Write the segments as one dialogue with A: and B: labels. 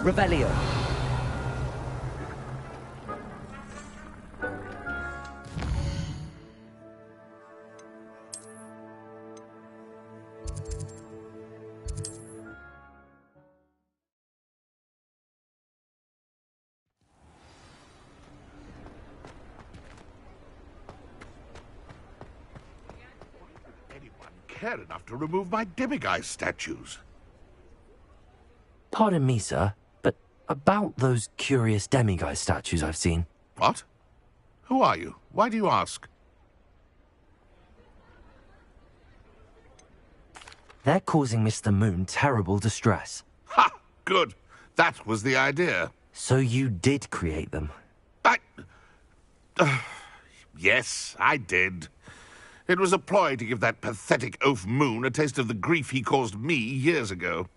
A: Revelio.
B: Care enough to remove my demiguise statues.
C: Pardon me, sir, but about those curious demiguise statues I've seen.
B: What? Who are you? Why do you ask?
C: They're causing Mr. Moon terrible distress.
B: Ha! Good. That was the idea.
C: So you did create them?
B: Yes, I did. It was a ploy to give that pathetic oaf Moon a taste of the grief he caused me years ago.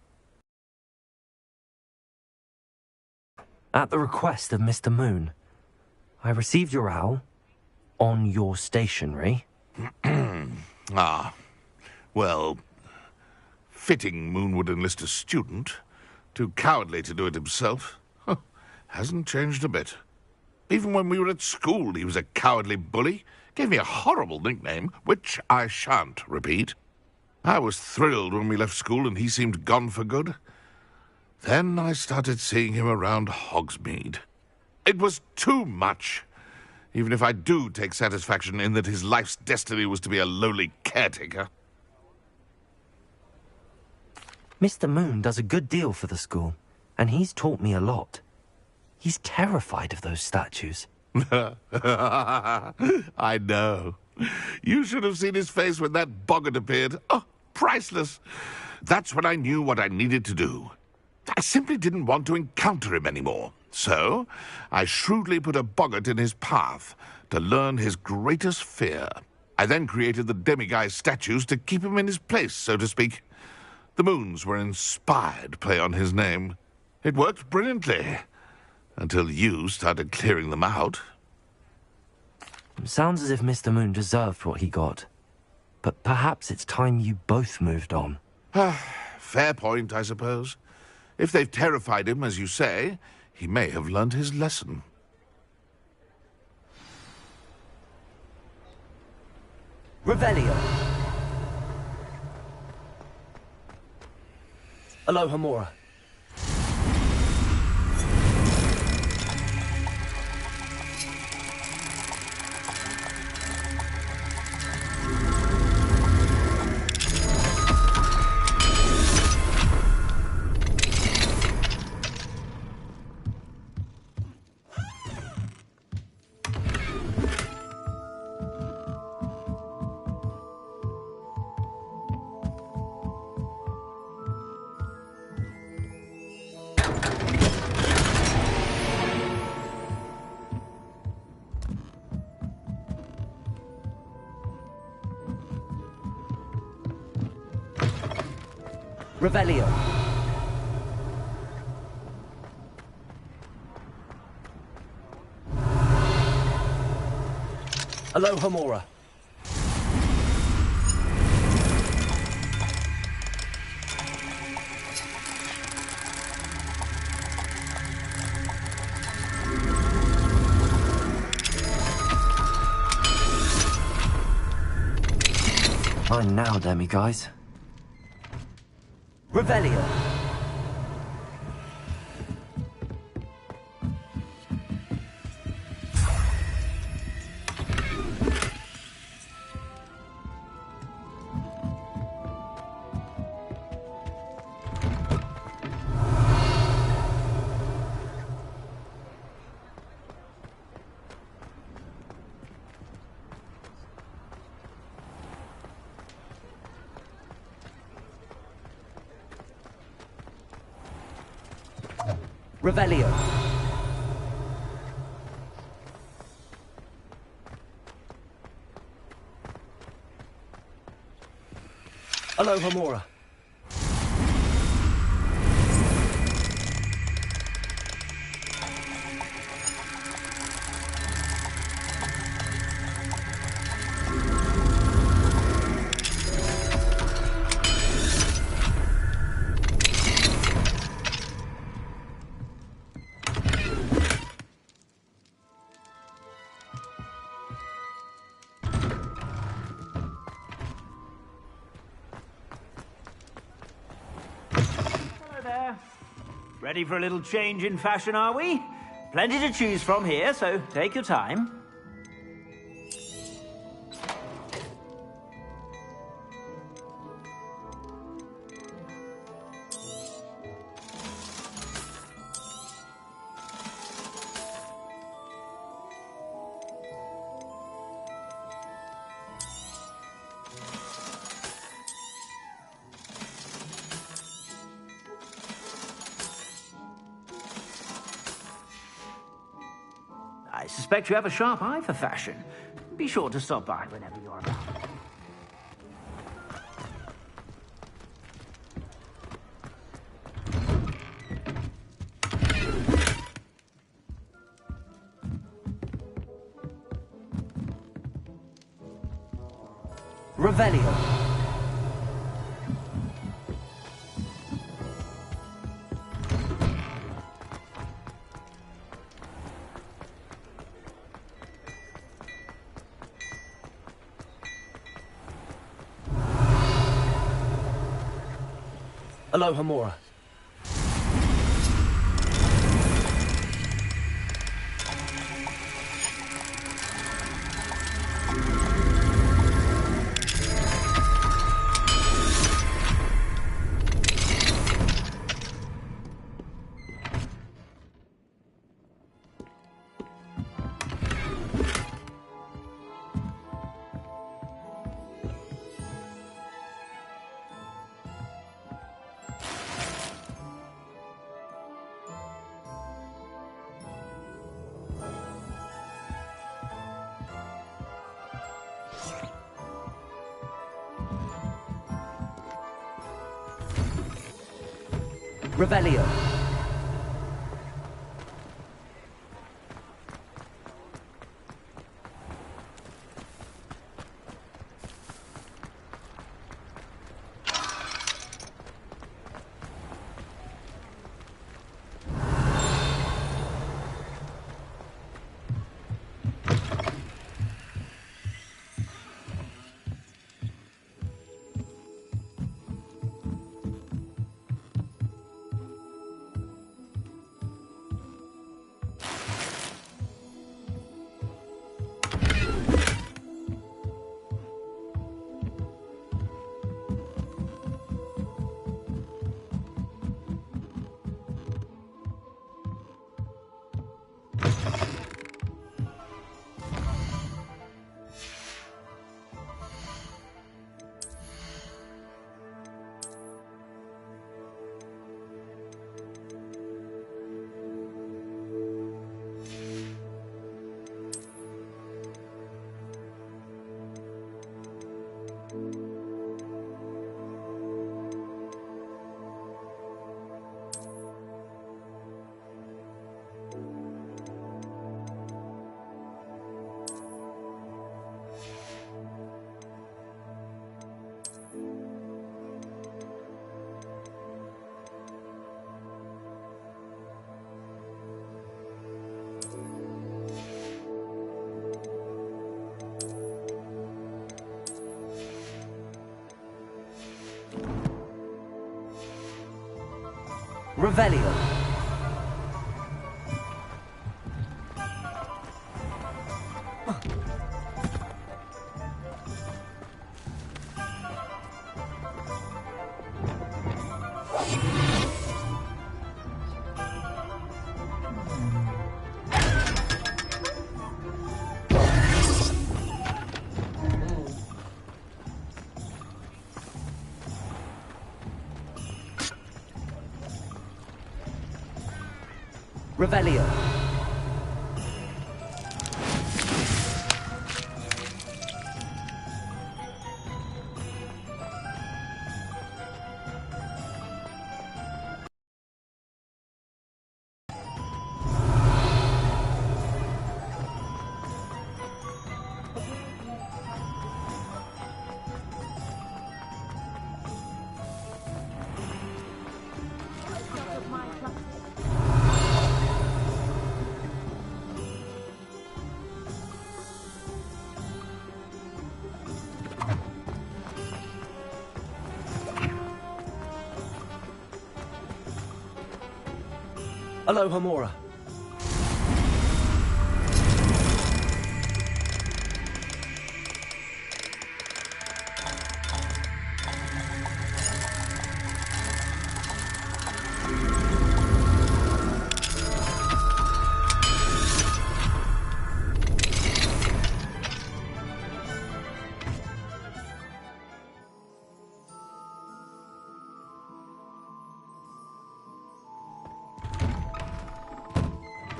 C: At the request of Mr. Moon, I received your owl on your stationery.
B: Well, fitting Moon would enlist a student. Too cowardly to do it himself. Hasn't changed a bit. Even when we were at school, he was a cowardly bully. Gave me a horrible nickname, which I shan't repeat. I was thrilled when we left school and he seemed gone for good. Then I started seeing him around Hogsmeade. It was too much, even if I do take satisfaction in that his life's destiny was to be a lowly caretaker.
C: Mr. Moon does a good deal for the school, and he's taught me a lot. He's terrified of those statues.
B: I know. You should have seen his face when that boggart appeared. Oh, priceless. That's when I knew what I needed to do. I simply didn't want to encounter him anymore. So, I shrewdly put a boggart in his path to learn his greatest fear. I then created the demiguise statues to keep him in his place, so to speak. The moons were an inspired play on his name. It worked brilliantly. Until you started clearing them out.
C: Sounds as if Mr. Moon deserved what he got. But perhaps it's time you both moved on.
B: Fair point, I suppose. If they've terrified him, as you say, he may have learned his lesson.
A: Revelio. Alohomora. Revelio. Alohomora.
C: Fine now, demiguise.
A: Revelio. Revelio. Alohomora.
D: Ready for a little change in fashion, are we? Plenty to choose from here, so take your time. I suspect you have a sharp eye for fashion. Be sure to stop by whenever you're about.
A: Revelio. Alohomora. Revelio. Revelio. Revelio. Alohomora.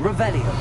A: Revelio.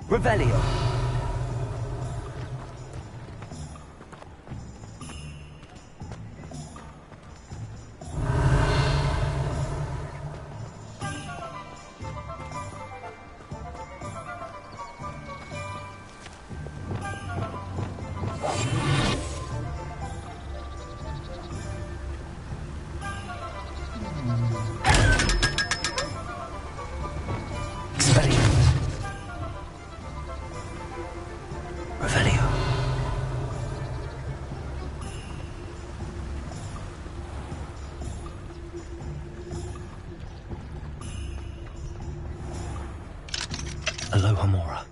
A: Revelio. Alohomora.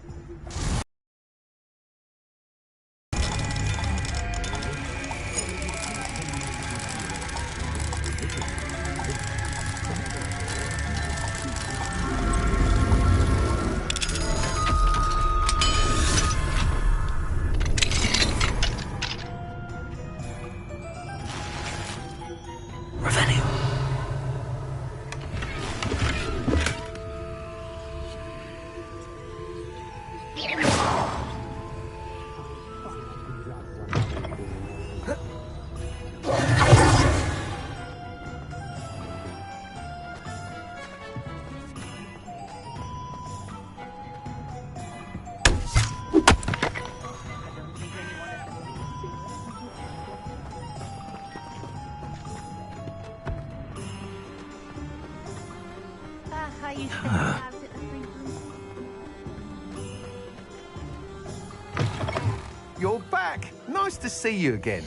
E: You're back. Nice to see you again.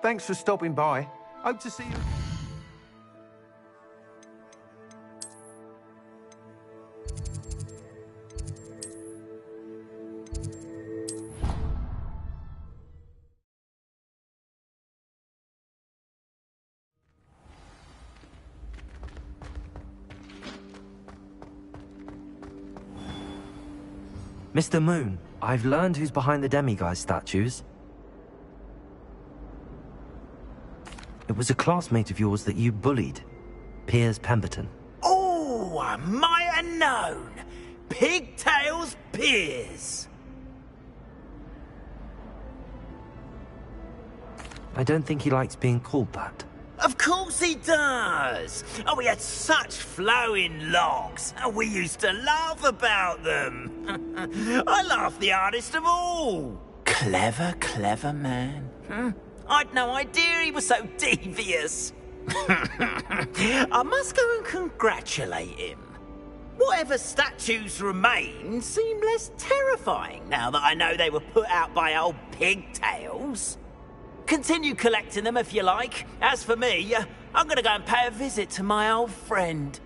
E: Thanks for stopping by. Hope to see you.
C: Mr. Moon, I've learned who's behind the demiguise statues. It was a classmate of yours that you bullied, Piers Pemberton.
F: Oh, I might have known. Pigtails Piers.
C: I don't think he likes being called that.
F: Of course he does. Oh, we had such flowing locks. We used to laugh about them. I laughed the hardest of all. Clever, clever man. I'd no idea he was so devious. I must go and congratulate him. Whatever statues remain seem less terrifying now that I know they were put out by old pigtails. Continue collecting them if you like. As for me, I'm going to go and pay a visit to my old friend.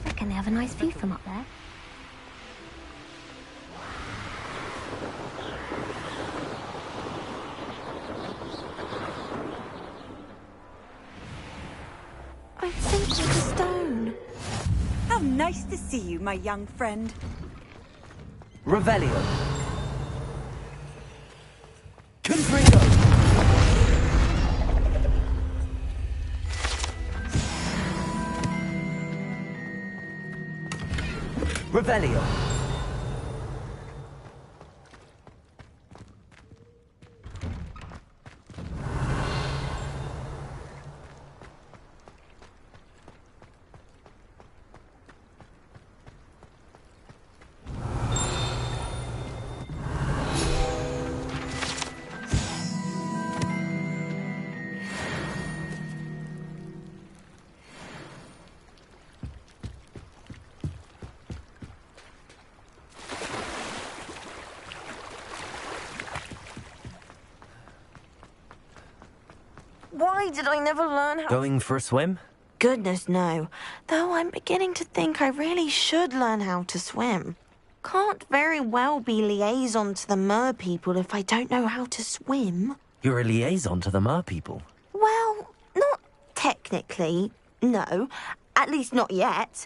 G: Reckon they have a nice view from up there.
H: I'm sinking to stone.
I: How nice to see you, my young friend.
A: Revelio. Confringo. Revelio.
H: Why did I never learn how...
C: Going for a swim?
H: Goodness, no. Though I'm beginning to think I really should learn how to swim. Can't very well be liaison to the mer people if I don't know how to swim.
C: You're a liaison to the mer people.
H: Well, not technically, no. At least not yet.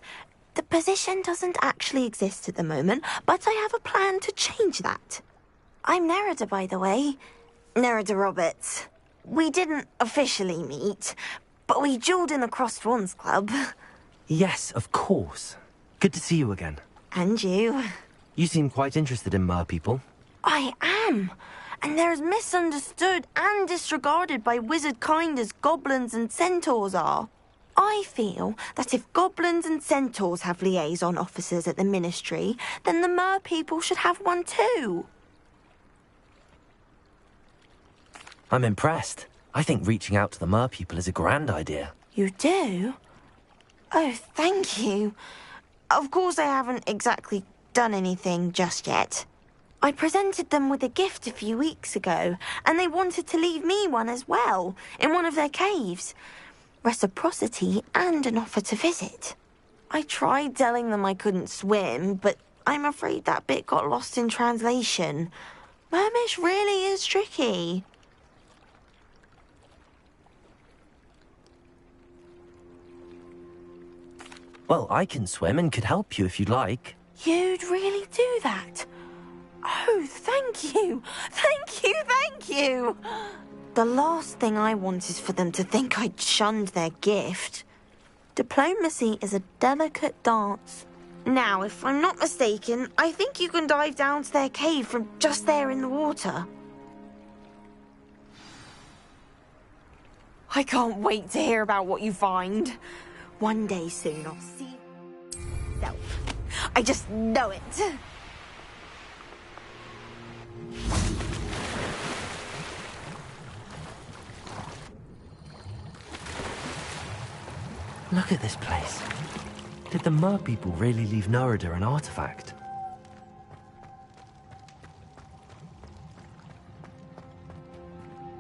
H: The position doesn't actually exist at the moment, but I have a plan to change that. I'm Nerida, by the way. Nerida Roberts. We didn't officially meet, but we duelled in the Crossed Wands Club.
C: Yes, of course. Good to see you again.
H: And you.
C: You seem quite interested in mer people.
H: I am. And they're as misunderstood and disregarded by wizard kind as goblins and centaurs are. I feel that if goblins and centaurs have liaison officers at the ministry, then the mer people should have one too.
C: I'm impressed. I think reaching out to the mer people is a grand idea.
H: You do? Oh, thank you. Of course I haven't exactly done anything just yet. I presented them with a gift a few weeks ago, and they wanted to leave me one as well, in one of their caves. Reciprocity and an offer to visit. I tried telling them I couldn't swim, but I'm afraid that bit got lost in translation. Mermish really is tricky.
C: Well, I can swim and could help you if you'd like.
H: You'd really do that? Oh, thank you! Thank you, thank you! The last thing I want is for them to think I'd shunned their gift. Diplomacy is a delicate dance. Now, if I'm not mistaken, I think you can dive down to their cave from just there in the water. I can't wait to hear about what you find. One day soon I'll see myself. I just know it.
C: Look at this place. Did the mer people really leave Nerida an artifact?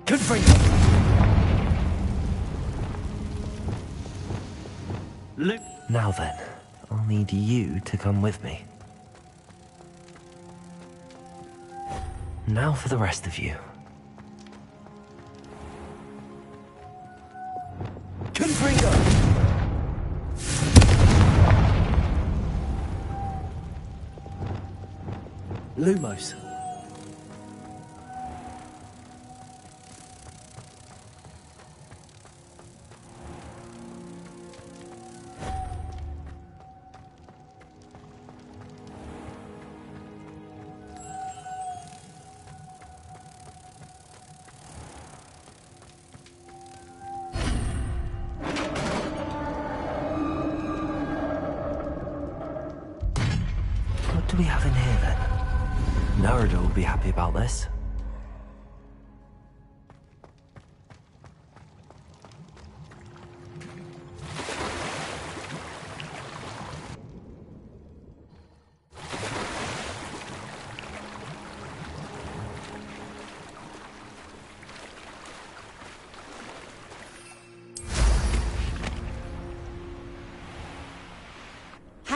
A: Confringo.
C: Now then, I'll need you to come with me. Now for the rest of you.
A: Confringo.
C: Lumos. we have in here, then? Nerida will be happy about this.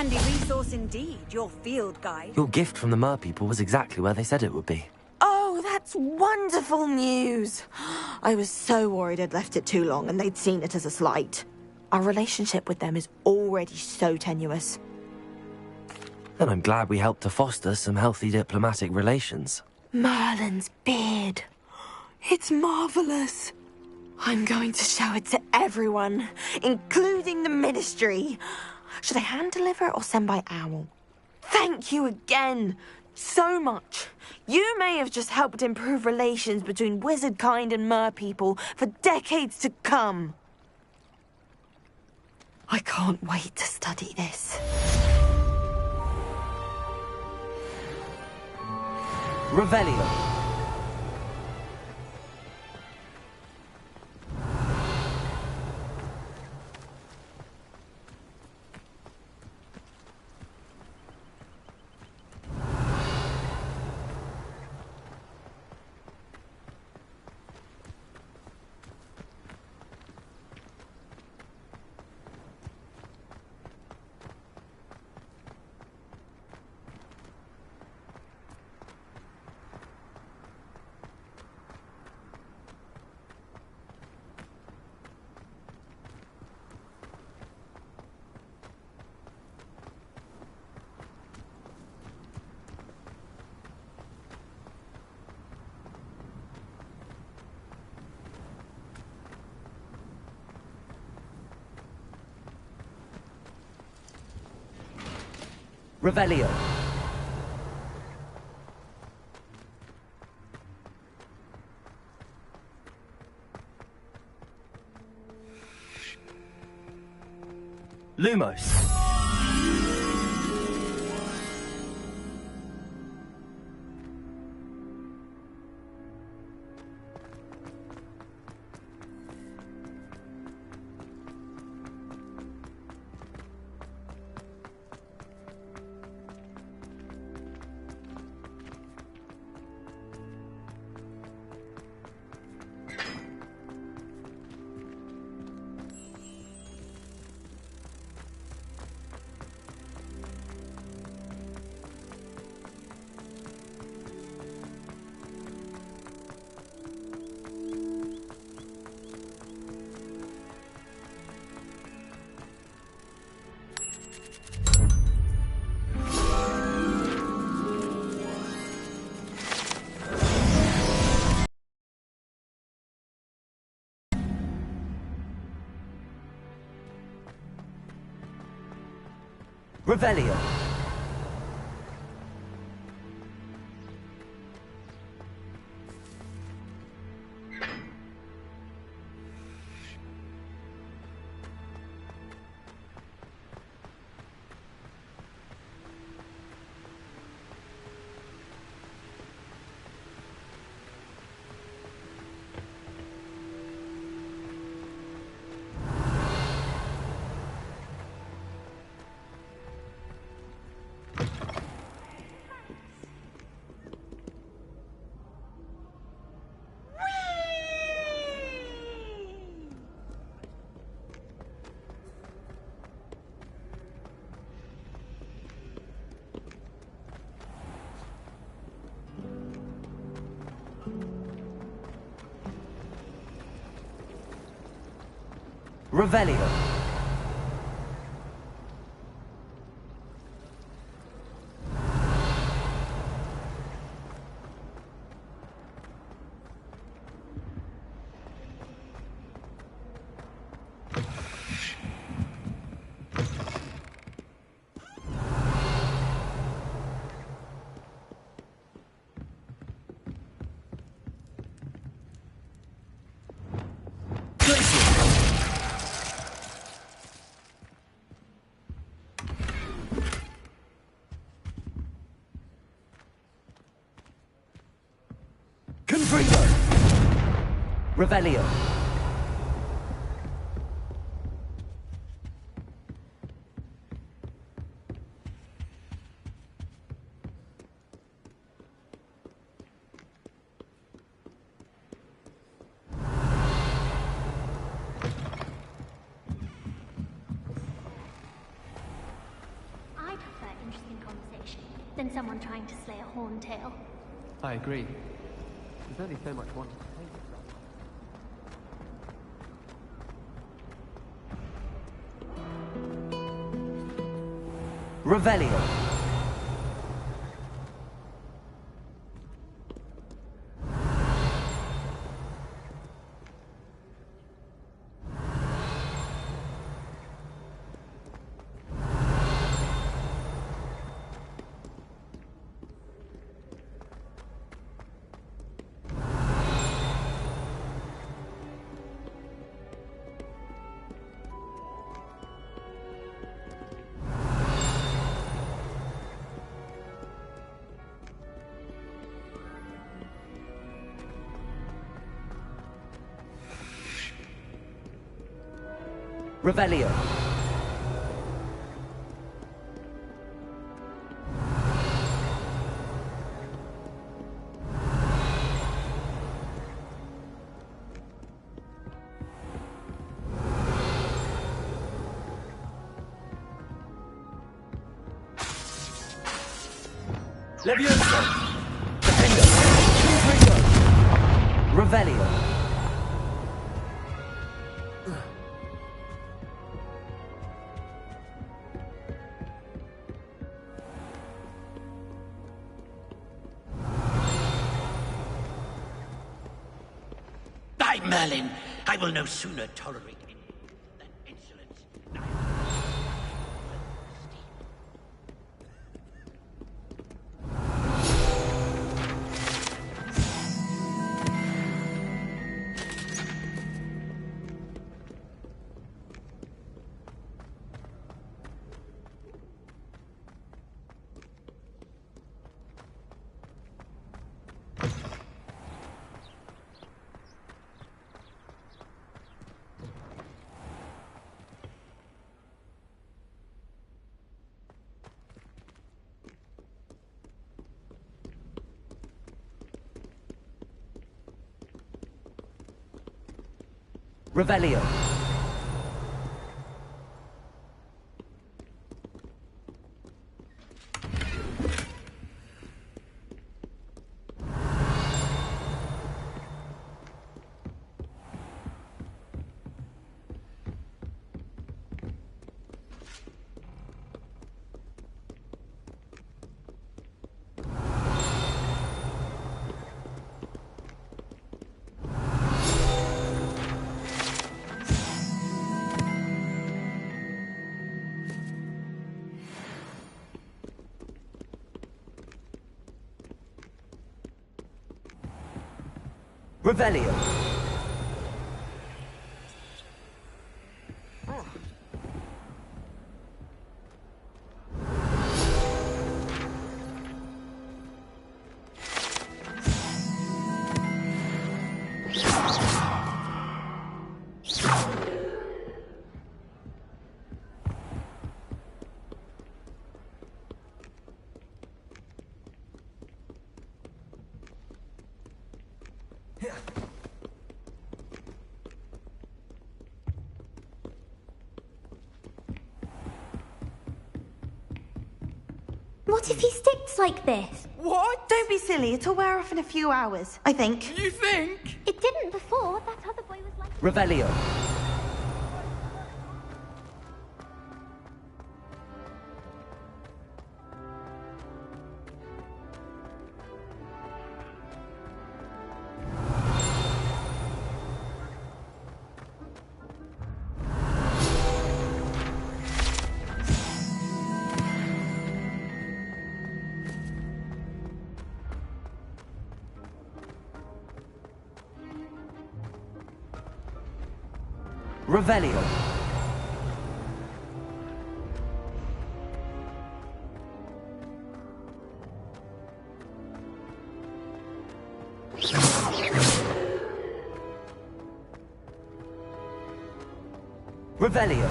I: Handy resource indeed, your field guide.
C: Your gift from the Mer people was exactly where they said it would be.
H: Oh, that's wonderful news. I was so worried I'd left it too long and they'd seen it as a slight. Our relationship with them is already so tenuous.
C: And I'm glad we helped to foster some healthy diplomatic relations.
H: Merlin's beard. It's marvelous. I'm going to show it to everyone, including the Ministry. Should I hand deliver it or send by owl? Thank you again so much. You may have just helped improve relations between wizard kind and mer people for decades to come. I can't wait to study this.
A: Revelio. Revelio.
C: Lumos.
A: Revelio. Revelio. Revelio.
G: I prefer interesting conversation than someone trying to slay a horntail.
J: I agree. There's only so much one to say.
A: Revelio. Revelio. Levioso. Defendo. Confringo. Revelio.
F: By Merlin, I will no sooner tolerate it than insolence.
A: Revelio. Revelio.
G: What if he sticks like this?
H: What? Don't be silly. It'll wear off in a few hours, I think.
J: You think?
G: It didn't before. That other boy was like...
A: Revelio. Revelio. Revelio.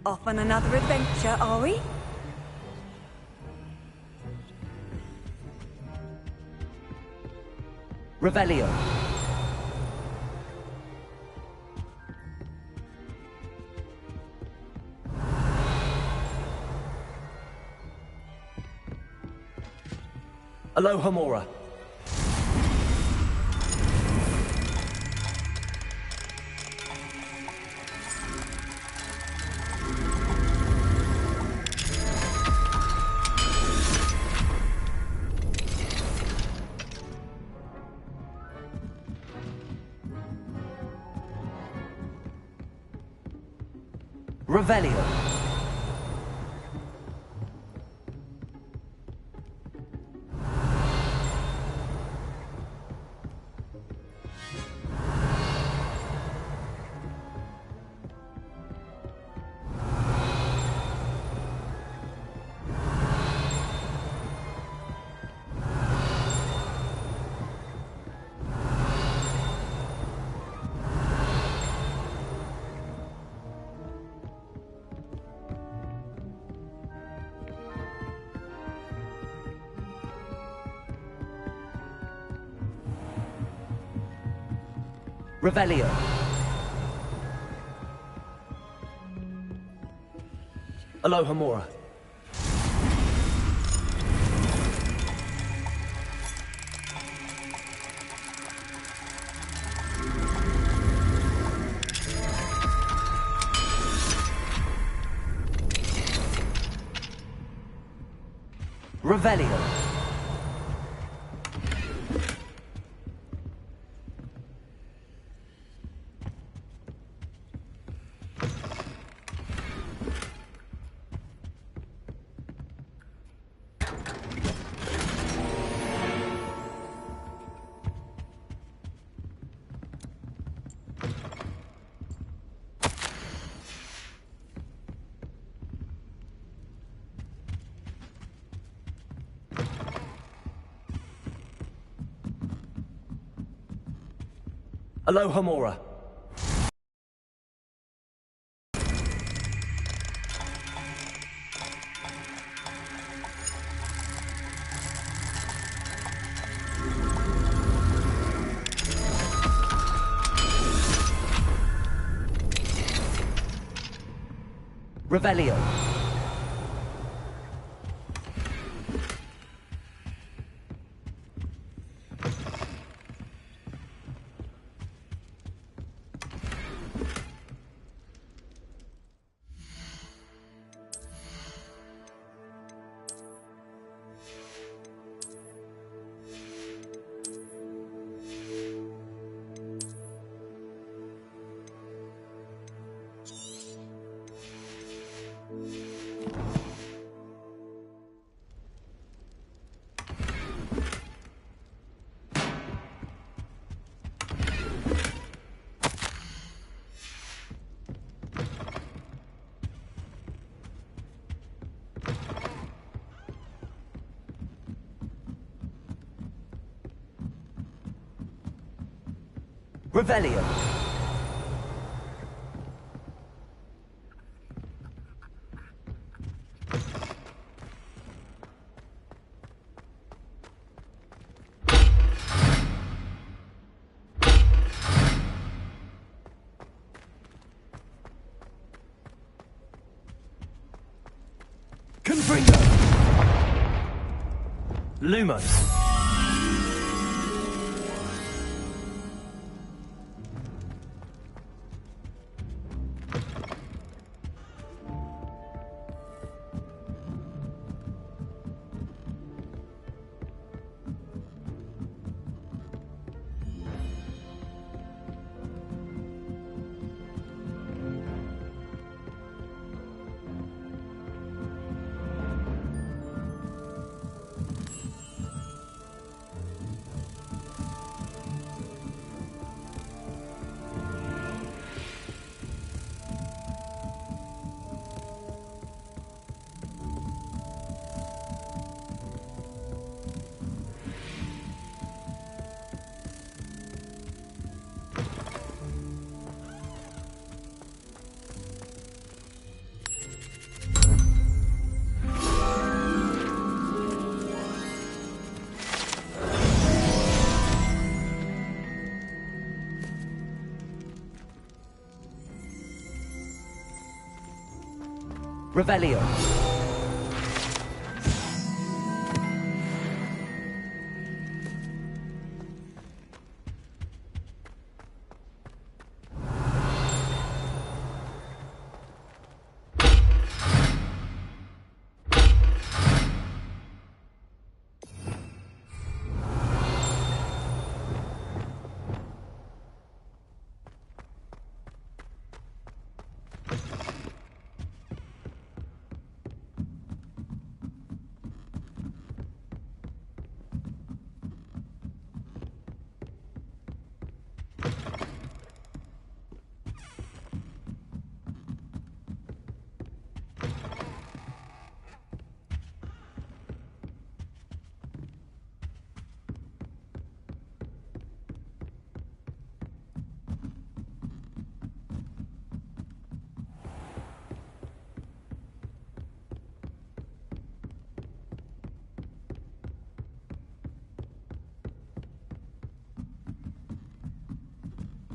I: Off on another adventure, are we?
A: Revelio. Alohomora. Revelio. Revelio. Alohomora. Revelio. Alohomora. Revelio. Revelio. Confringo. Lumos. Revelio.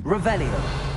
A: Revelio.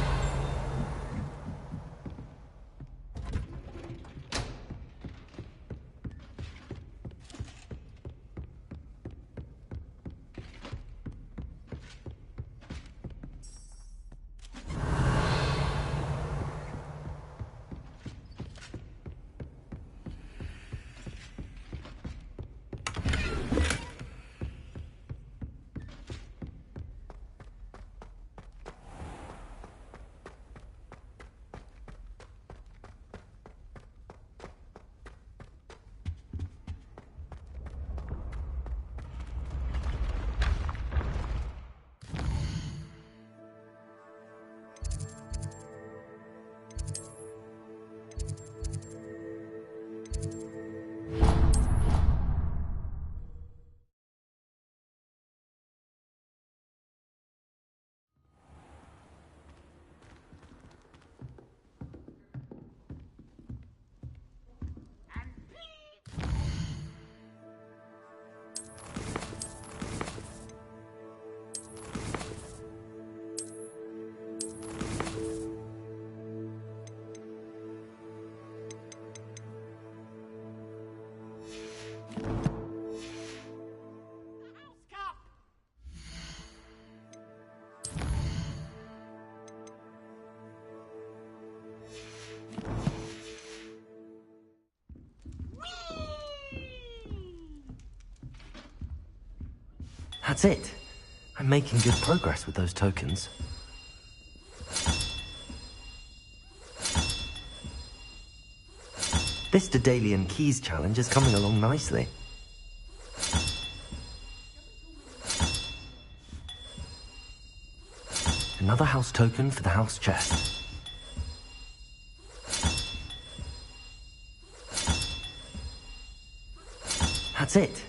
C: That's it. I'm making good progress with those tokens. This Daedalian Keys challenge is coming along nicely. Another house token for the house chest. That's it.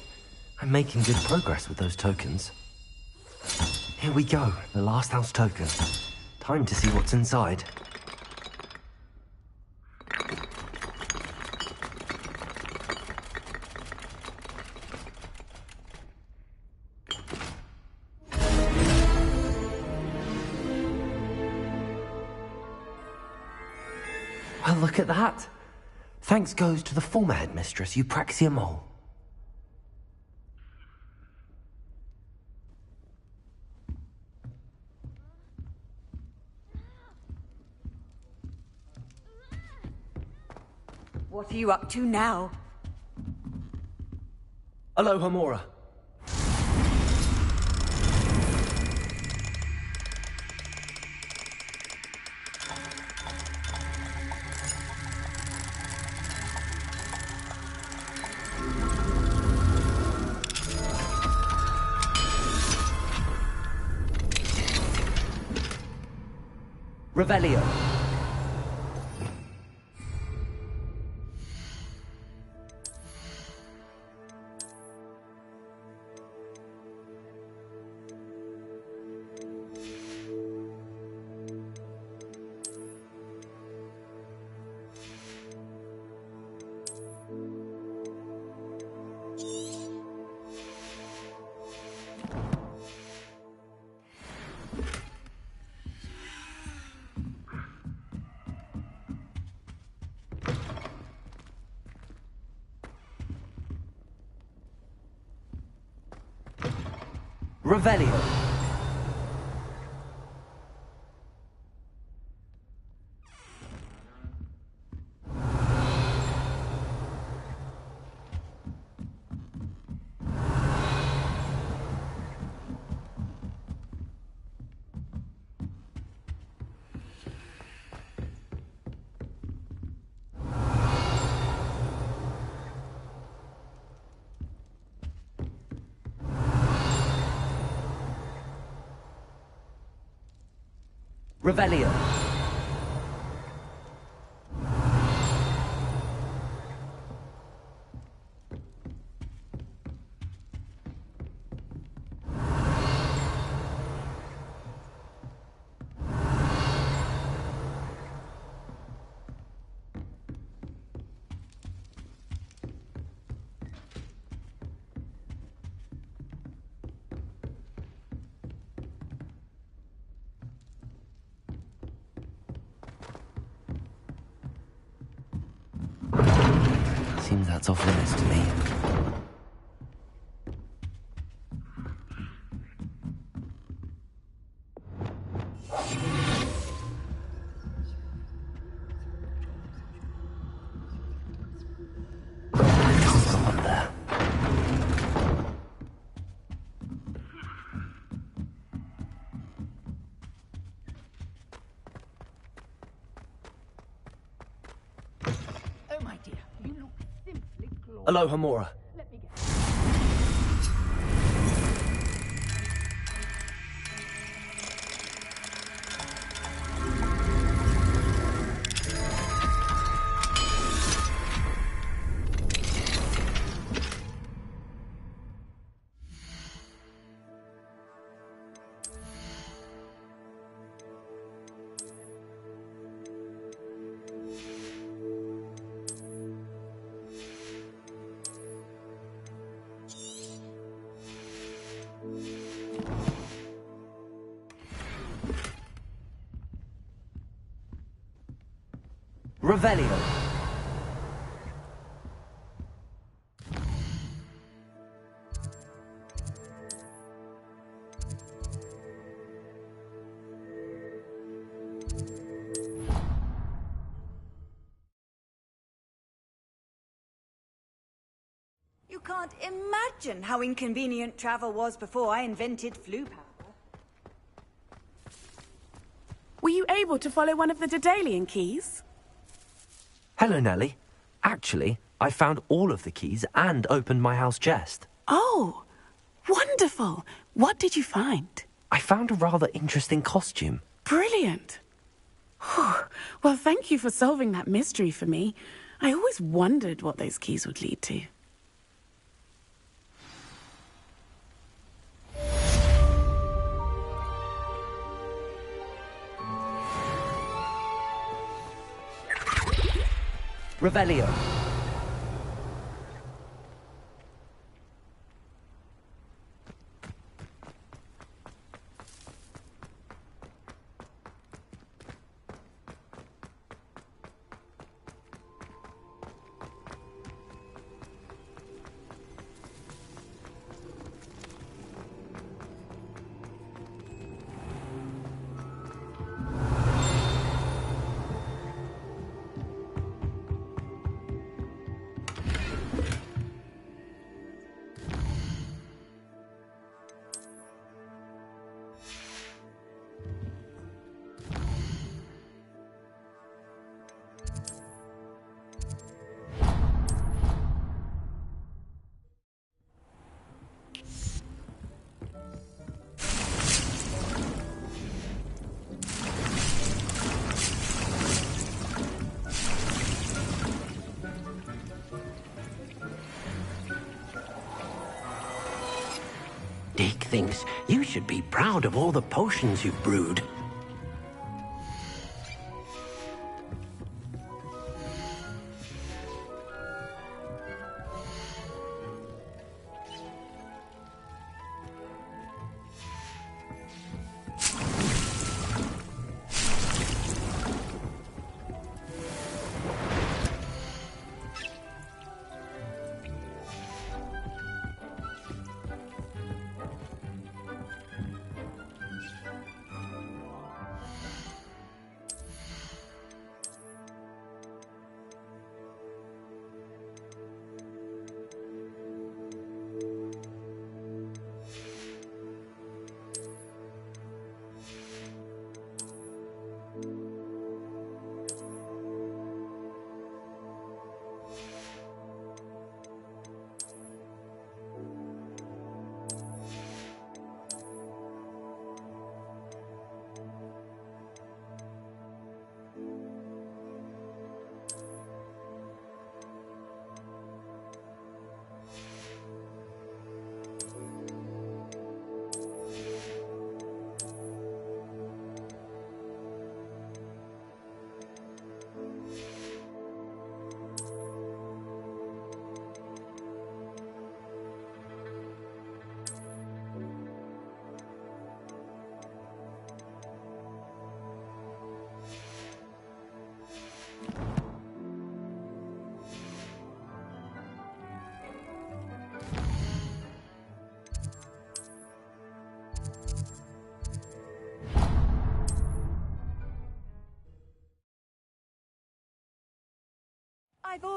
C: I'm making good progress with those tokens. Here we go, the last house token. Time to see what's inside. Well, look at that. Thanks goes to the former headmistress, Eupraxia Mole.
I: What are you up to now?
C: Aloha, Mora.
A: Revelio. Revelio. Revelio.
C: Seems that's off limits to me.
A: Aloha Mora. Revelio.
I: You can't imagine how inconvenient travel was before I invented flu powder.
K: Were you able to follow one of the Daedalian keys?
C: Hello, Nellie. Actually, I found all of the keys and opened my house chest.
K: Oh, wonderful. What did you find?
C: I found a rather interesting costume.
K: Brilliant. Well, thank you for solving that mystery for me. I always wondered what those keys would lead to.
A: Revelio.
F: Dick thinks you should be proud of all the potions you've brewed.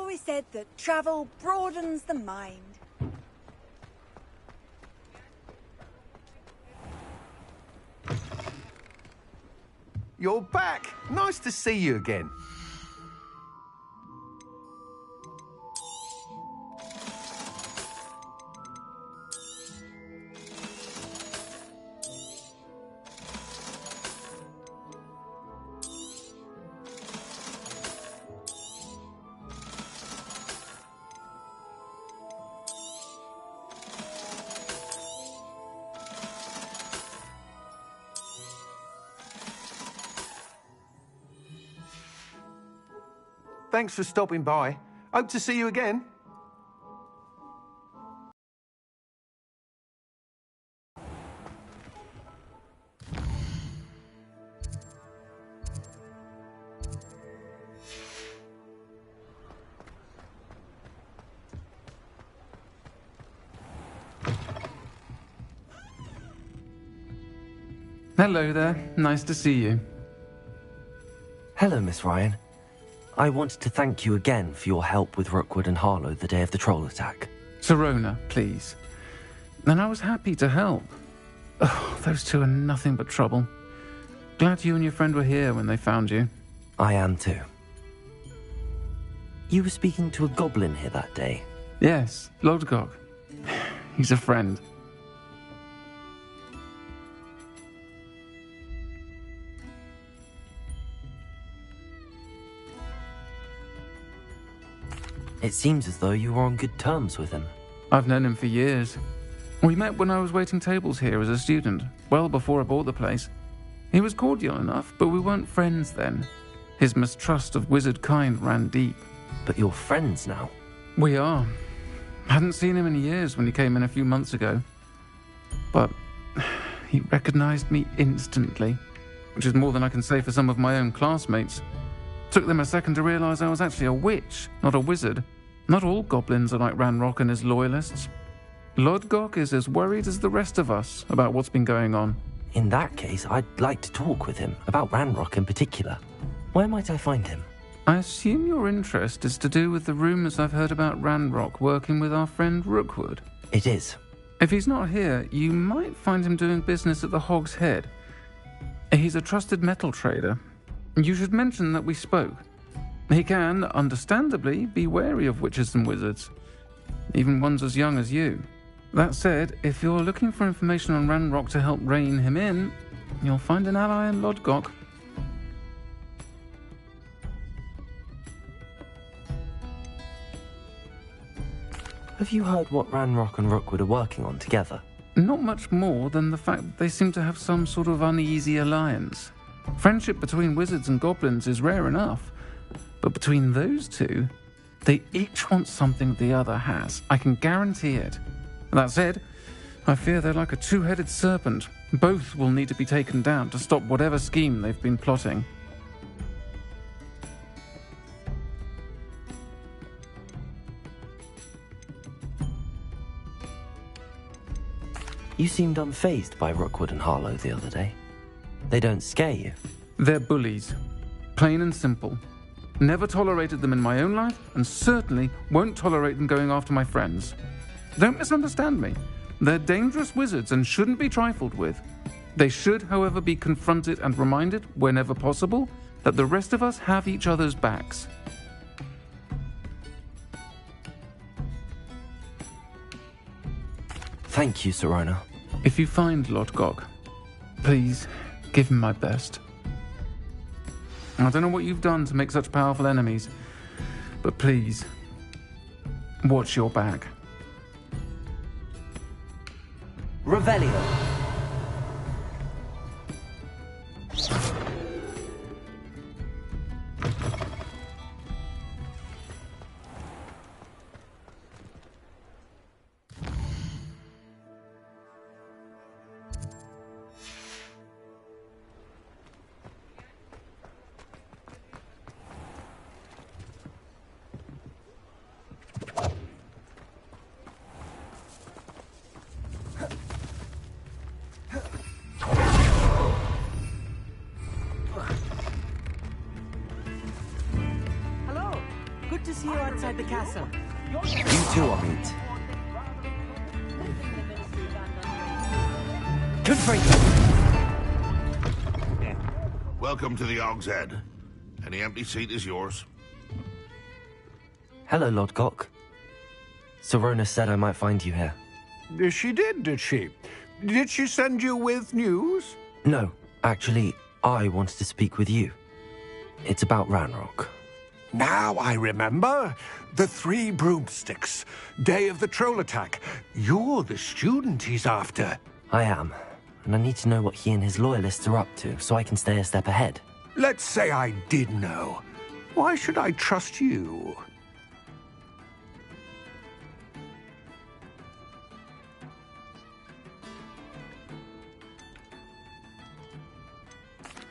I: always said that travel broadens the mind.
E: You're back. Nice to see you again. Thanks for stopping by. Hope to see you again.
J: Hello there. Nice to see you.
C: Hello, Miss Ryan. I wanted to thank you again for your help with Rookwood and Harlow the day of the troll attack.
J: Sirona, please. And I was happy to help. Oh, those two are nothing but trouble. Glad you and your friend were here when they found you.
C: I am too. You were speaking to a goblin here that day.
J: Yes, Lodgok. He's a friend.
C: It seems as though you were on good terms with him.
J: I've known him for years. We met when I was waiting tables here as a student, well before I bought the place. He was cordial enough, but we weren't friends then. His mistrust of wizard kind ran deep.
C: But you're friends now?
J: We are. Hadn't seen him in years when he came in a few months ago. But he recognized me instantly, which is more than I can say for some of my own classmates. Took them a second to realize I was actually a witch, not a wizard. Not all goblins are like Ranrock and his loyalists. Lodgok is as worried as the rest of us about what's been going on.
C: In that case, I'd like to talk with him, about Ranrock in particular. Where might I find him?
J: I assume your interest is to do with the rumors I've heard about Ranrock working with our friend Rookwood.
C: It is.
J: If he's not here, you might find him doing business at the Hog's Head. He's a trusted metal trader. You should mention that we spoke. He can, understandably, be wary of witches and wizards, even ones as young as you. That said, if you're looking for information on Ranrock to help rein him in, you'll find an ally in Lodgok.
C: Have you heard what Ranrock and Rookwood are working on together?
J: Not much more than the fact that they seem to have some sort of uneasy alliance. Friendship between wizards and goblins is rare enough, but between those two, they each want something the other has. I can guarantee it. That said, I fear they're like a two-headed serpent. Both will need to be taken down to stop whatever scheme they've been plotting.
C: You seemed unfazed by Rookwood and Harlow the other day. They don't scare you?
J: They're bullies. Plain and simple. Never tolerated them in my own life, and certainly won't tolerate them going after my friends. Don't misunderstand me. They're dangerous wizards and shouldn't be trifled with. They should, however, be confronted and reminded, whenever possible, that the rest of us have each other's backs.
C: Thank you, Sirona.
J: If you find Lodgok, please give him my best. I don't know what you've done to make such powerful enemies, but please, watch your back.
A: Revelio.
K: inside the castle.
C: You two are meet. Confront.
B: Welcome to the Og's Head. Any empty seat is yours.
C: Hello, Lodgok. Sorona said I might find you here.
L: She did she? Did she send you with news?
C: No, actually, I wanted to speak with you. It's about Ranrock.
L: Now I remember. The 3 broomsticks. Day of the troll attack. You're the student he's after.
C: I am, and I need to know what he and his loyalists are up to so I can stay a step ahead.
L: Let's say I did know. Why should I trust you?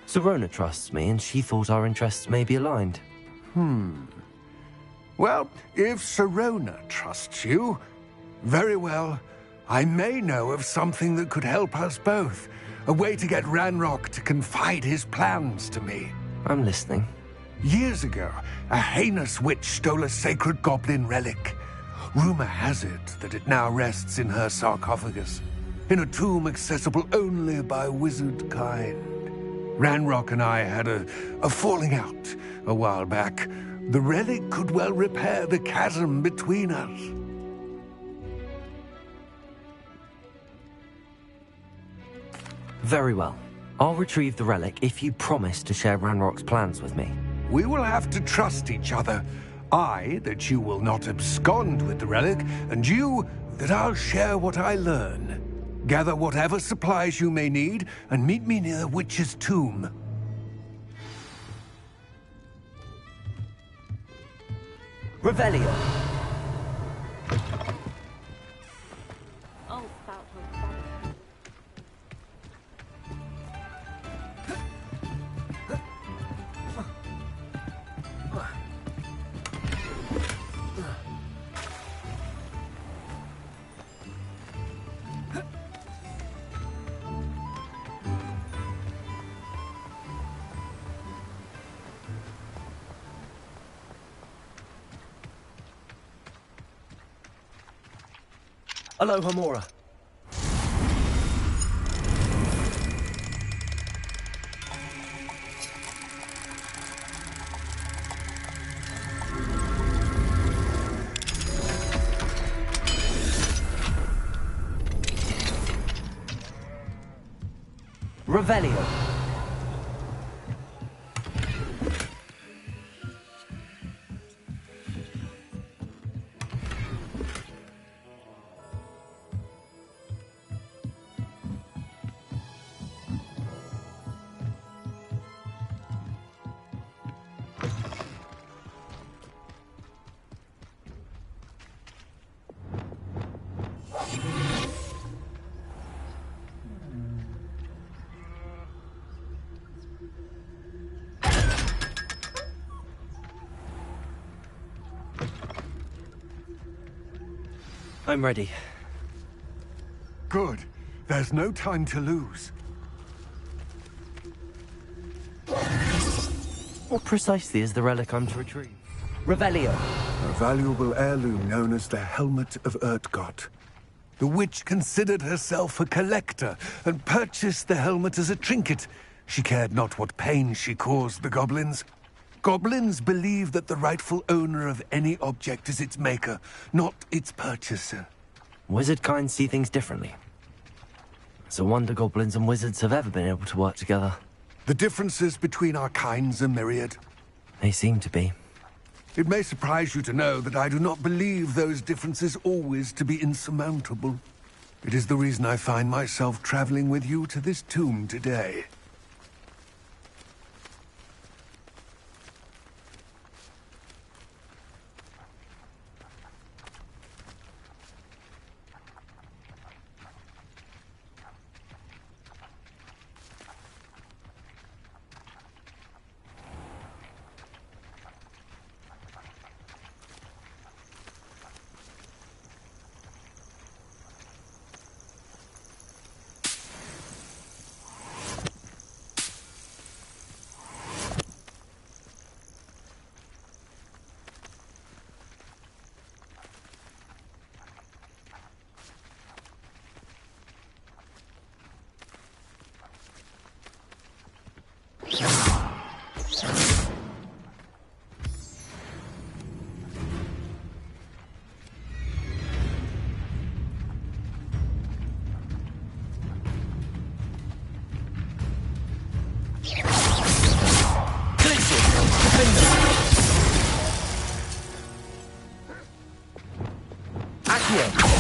C: Sorona trusts me, and she thought our interests may be aligned.
L: Well, if Sorona trusts you, very well. I may know of something that could help us both. A way to get Ranrock to confide his plans to me.
C: I'm listening.
L: Years ago, a heinous witch stole a sacred goblin relic. Rumor has it that it now rests in her sarcophagus, in a tomb accessible only by wizard kind. Ranrock and I had a falling out a while back. The relic could well repair the chasm between us.
C: Very well. I'll retrieve the relic if you promise to share Ranrock's plans with me.
L: We will have to trust each other. I, that you will not abscond with the relic, and you, that I'll share what I learn. Gather whatever supplies you may need, and meet me near the witch's tomb.
A: Revelio.
G: Oh,
C: Aloha Mora.
A: Revelio.
C: I'm ready.
L: Good. There's no time to lose.
C: What precisely is the relic I'm to retrieve?
A: Revelio.
L: A valuable heirloom known as the Helmet of Urtgott. The witch considered herself a collector and purchased the helmet as a trinket. She cared not what pain she caused the goblins. Goblins believe that the rightful owner of any object is its maker, not its purchaser.
C: Wizard kind see things differently. It's a wonder goblins and wizards have ever been able to work together.
L: The differences between our kinds are myriad.
C: They seem to be.
L: It may surprise you to know that I do not believe those differences always to be insurmountable. It is the reason I find myself traveling with you to this tomb today.
A: Incendio!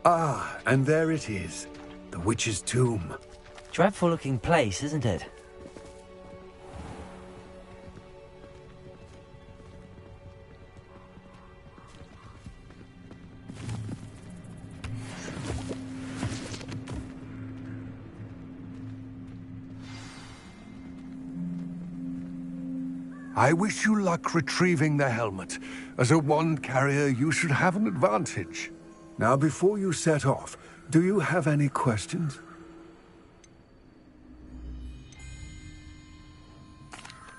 L: Ah, and there it is. The witch's tomb.
C: Dreadful looking place, isn't it?
L: I wish you luck retrieving the helmet. As a wand carrier, you should have an advantage. Now, before you set off, do you have any questions?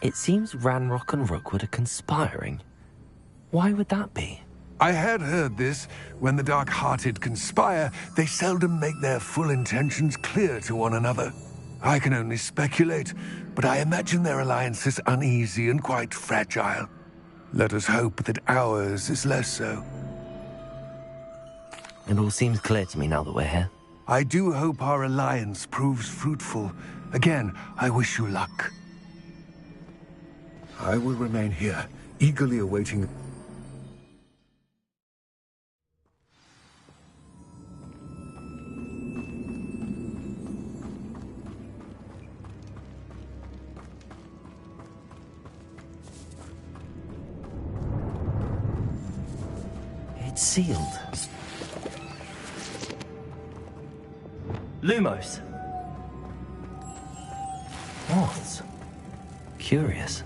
C: It seems Ranrock and Rookwood are conspiring. Why would that be?
L: I had heard this. When the dark-hearted conspire, they seldom make their full intentions clear to one another. I can only speculate, but I imagine their alliance is uneasy and quite fragile. Let us hope that ours is less so.
C: It all seems clear to me now that we're here.
L: I do hope our alliance proves fruitful. Again, I wish you luck. I will remain here, eagerly awaiting...
C: It's sealed. Lumos. Moths. Curious.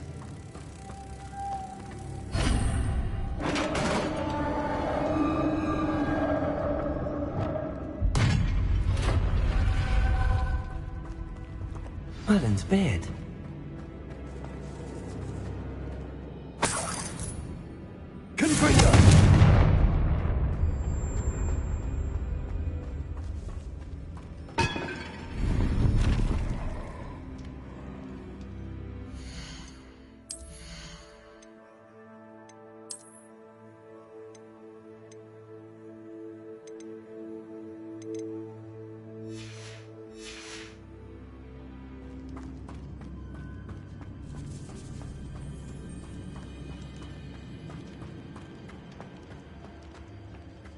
C: Merlin's beard.
L: Confringo!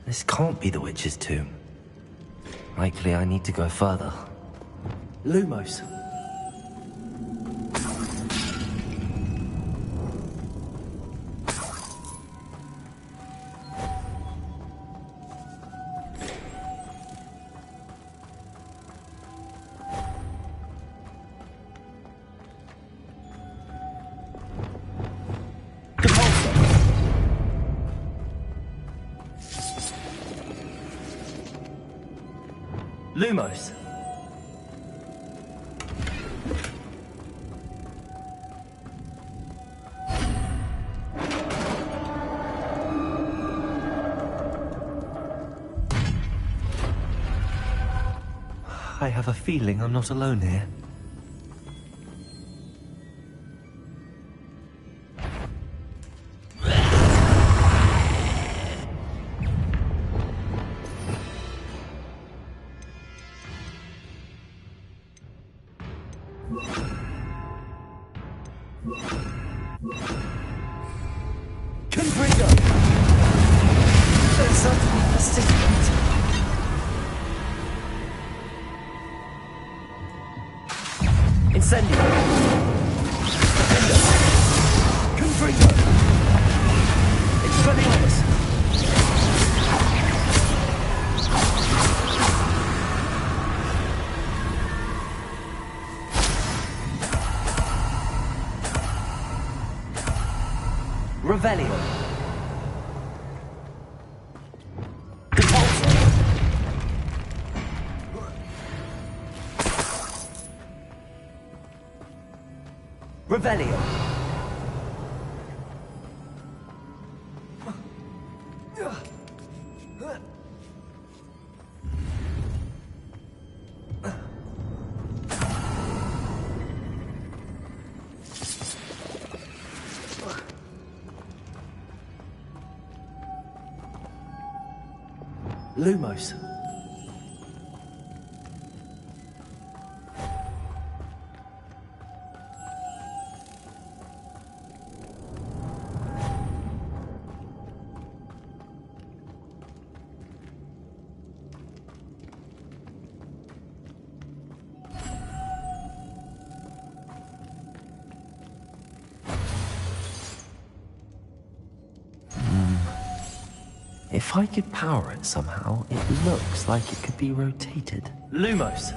C: This can't be the witch's tomb. Likely I need to go further. Lumos. Lumos. I have a feeling I'm not alone here.
A: Revelio. Repulsor. Revelio.
C: Lumos. If I could power it somehow, it looks like it could be rotated. Lumos.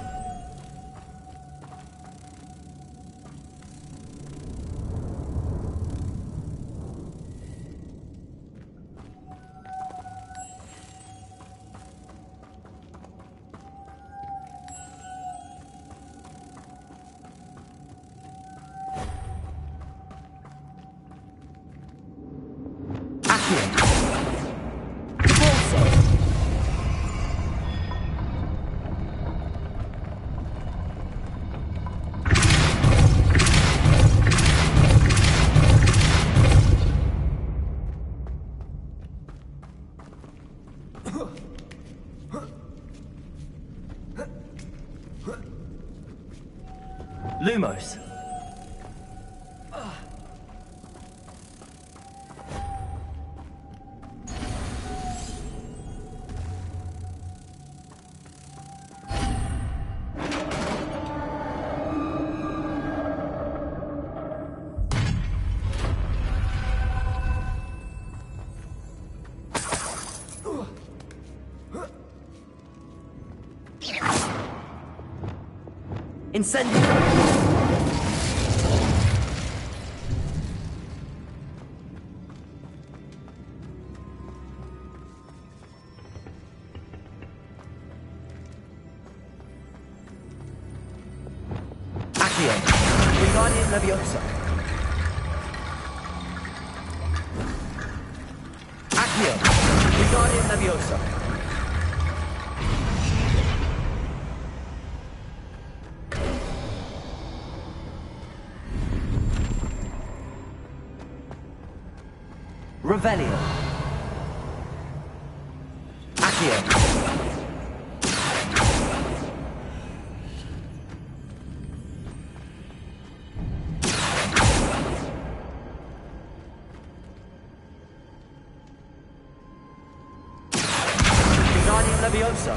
C: Lumos. Incendio. Wingardium Leviosa. Accio. Wingardium Leviosa. Revelio. Accio. Leviosa.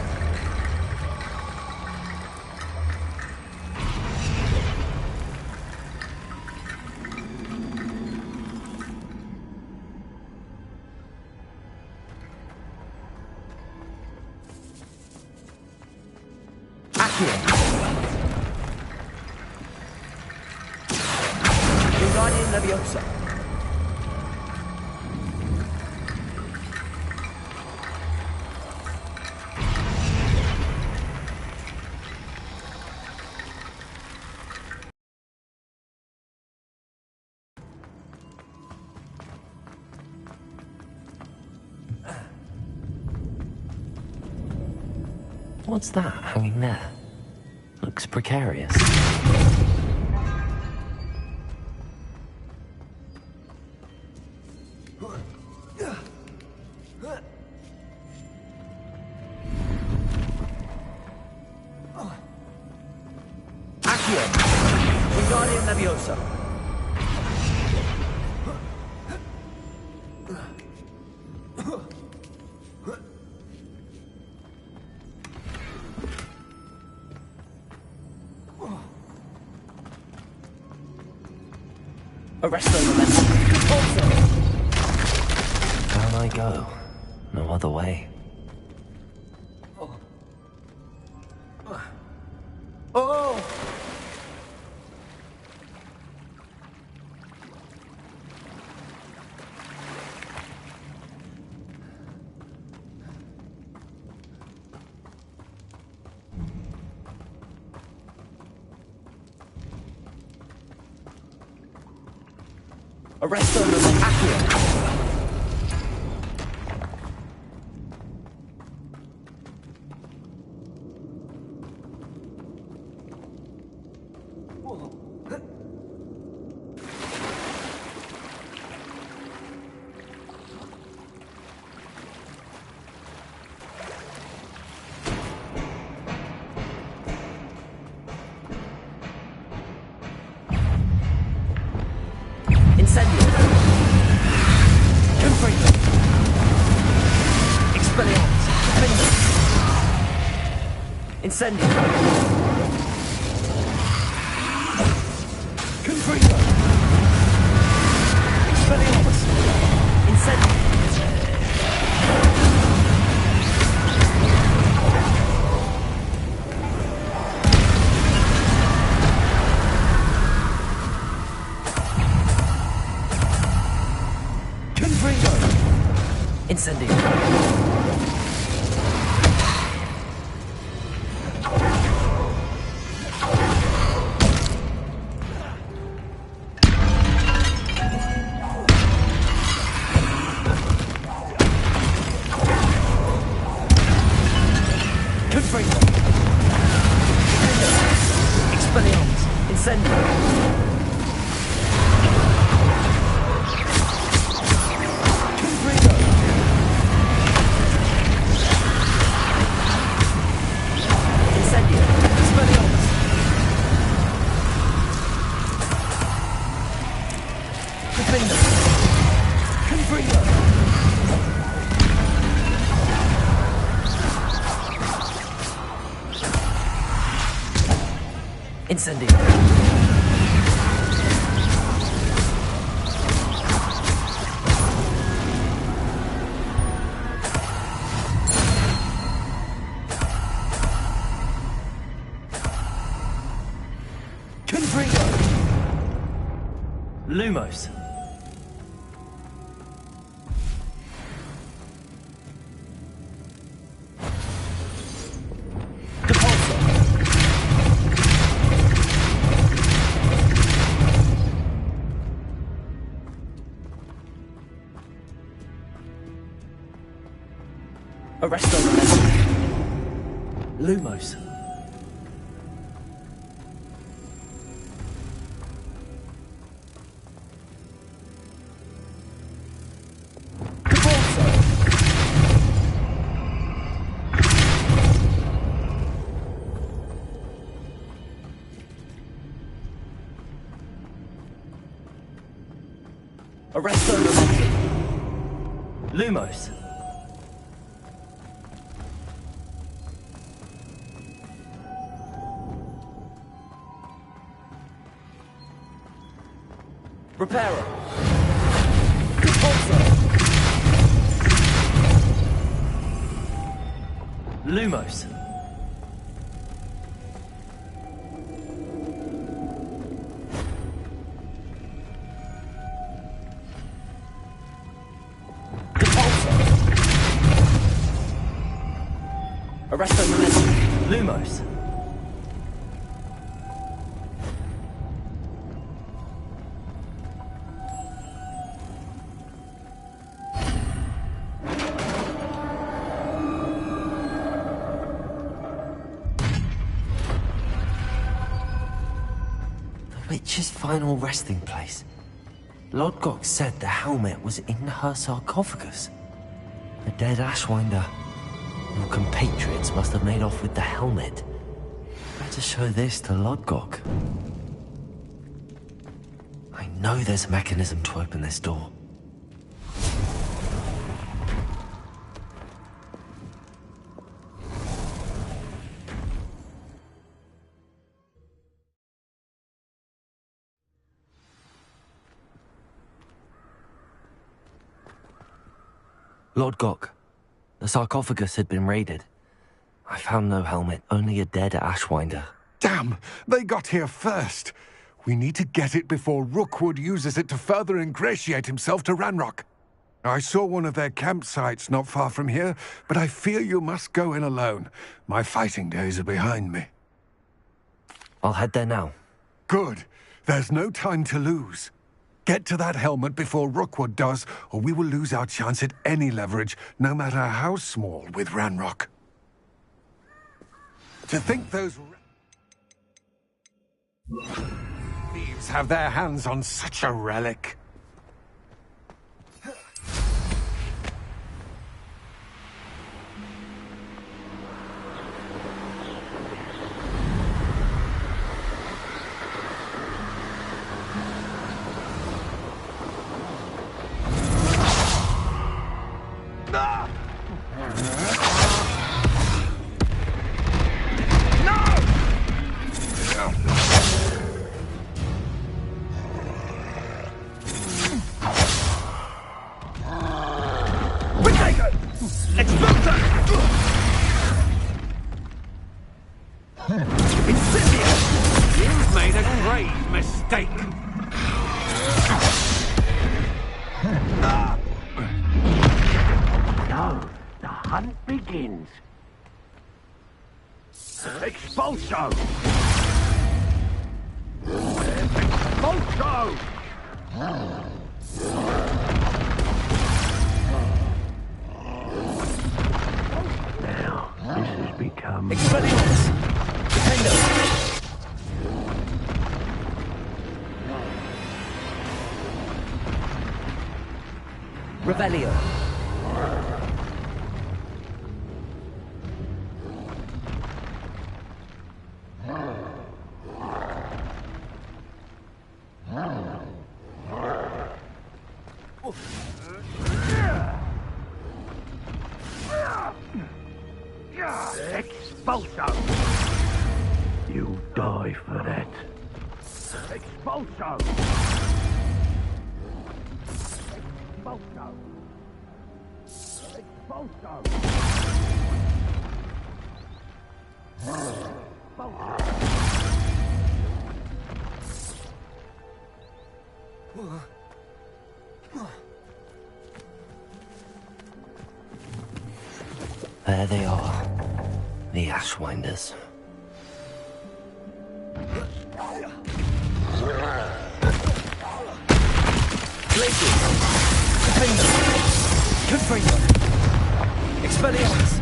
C: Accio. Wingardium Leviosa. What's that hanging there? Looks precarious. Accio! Wingardium Leviosa. Arresto Memento. Down I go. No other way. Oh!
A: Arresto Accio. Incendio. Confringo. Expelliarmus. Defender. Incendio. Confringo. Expelliarmus. Incendio. Incendio. Confringo. Expelliarmus. Incendio. Incendio. Confringo. Lumos. Arresto Lumos. Arresto Lumos. Reparo. Repulsor. Lumos. Repulsor. Arresto Lumos. Witch's final resting place. Lodgok said the helmet was in her sarcophagus. The dead Ashwinder. Your compatriots must have made off with the helmet. Better show this to Lodgok. I know there's a mechanism to open this door. Lodgok, the sarcophagus had been raided. I found no helmet, only a dead Ashwinder.
L: Damn! They got here first! We need to get it before Rookwood uses it to further ingratiate himself to Ranrock. I saw one of their campsites not far from here, but I fear you must go in alone. My fighting days are behind me.
C: I'll head there now.
L: Good. There's no time to lose. Get to that helmet before Rookwood does, or we will lose our chance at any leverage, no matter how small, with Ranrock. To think those thieves have their hands on such a relic. You've made a grave mistake.
M: Now, the hunt begins. Expulso! Expulso! Now, this has become...
F: Expelliarmus! Defender! Revelio.
M: Expulso! You die for that. Expulso! Expulso! Expulso!
C: There they are, the Ashwinders.
F: Blazes! Defender! Confringo! Expelliarmus!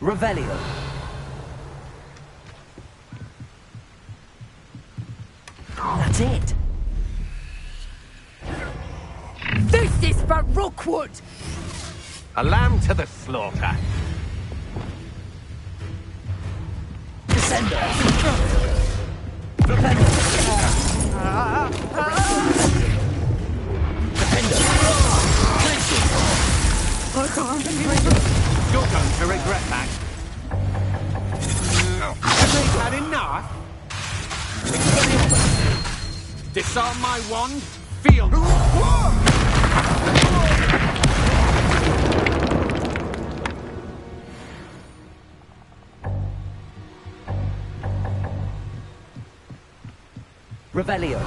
F: Revelio. That's it.
N: This is for Rookwood!
L: A lamb to the slaughter.
F: Descender. Defender. Defender.
N: I can't.
L: You're going to regret that. Have they had enough? Disarm my wand. Field.
F: Revelio.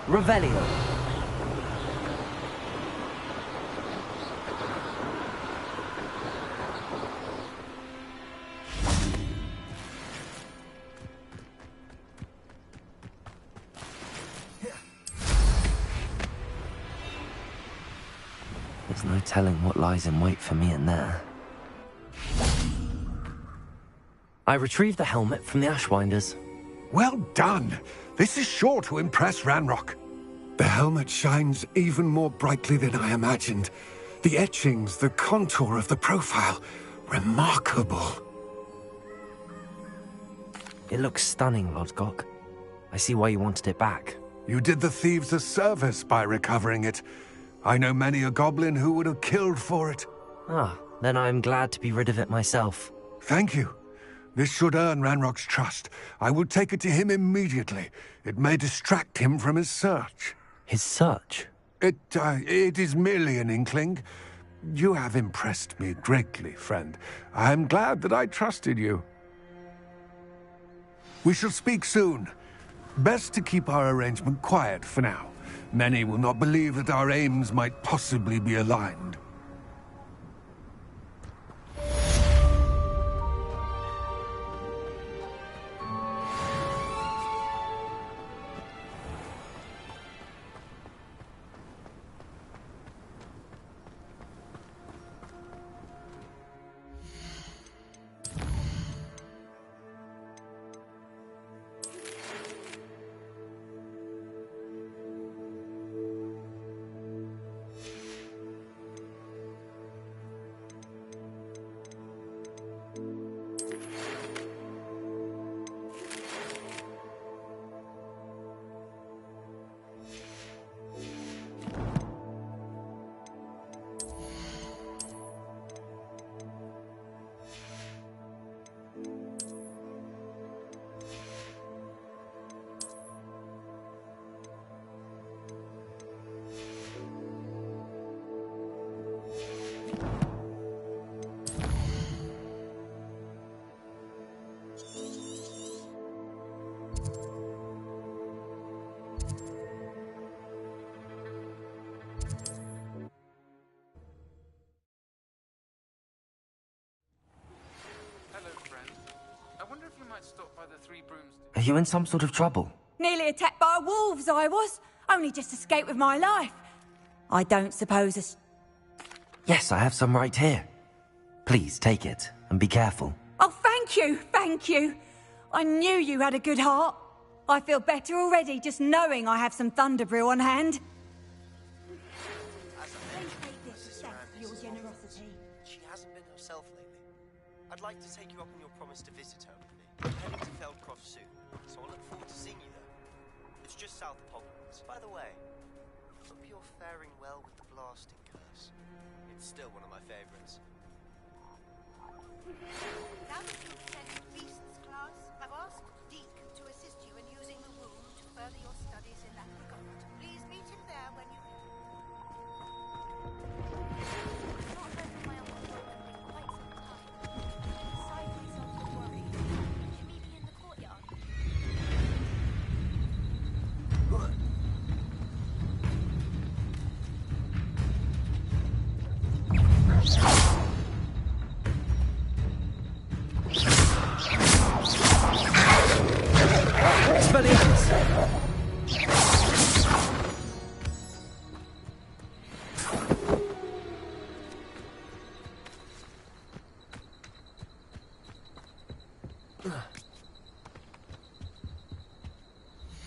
F: Revelio.
C: There's no telling what lies in wait for me in there. I retrieved the helmet from the Ashwinders.
L: Well done. This is sure to impress Ranrock. The helmet shines even more brightly than I imagined. The etchings, the contour of the profile. Remarkable.
C: It looks stunning, Lodgok. I see why you wanted it back.
L: You did the thieves a service by recovering it. I know many a goblin who would have killed for it.
C: Ah, then I am glad to be rid of it myself.
L: Thank you. This should earn Ranrock's trust. I will take it to him immediately. It may distract him from his search.
C: His search?
L: It is merely an inkling. You have impressed me greatly, friend. I am glad that I trusted you. We shall speak soon. Best to keep our arrangement quiet for now. Many will not believe that our aims might possibly be aligned.
J: Stop by the Three Brooms.
C: Are you in some sort of trouble?
I: Nearly attacked by wolves, I was. Only just escaped with my life. I don't suppose
C: Yes, I have some right here. Please take it, and be careful.
I: Oh, thank you, thank you. I knew you had a good heart. I feel better already just knowing I have some Thunderbrew on hand.
O: She hasn't been herself lately. I'd like to take you up on your promise to visit her with me. I'm heading to Feldcroft soon, so I look forward to seeing you there. It's just south of Hogwarts. By the way, hope you're faring well with the blasting curse. It's still one of my favorites.
P: Now that you've attended Beasts class, I've asked Deek to assist you in using the room to further your studies in that regard. Please meet him there when you can. I've not heard from my uncle Roland in quite some time. Beside myself with worry. Should meet me in the courtyard.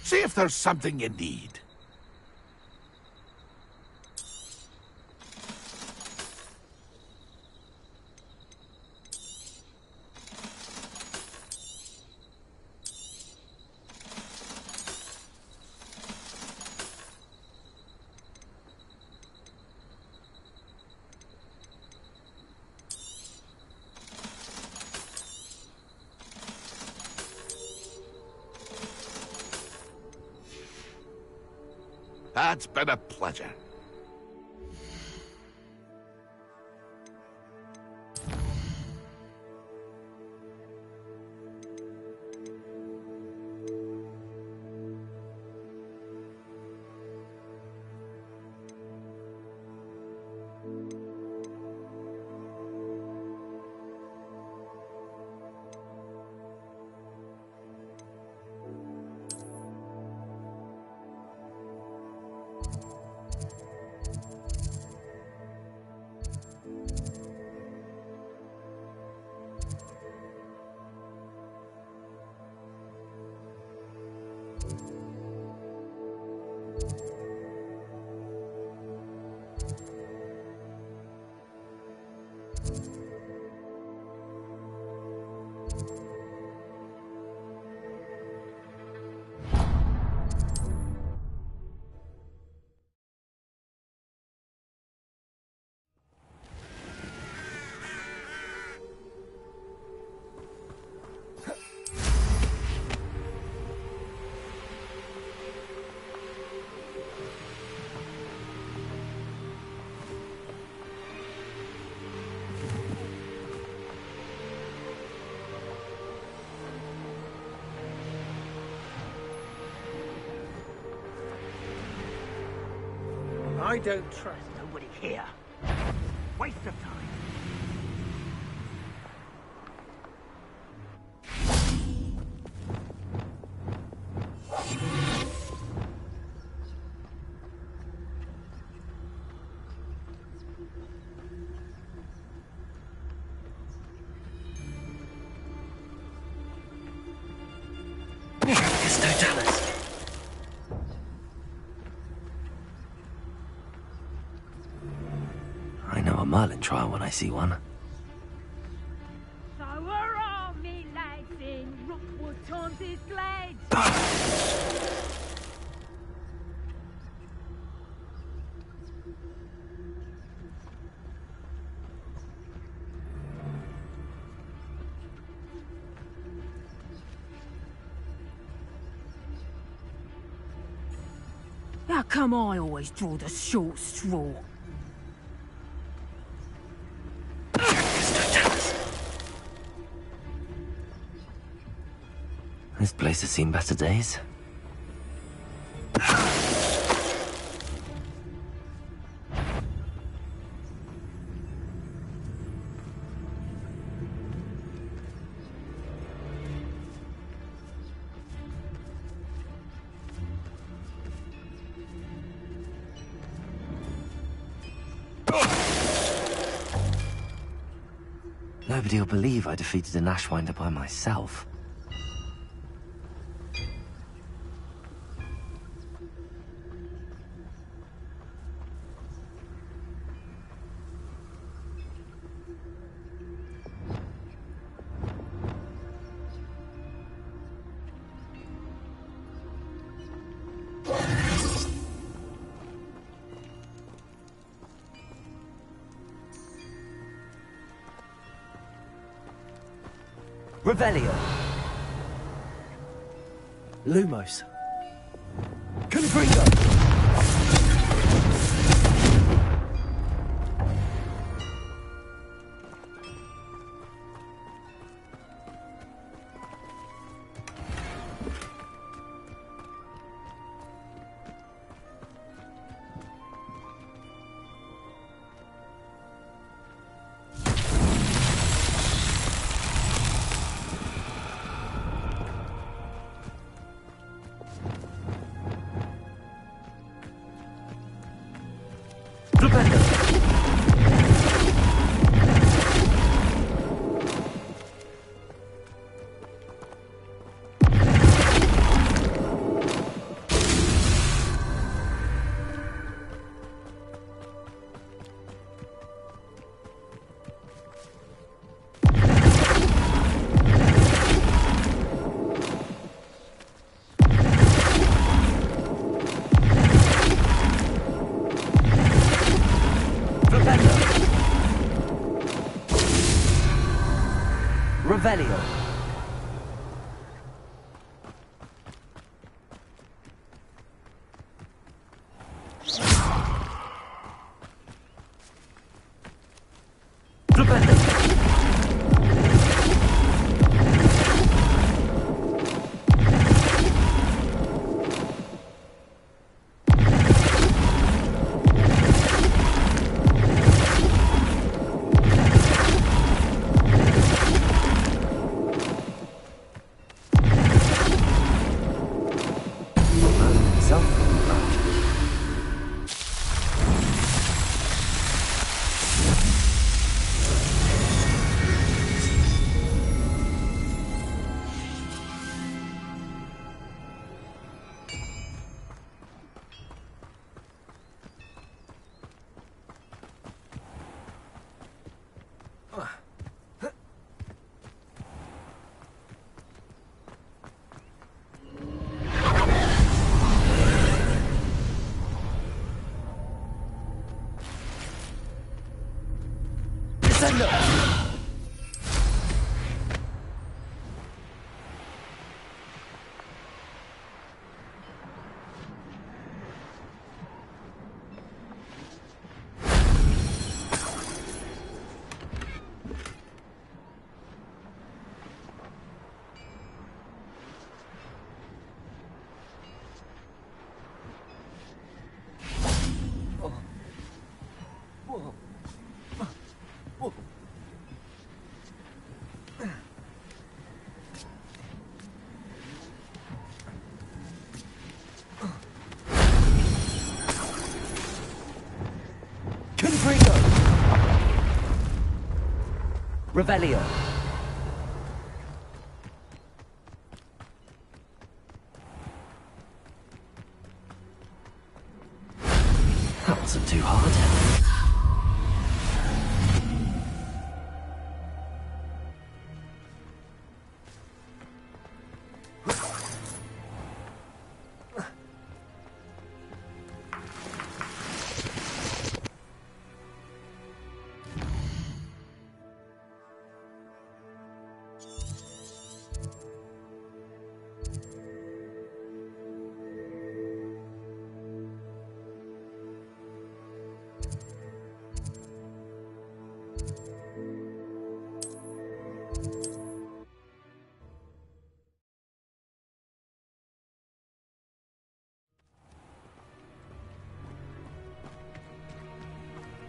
B: See if there's something you need. It's been a pleasure.
M: I don't trust nobody here. Waste of time.
A: I know a Merlin trial when I see one.
N: So are all me lads in Rookwood Taunted Glades. How come I always draw the short straw?
A: This place has seen better days. Nobody will believe I defeated an Ashwinder by myself.
F: Revelio. Lumos. Confringo. Revelio.
C: Confringo! Revelio! That wasn't too hard.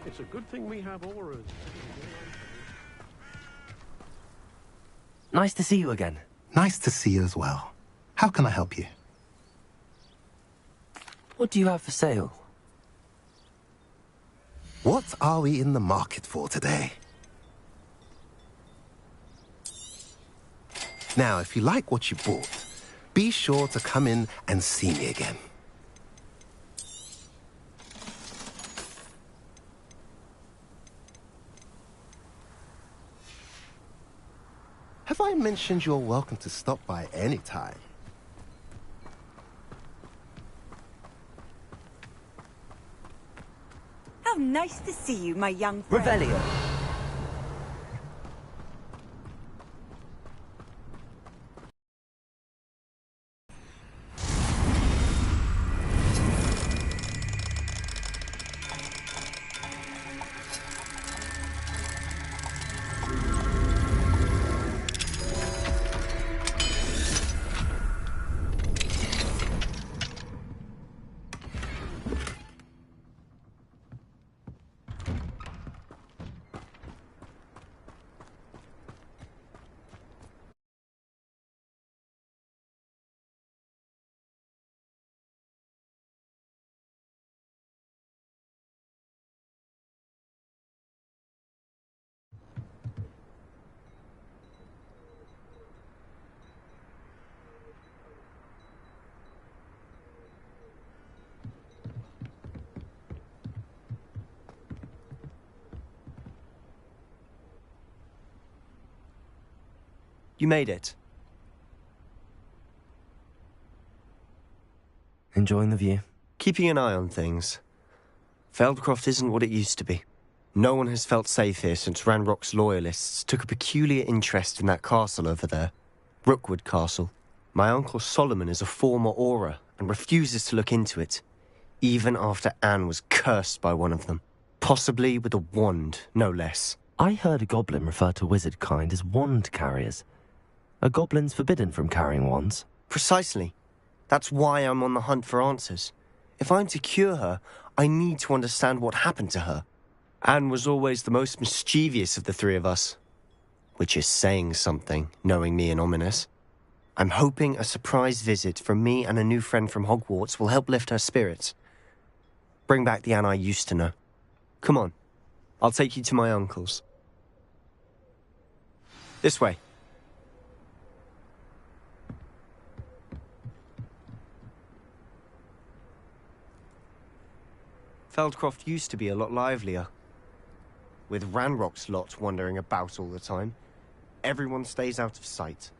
Q: It's a good thing we have auras.
C: Nice to see you again.
R: Nice to see you as well. How can I help you?
C: What do you have for sale?
R: What are we in the market for today? Now, if you like what you bought, be sure to come in and see me again. Have I mentioned you're welcome to stop by any time?
I: How nice to see you, my young friend.
C: Revelio!
O: You made it.
C: Enjoying the view?
O: Keeping an eye on things. Feldcroft isn't what it used to be. No one has felt safe here since Ranrock's loyalists took a peculiar interest in that castle over there. Rookwood Castle. My uncle Solomon is a former Auror and refuses to look into it, even after Anne was cursed by one of them. Possibly with a wand, no less.
C: I heard a goblin refer to wizard kind as wand carriers. Are goblins forbidden from carrying wands?
O: Precisely. That's why I'm on the hunt for answers. If I'm to cure her, I need to understand what happened to her. Anne was always the most mischievous of the three of us. Which is saying something, knowing me and Ominous. I'm hoping a surprise visit from me and a new friend from Hogwarts will help lift her spirits. Bring back the Anne I used to know. Come on. I'll take you to my uncle's. This way. Feldcroft used to be a lot livelier. With Ranrock's lot wandering about all the time, everyone stays out of sight.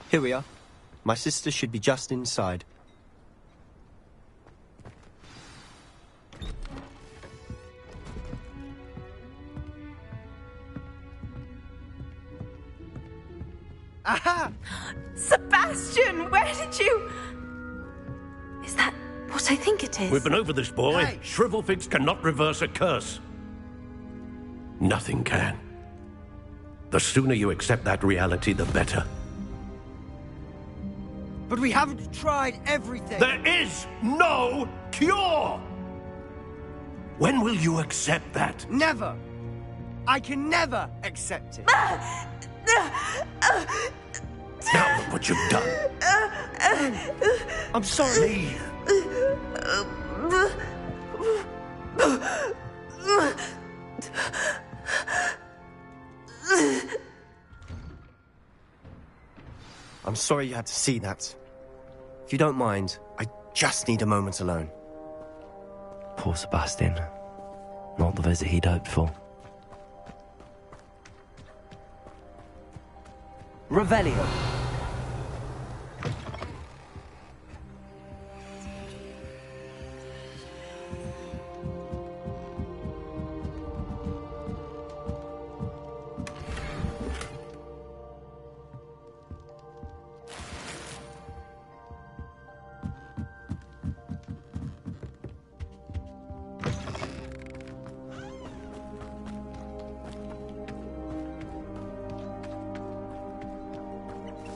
O: Here we are. My sister should be just inside.
S: Aha!
H: Sebastian, where did you... Is that what I think it is?
Q: We've been over this, boy.
S: Hey.
Q: Shrivelfigs cannot reverse a curse. Nothing can. The sooner you accept that reality, the better.
S: But we haven't tried everything.
Q: There is no cure! When will you accept that?
S: Never. I can never accept it.
Q: Now look what you've done.
S: I'm sorry.
O: I'm sorry you had to see that. If you don't mind, I just need a moment alone.
C: Poor Sebastian. Not the visit he'd hoped for.
A: Revelio.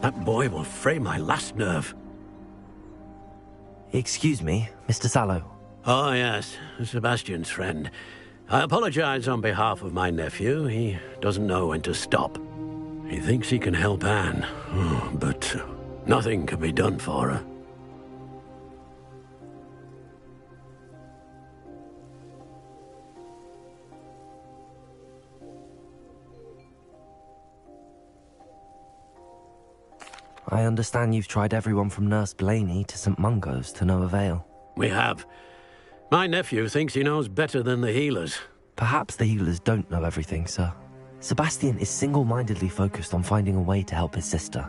Q: That boy will fray my last nerve.
C: Excuse me, Mr. Sallow.
Q: Oh, yes, Sebastian's friend. I apologize on behalf of my nephew. He doesn't know when to stop. He thinks he can help Anne, but nothing can be done for her.
C: I understand you've tried everyone from Nurse Blaney to St. Mungo's to no avail.
Q: We have. My nephew thinks he knows better than the healers.
C: Perhaps the healers don't know everything, sir. Sebastian is single-mindedly focused on finding a way to help his sister.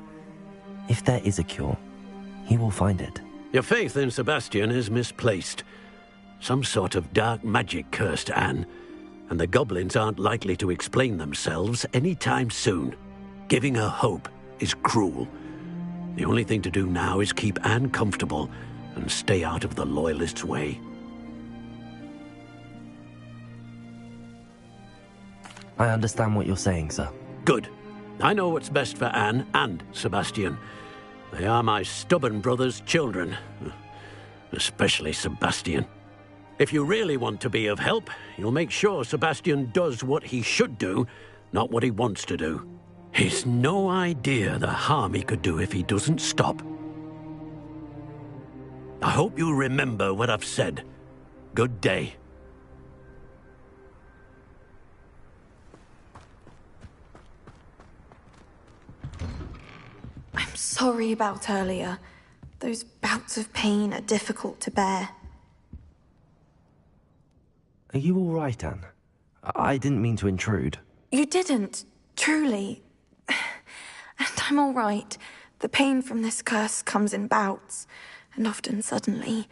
C: If there is a cure, he will find it.
Q: Your faith in Sebastian is misplaced. Some sort of dark magic cursed Anne, and the goblins aren't likely to explain themselves anytime soon. Giving her hope is cruel. The only thing to do now is keep Anne comfortable and stay out of the Loyalists' way.
C: I understand what you're saying, sir.
Q: Good. I know what's best for Anne and Sebastian. They are my stubborn brother's children. Especially Sebastian. If you really want to be of help, you'll make sure Sebastian does what he should do, not what he wants to do. He's no idea the harm he could do if he doesn't stop. I hope you remember what I've said. Good day.
H: I'm sorry about earlier. Those bouts of pain are difficult to bear.
C: Are you all right, Anne? I didn't mean to intrude.
H: You didn't, truly. And I'm all right. The pain from this curse comes in bouts, and often suddenly.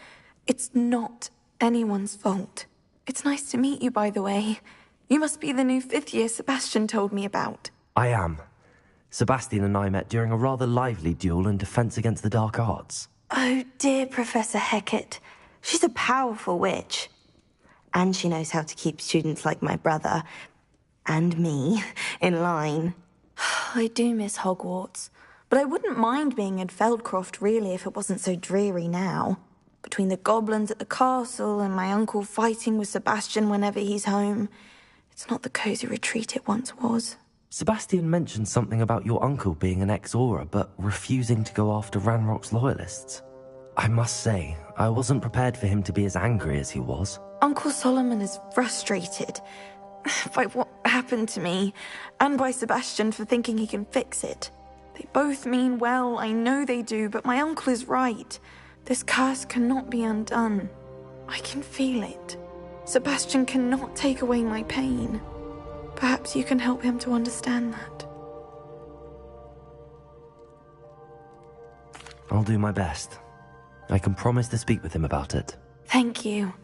H: It's not anyone's fault. It's nice to meet you, by the way. You must be the new 5th year Sebastian told me about.
C: I am. Sebastian and I met during a rather lively duel in Defense Against the Dark Arts.
H: Oh, dear Professor Hecat. She's a powerful witch. And she knows how to keep students like my brother, and me, in line. I do miss Hogwarts, but I wouldn't mind being in Feldcroft, really, if it wasn't so dreary now. Between the goblins at the castle and my uncle fighting with Sebastian whenever he's home, it's not the cosy retreat it once was.
C: Sebastian mentioned something about your uncle being an ex-Auror, but refusing to go after Ranrock's loyalists. I must say, I wasn't prepared for him to be as angry as he was.
H: Uncle Solomon is frustrated by what happened to me, and by Sebastian for thinking he can fix it. They both mean well, I know they do, but my uncle is right. This curse cannot be undone. I can feel it. Sebastian cannot take away my pain. Perhaps you can help him to understand that.
C: I'll do my best. I can promise to speak with him about it.
H: Thank you.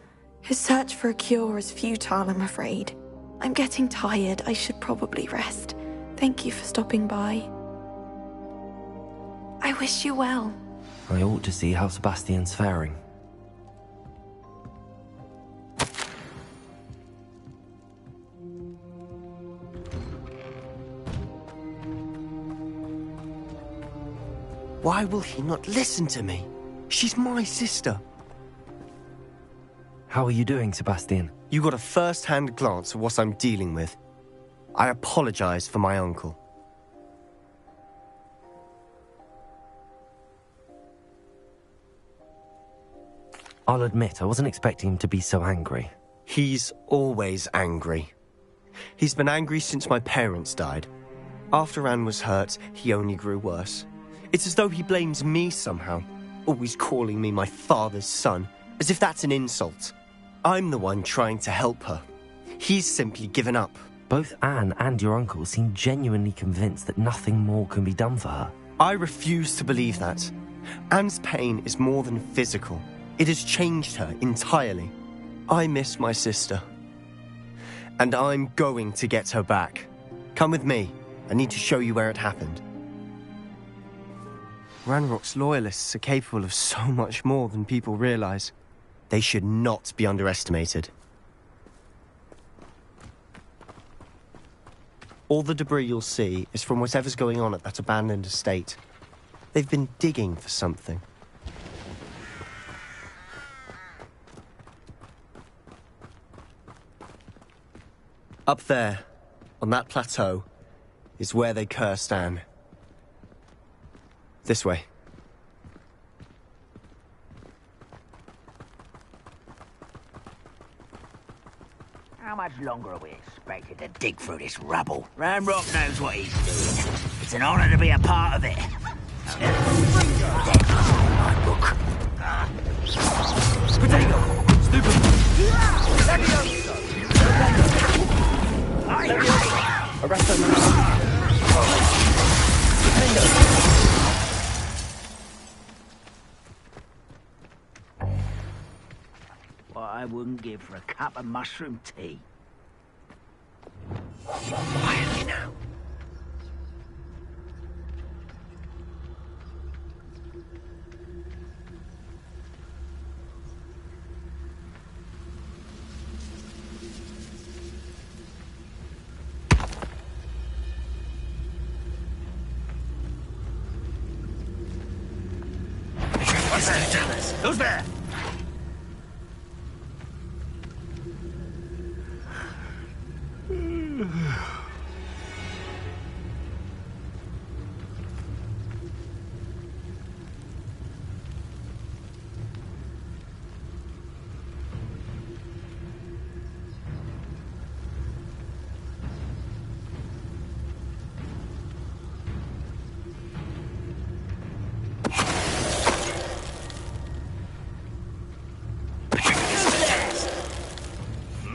H: His search for a cure is futile, I'm afraid. I'm getting tired. I should probably rest. Thank you for stopping by. wish you well.
C: I ought to see how Sebastian's faring.
S: Why will he not listen to me? She's my sister.
C: How are you doing, Sebastian?
S: You got a first-hand glance at what I'm dealing with. I apologize for my uncle.
C: I'll admit, I wasn't expecting him to be so angry.
S: He's always angry. He's been angry since my parents died. After Anne was hurt, he only grew worse. It's as though he blames me somehow, always calling me my father's son, as if that's an insult. I'm the one trying to help her. He's simply given up.
C: Both Anne and your uncle seem genuinely convinced that nothing more can be done for her.
S: I refuse to believe that. Anne's pain is more than physical. It has changed her entirely. I miss my sister. And I'm going to get her back. Come with me. I need to show you where it happened. Ranrock's loyalists are capable of so much more than people realize. They should not be underestimated. All the debris you'll see is from whatever's going on at that abandoned estate. They've been digging for something. Up there, on that plateau, is where they cursed Anne. This way.
F: How much longer are we expected to dig through this rubble? Ranrock knows what he's doing. It's an honor to be a part of it.
S: Potato! Stupid! Arrest them!
F: What I wouldn't give for a cup of mushroom tea.
S: Quietly now.
F: Who's there?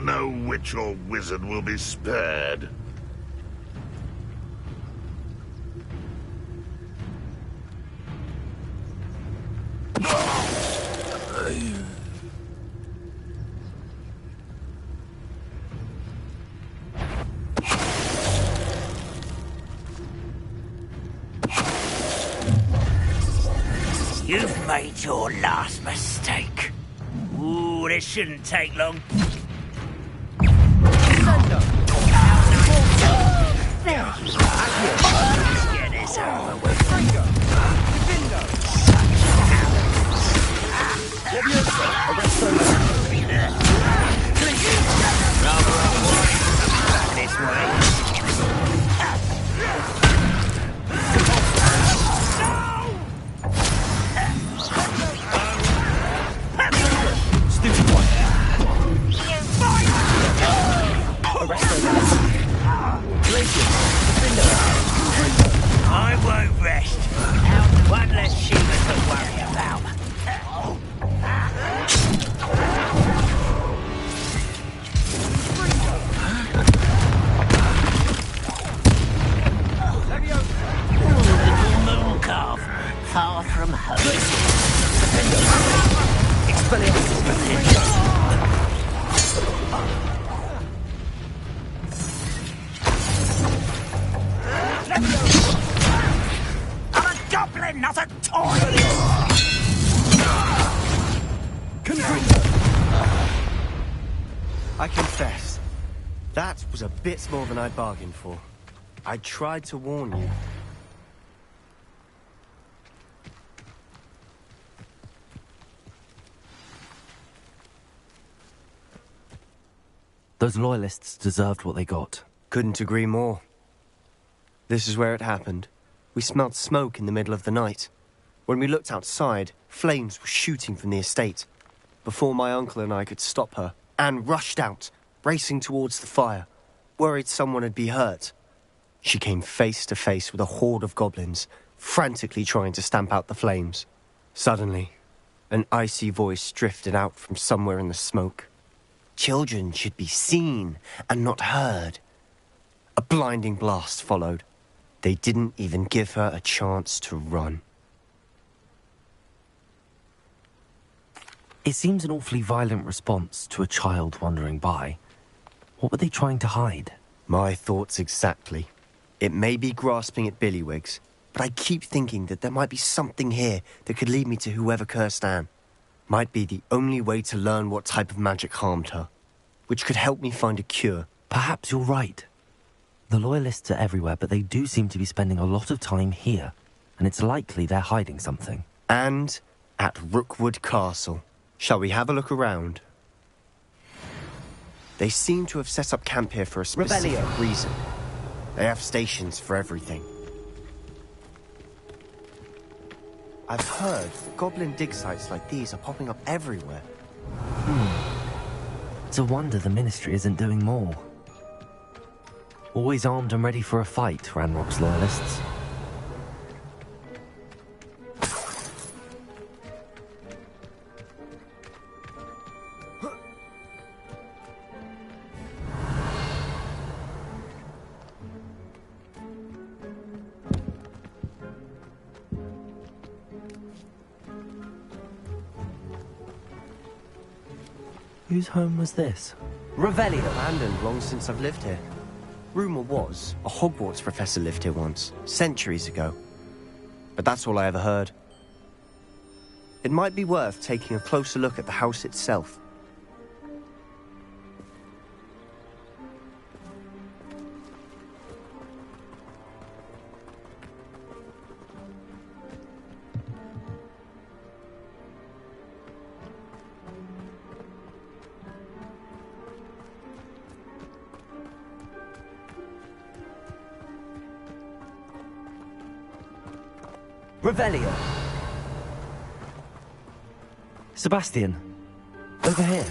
B: No witch or wizard will be spared.
F: You've made your last mistake. Ooh, this shouldn't take long. Get this over with. This way. I won't rest. One less Shiva to worry about. Little moon calf, far from home. I'm a goblin, not a
S: a bit more than I bargained for. I tried to warn you.
C: Those loyalists deserved what they got.
S: Couldn't agree more. This is where it happened. We smelled smoke in the middle of the night. When we looked outside, flames were shooting from the estate. Before my uncle and I could stop her, Anne rushed out, racing towards the fire, worried someone had been hurt. She came face to face with a horde of goblins, frantically trying to stamp out the flames. Suddenly, an icy voice drifted out from somewhere in the smoke. Children should be seen and not heard. A blinding blast followed. They didn't even give her a chance to run.
C: It seems an awfully violent response to a child wandering by. What were they trying to hide?
S: My thoughts exactly. It may be grasping at billywhigs, but I keep thinking that there might be something here that could lead me to whoever cursed Anne. Might be the only way to learn what type of magic harmed her, which could help me find a cure.
C: Perhaps you're right. The Loyalists are everywhere, but they do seem to be spending a lot of time here, and it's likely they're hiding something.
S: And at Rookwood Castle. Shall we have a look around? They seem to have set up camp here for a specific reason. They have stations for everything. I've heard that goblin dig sites like these are popping up everywhere.
C: It's a wonder the Ministry isn't doing more. Always armed and ready for a fight, Ranrock's Loyalists. Whose home was this?
S: Revelio. Abandoned long since I've lived here. Rumour was a Hogwarts professor lived here once, centuries ago. But that's all I ever heard. It might be worth taking a closer look at the house itself.
C: Revelio. Sebastian, over here.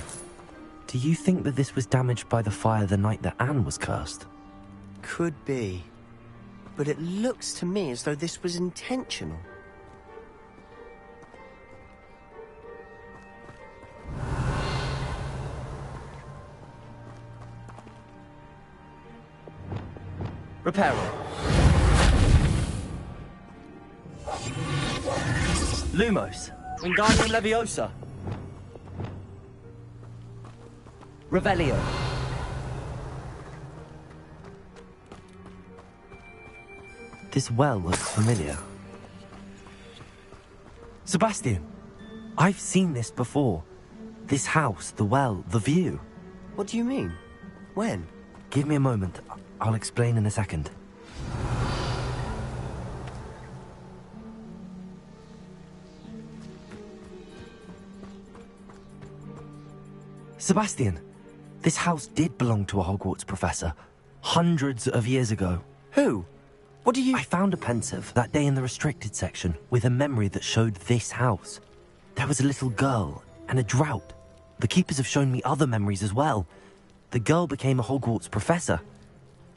C: Do you think that this was damaged by the fire the night that Anne was cursed?
S: Could be. But it looks to me as though this was intentional.
C: Reparo. Lumos. Wingardium Leviosa. Revelio. This well looks familiar. Sebastian, I've seen this before. This house, the well, the view.
S: What do you mean? When?
C: Give me a moment. I'll explain in a second. Sebastian, this house did belong to a Hogwarts professor, hundreds of years ago.
S: Who? What do you...
C: I found a pensive that day in the restricted section with a memory that showed this house. There was a little girl and a drought. The keepers have shown me other memories as well. The girl became a Hogwarts professor.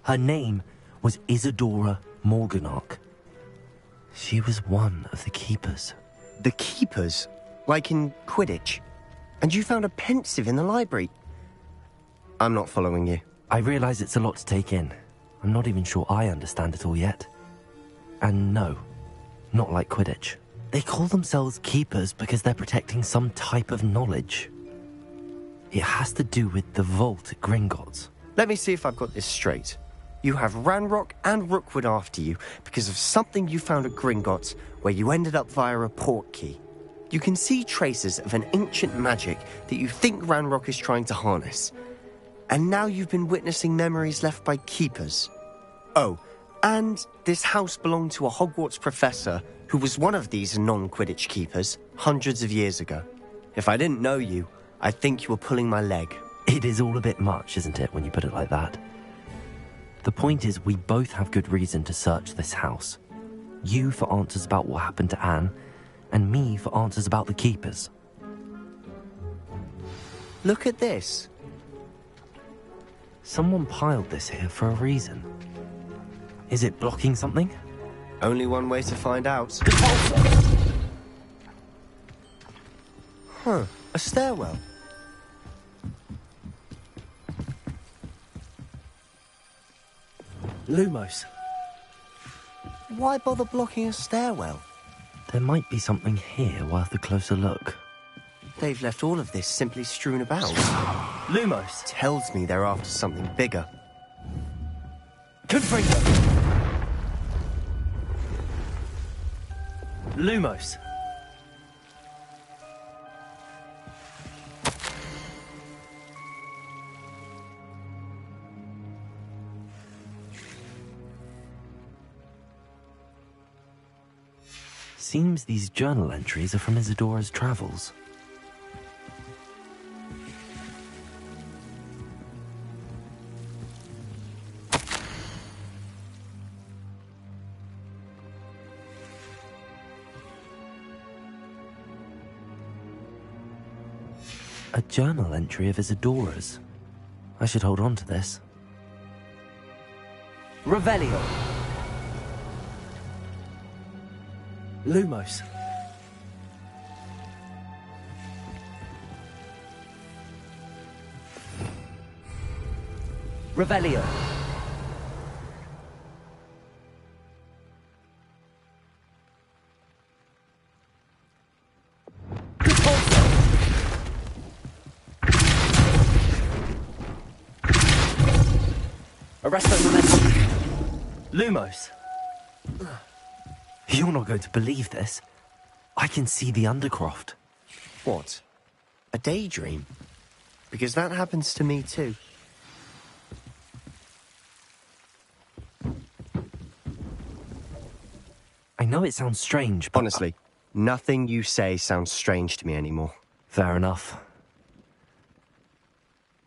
C: Her name was Isadora Morganach. She was one of the keepers.
S: The keepers? Like in Quidditch? And you found a pensive in the library? I'm not following you.
C: I realize it's a lot to take in. I'm not even sure I understand it all yet. And no, not like Quidditch. They call themselves keepers because they're protecting some type of knowledge. It has to do with the vault at Gringotts.
S: Let me see if I've got this straight. You have Ranrock and Rookwood after you because of something you found at Gringotts where you ended up via a portkey. You can see traces of an ancient magic that you think Ranrock is trying to harness. And now you've been witnessing memories left by keepers. Oh, and this house belonged to a Hogwarts professor who was one of these non-Quidditch keepers hundreds of years ago. If I didn't know you, I'd think you were pulling my leg.
C: It is all a bit much, isn't it, when you put it like that? The point is, we both have good reason to search this house. You for answers about what happened to Anne, and me for answers about the keepers.
S: Look at this.
C: Someone piled this here for a reason. Is it blocking something?
S: Only one way to find out. Huh, a stairwell.
C: Lumos.
S: Why bother blocking a stairwell?
C: There might be something here worth a closer look.
S: They've left all of this simply strewn about.
C: Lumos.
S: Tells me they're after something bigger.
C: Confringo. Lumos. Seems these journal entries are from Isadora's travels. A journal entry of Isadora's. I should hold on to this. Revelio. Lumos. Revelio. Arresto Memento. Lumos. You're not going to believe this. I can see the Undercroft.
S: What? A daydream? Because that happens to me too.
C: I know it sounds strange, but...
S: Honestly, nothing you say sounds strange to me anymore.
C: Fair enough.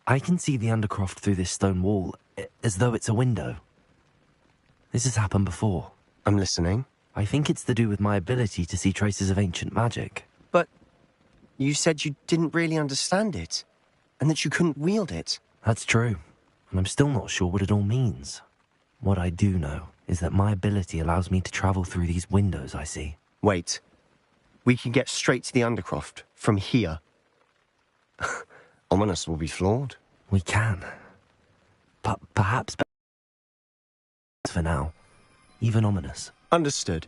C: I can see the Undercroft through this stone wall, as though it's a window. This has happened before.
S: I'm listening.
C: I think it's to do with my ability to see traces of ancient magic.
S: But you said you didn't really understand it, and that you couldn't wield it.
C: That's true, and I'm still not sure what it all means. What I do know is that my ability allows me to travel through these windows I see.
S: Wait. We can get straight to the Undercroft from here. Ominous will be flawed.
C: We can. But perhaps for now. Even ominous.
S: Understood.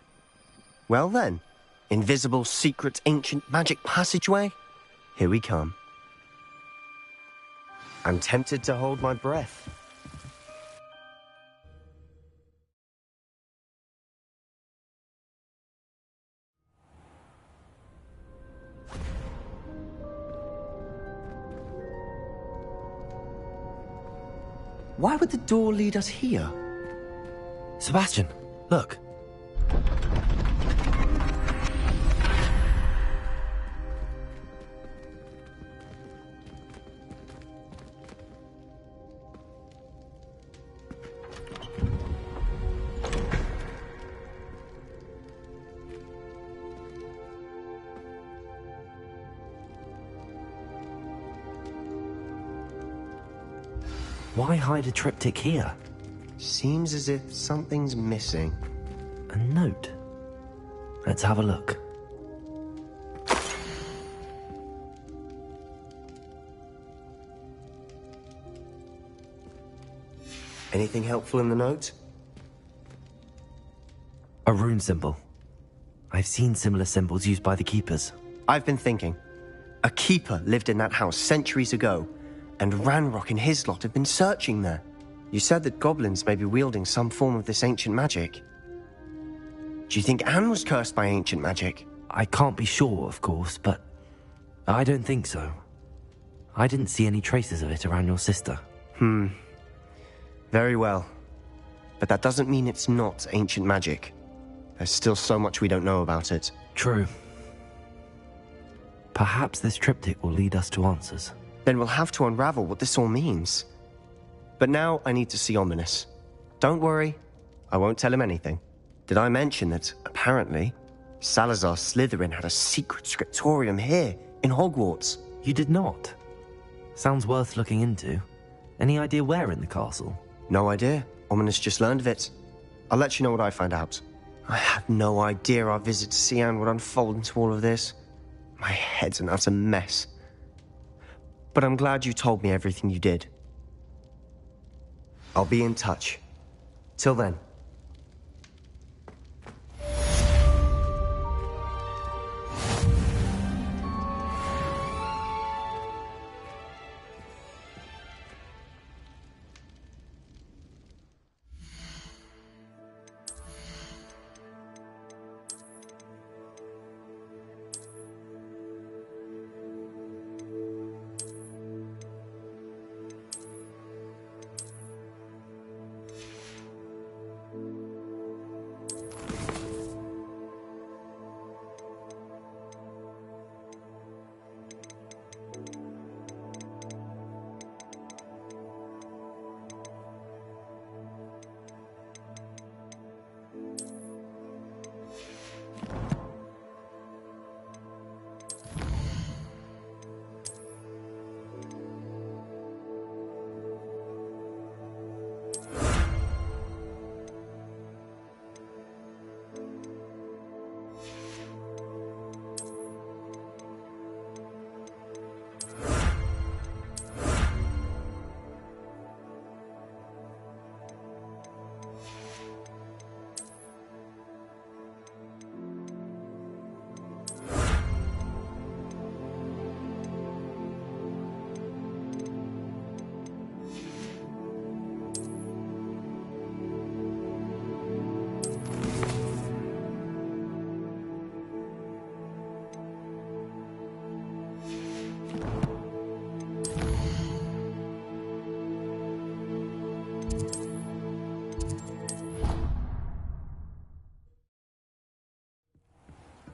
S: Well then, invisible, secret, ancient magic passageway? Here we come. I'm tempted to hold my breath. Why would the door lead us here?
C: Sebastian, look. Why hide a triptych here?
S: Seems as if something's missing.
C: A note. Let's have a look.
S: Anything helpful in the note?
C: A rune symbol. I've seen similar symbols used by the keepers.
S: I've been thinking. A keeper lived in that house centuries ago, and Ranrock and his lot have been searching there. You said that goblins may be wielding some form of this ancient magic. Do you think Anne was cursed by ancient magic?
C: I can't be sure, of course, but I don't think so. I didn't see any traces of it around your sister.
S: Very well. But that doesn't mean it's not ancient magic. There's still so much we don't know about it.
C: True. Perhaps this triptych will lead us to answers.
S: Then we'll have to unravel what this all means. But now I need to see Ominous. Don't worry, I won't tell him anything. Did I mention that, apparently, Salazar Slytherin had a secret scriptorium here, in Hogwarts?
C: You did not? Sounds worth looking into. Any idea where in the castle?
S: No idea. Ominous just learned of it. I'll let you know what I find out. I had no idea our visit to Cian would unfold into all of this. My head's an utter mess. But I'm glad you told me everything you did. I'll be in touch. Till then.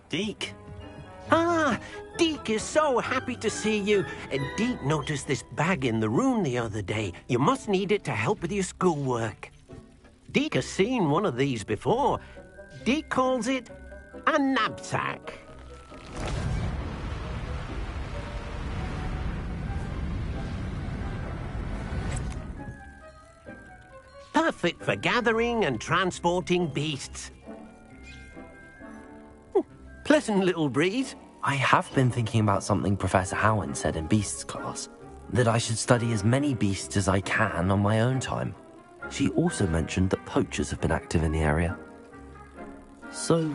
F: Deke? Ah, Deke is so happy to see you. Deke noticed this bag in the room the other day. You must need it to help with your schoolwork. Deke has seen one of these before. Deke calls it a knapsack. Perfect for gathering and transporting beasts. Pleasant little breeze.
C: I have been thinking about something Professor Howen said in Beasts class. That I should study as many beasts as I can on my own time. She also mentioned that poachers have been active in the area. So,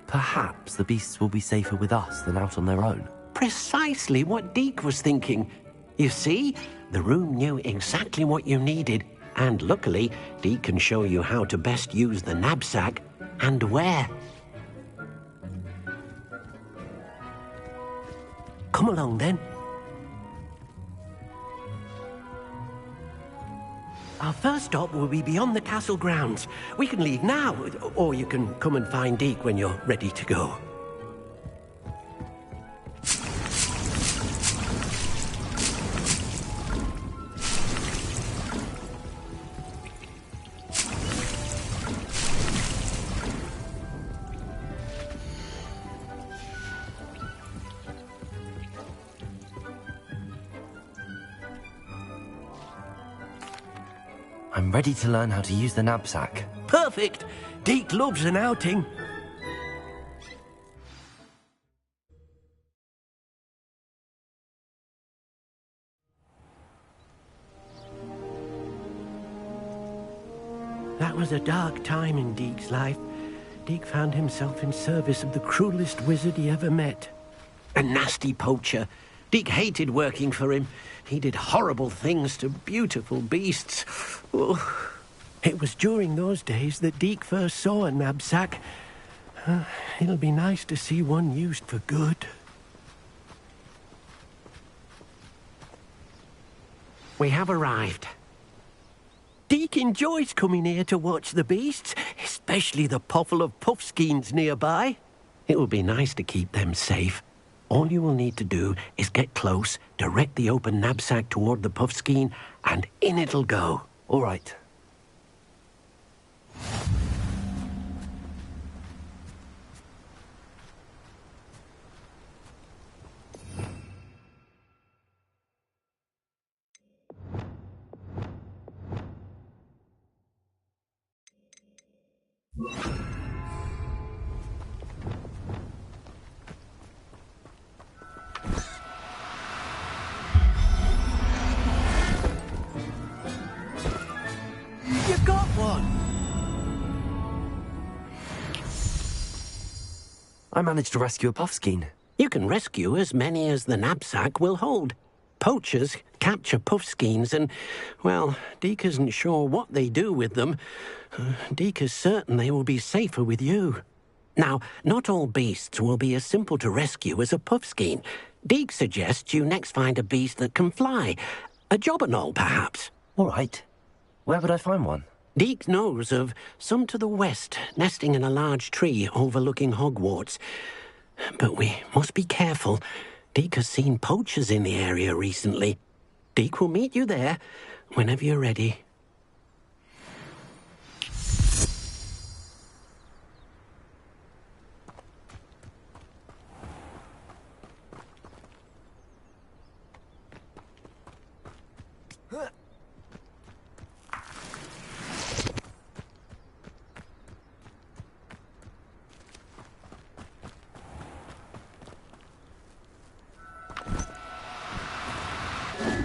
C: perhaps the beasts will be safer with us than out on their own.
F: Precisely what Deke was thinking. You see, the room knew exactly what you needed, and luckily, Deke can show you how to best use the knapsack and where. Come along, then. Our first stop will be beyond the castle grounds. We can leave now, or you can come and find Deke when you're ready to go.
C: I'm ready to learn how to use the knapsack.
F: Perfect! Deke loves an outing. That was a dark time in Deke's life. Deke found himself in service of the cruelest wizard he ever met. A nasty poacher. Deke hated working for him. He did horrible things to beautiful beasts. Oh, it was during those days that Deke first saw a knapsack. It'll be nice to see one used for good.
Q: We have arrived. Deke enjoys coming here to watch the beasts, especially the pottle of puffskeins nearby. It will be nice to keep them safe. All you will need to do is get close, direct the open knapsack toward the puffskein, and in it'll go.
C: All right.
Q: You got one!
C: I managed to rescue a puffskein.
Q: You can rescue as many as the knapsack will hold. Poachers capture puffskeins and, well, Deke isn't sure what they do with them. Deke is certain they will be safer with you. Now, not all beasts will be as simple to rescue as a puffskein. Deke suggests you next find a beast that can fly. A jobberknoll, perhaps.
C: All right. Where would I find one?
Q: Deke knows of some to the west, nesting in a large tree overlooking Hogwarts. But we must be careful. Deke has seen poachers in the area recently. Deke will meet you there whenever you're ready.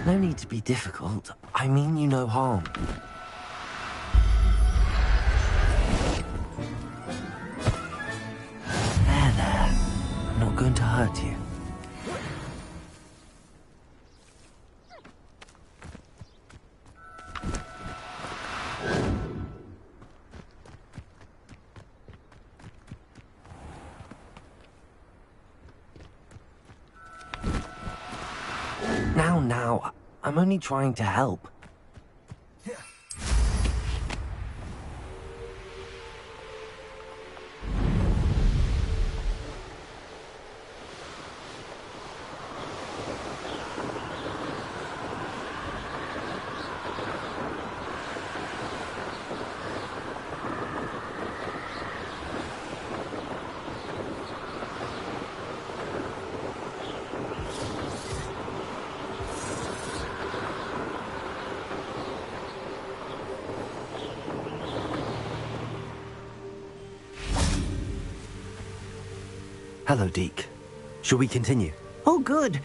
C: No need to be difficult. I mean you no harm. There. I'm not going to hurt you. Now, I'm only trying to help. Hello, Deke. Shall we continue?
Q: Oh, good.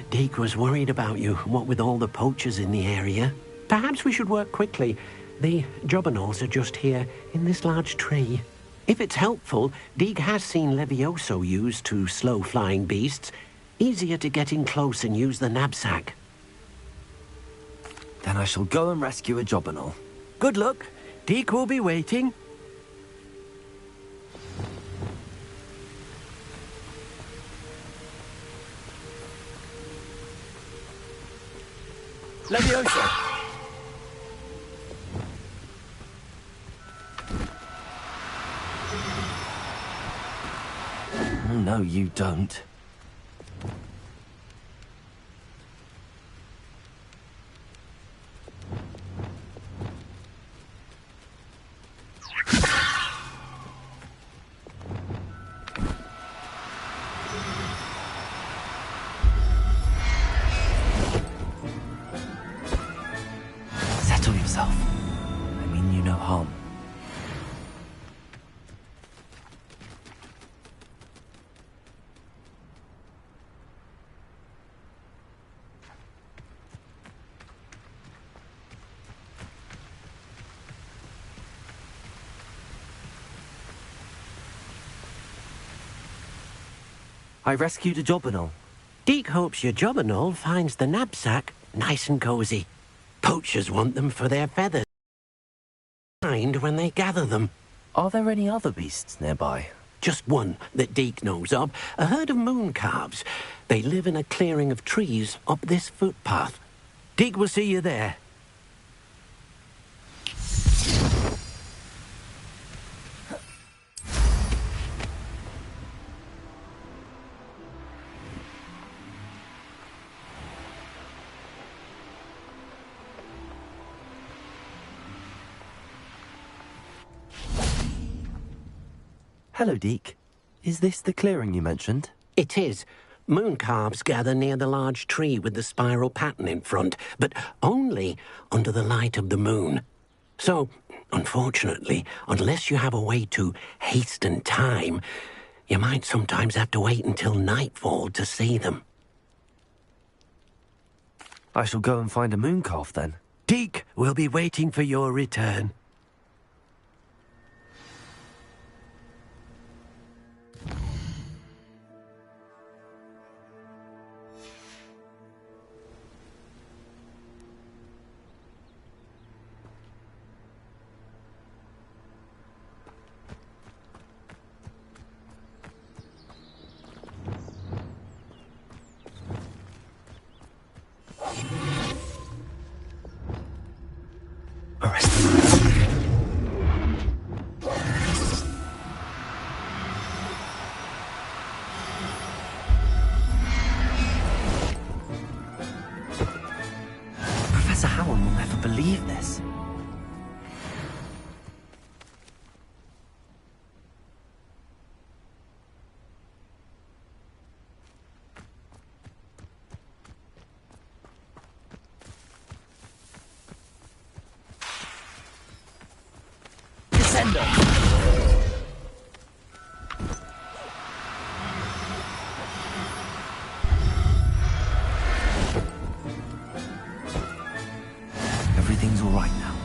Q: Deke was worried about you, what with all the poachers in the area. Perhaps we should work quickly. The jobberknolls are just here, in this large tree. If it's helpful, Deke has seen Levioso used to slow flying beasts. Easier to get in close and use the knapsack.
C: Then I shall go and rescue a jobberknoll.
Q: Good luck. Deke will be waiting. Levioso!
C: No, you don't. Settle yourself. I mean you no harm. I rescued a jobberknoll.
Q: Deke hopes your jobberknoll finds the knapsack nice and cozy. Poachers want them for their feathers. Mind when they gather them.
C: Are there any other beasts nearby?
Q: Just one that Deke knows of, a herd of moon calves. They live in a clearing of trees up this footpath. Deke will see you there.
C: Hello, Deke. Is this the clearing you mentioned?
Q: It is. Moon calves gather near the large tree with the spiral pattern in front, but only under the light of the moon. So, unfortunately, unless you have a way to hasten time, you might sometimes have to wait until nightfall to see them.
C: I shall go and find a moon calf then.
Q: Deke will be waiting for your return.
C: Professor Howard will never believe this. Everything's all right now.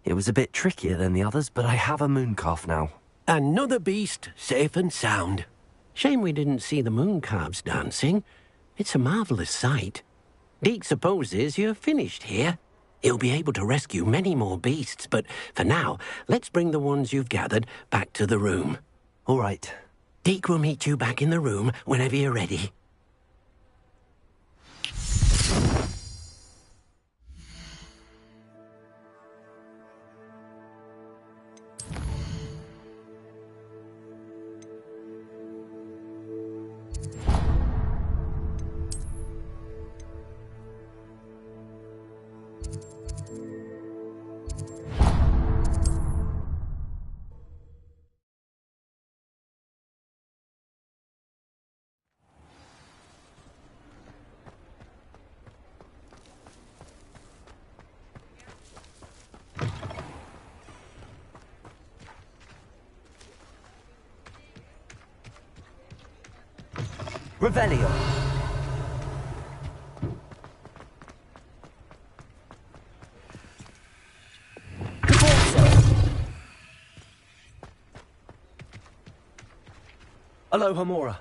C: It was a bit trickier than the others, but I have a moon calf now.
Q: Another beast, safe and sound. Shame we didn't see the moon calves dancing. It's a marvellous sight. Deke supposes you're finished here. He'll be able to rescue many more beasts, but for now, let's bring the ones you've gathered back to the room.
C: All right.
Q: Deke will meet you back in the room whenever you're ready.
C: Revelio. Aloha Mora.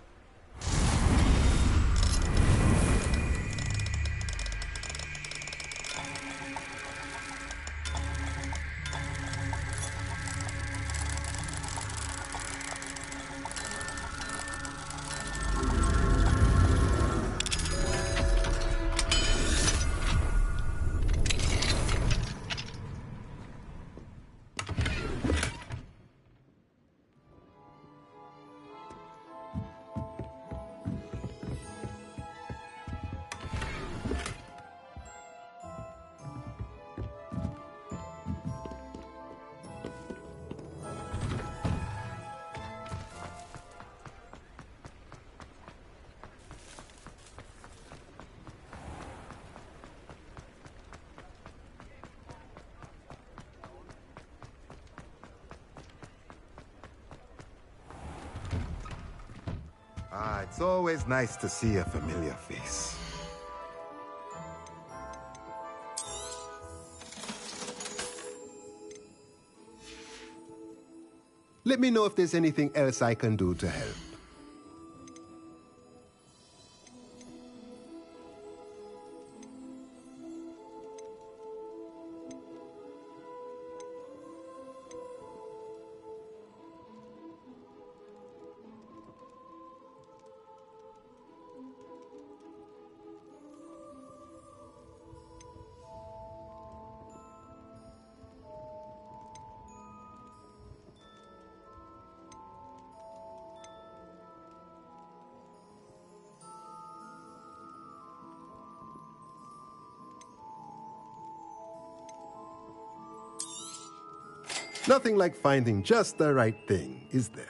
T: It's always nice to see a familiar face. Let me know if there's anything else I can do to help.
R: Nothing like finding just the right thing, is there?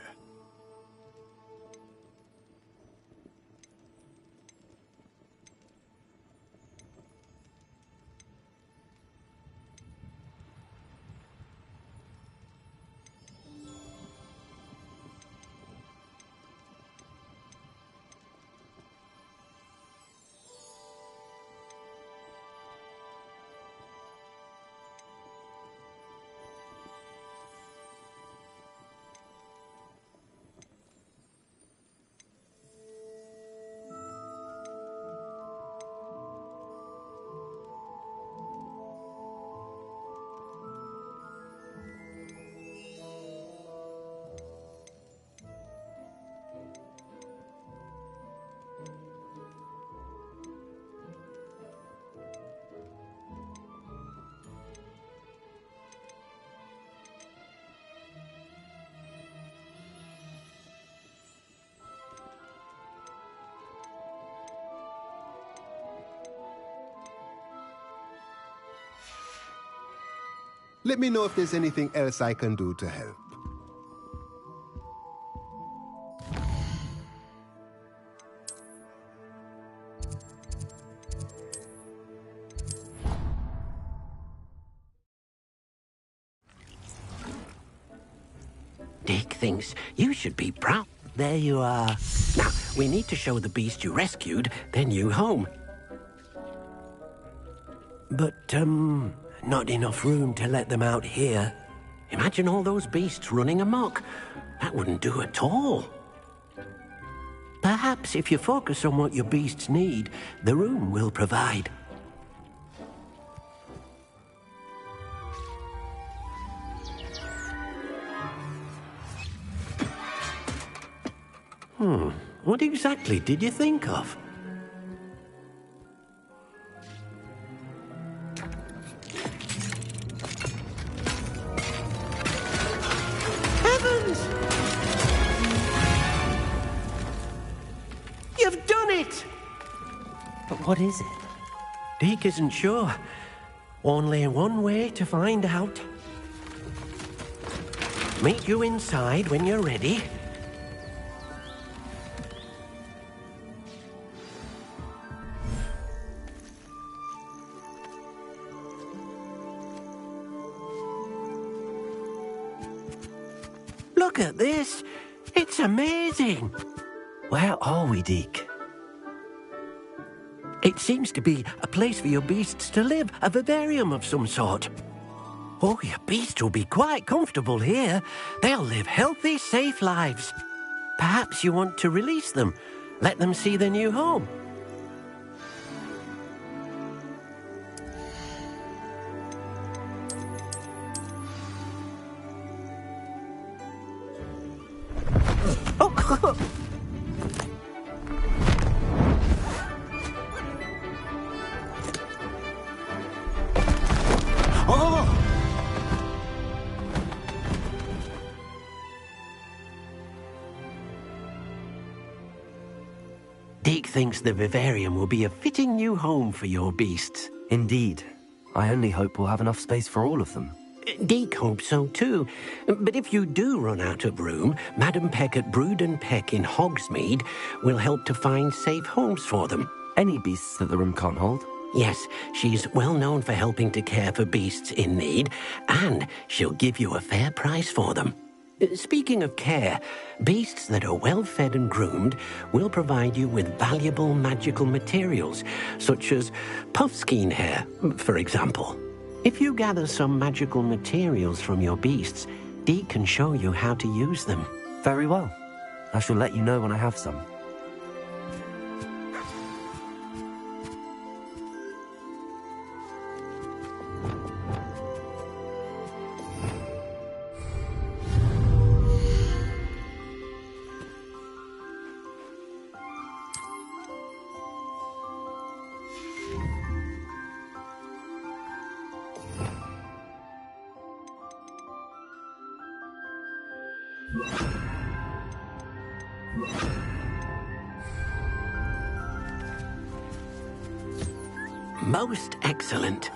R: Let me know if there's anything else I can do to help.
Q: Dick thinks you should be proud. There you are. Now, we need to show the beast you rescued their new home. But, not enough room to let them out here. Imagine all those beasts running amok. That wouldn't do at all. Perhaps if you focus on what your beasts need, the room will provide. What exactly did you think of? Heavens! You've done it!
C: But what is it?
Q: Deke isn't sure. Only one way to find out. Meet you inside when you're ready. Look at this. It's amazing.
C: Where are we, Deke?
Q: It seems to be a place for your beasts to live, a vivarium of some sort. Oh, your beasts will be quite comfortable here. They'll live healthy, safe lives. Perhaps you want to release them, let them see their new home. Deke thinks the vivarium will be a fitting new home for your beasts.
C: Indeed. I only hope we'll have enough space for all of them.
Q: Deke hopes so too. But if you do run out of room, Madam Peck at Brood and Peck in Hogsmeade will help to find safe homes for them.
C: Any beasts that the room can't hold?
Q: Yes, she's well known for helping to care for beasts in need, and she'll give you a fair price for them. Speaking of care, beasts that are well fed and groomed will provide you with valuable magical materials, such as puffskein hair, for example. If you gather some magical materials from your beasts, Deke can show you how to use them.
C: Very well. I shall let you know when I have some.
Q: Most excellent.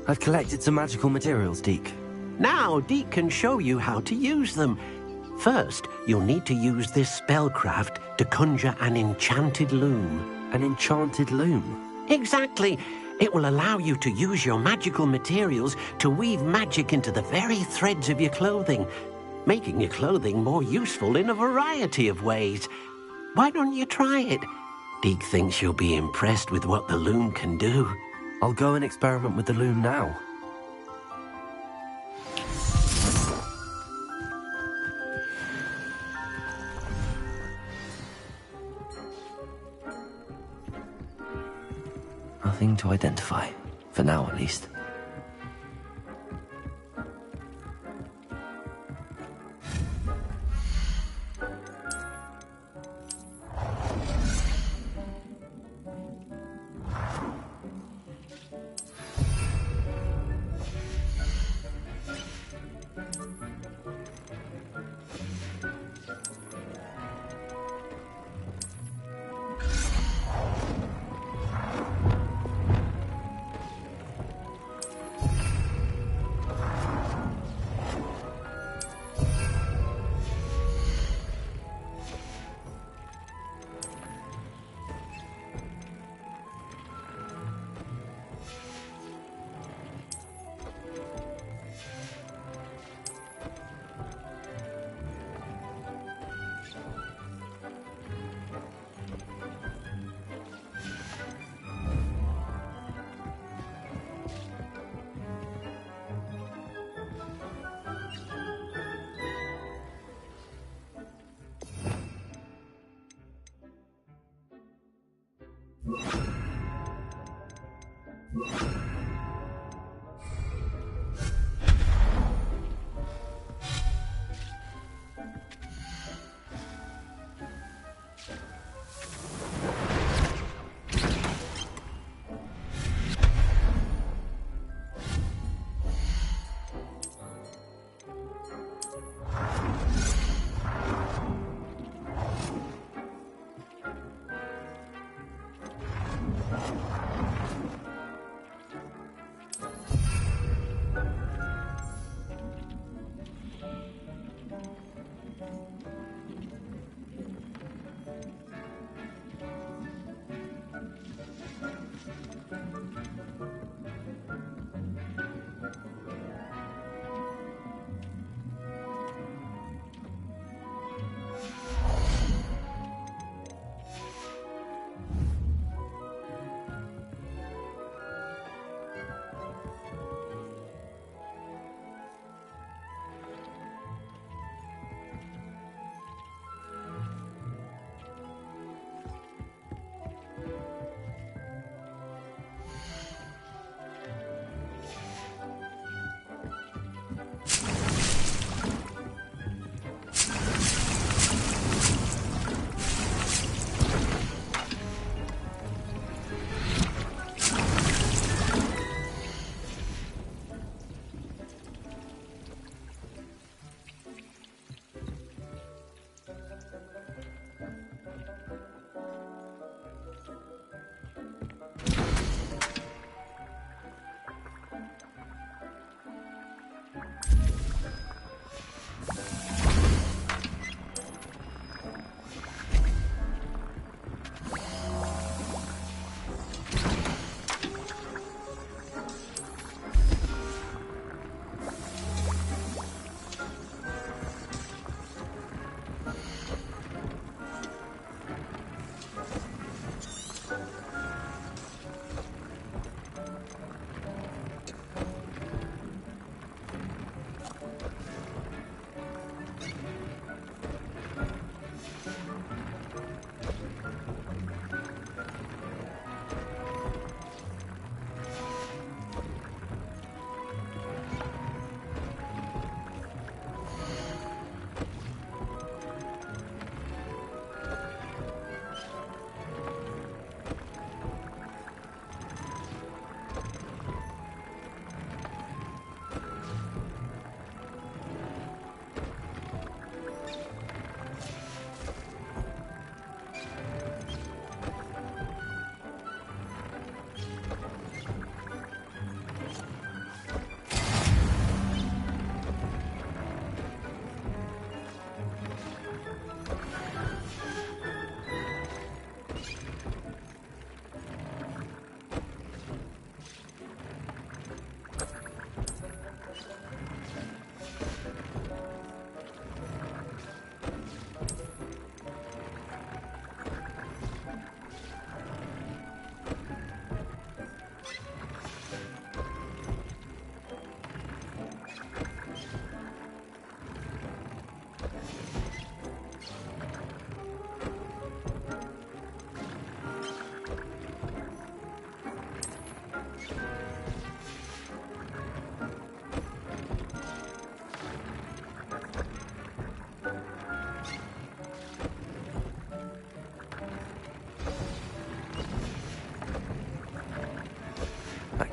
C: I've collected some magical materials, Deke.
Q: Now, Deke can show you how to use them. First, you'll need to use this spellcraft to conjure an enchanted loom.
C: An enchanted loom?
Q: Exactly. It will allow you to use your magical materials to weave magic into the very threads of your clothing, making your clothing more useful in a variety of ways. Why don't you try it? Deke thinks you'll be impressed with what the loom can do.
C: I'll go and experiment with the loom now. Nothing to identify, for now at least.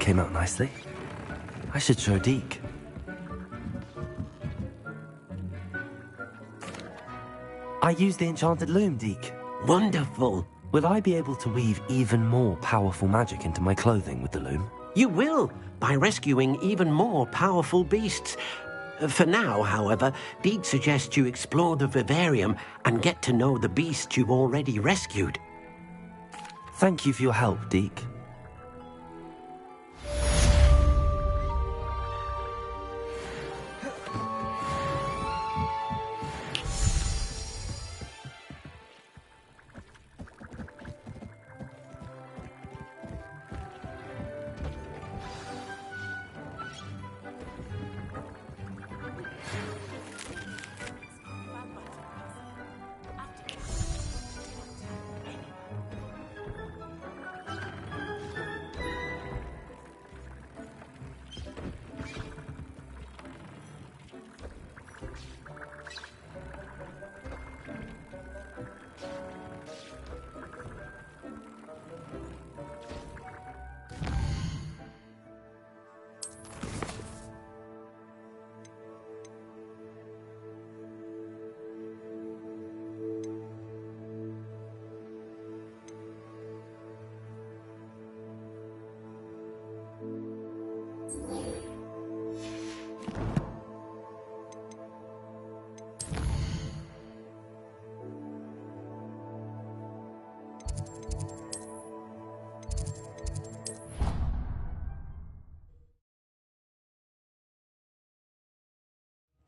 C: came out nicely. I should show Deke. I used the enchanted loom, Deke.
Q: Wonderful.
C: Will I be able to weave even more powerful magic into my clothing with the loom?
Q: You will, by rescuing even more powerful beasts. For now, however, Deke suggests you explore the vivarium and get to know the beasts you've already rescued.
C: Thank you for your help, Deke.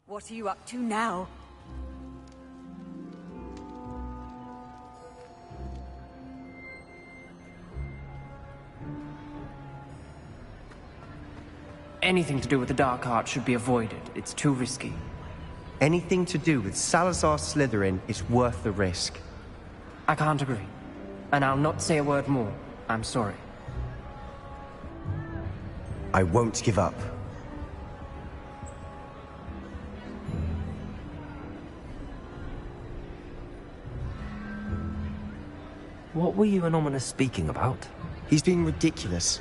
I: What are you up to now?
U: Anything to do with the dark art should be avoided. It's too risky.
S: Anything to do with Salazar Slytherin is worth the risk.
U: I can't agree. And I'll not say a word more. I'm sorry.
S: I won't give up.
C: What were you and Ominous speaking about?
S: He's being ridiculous.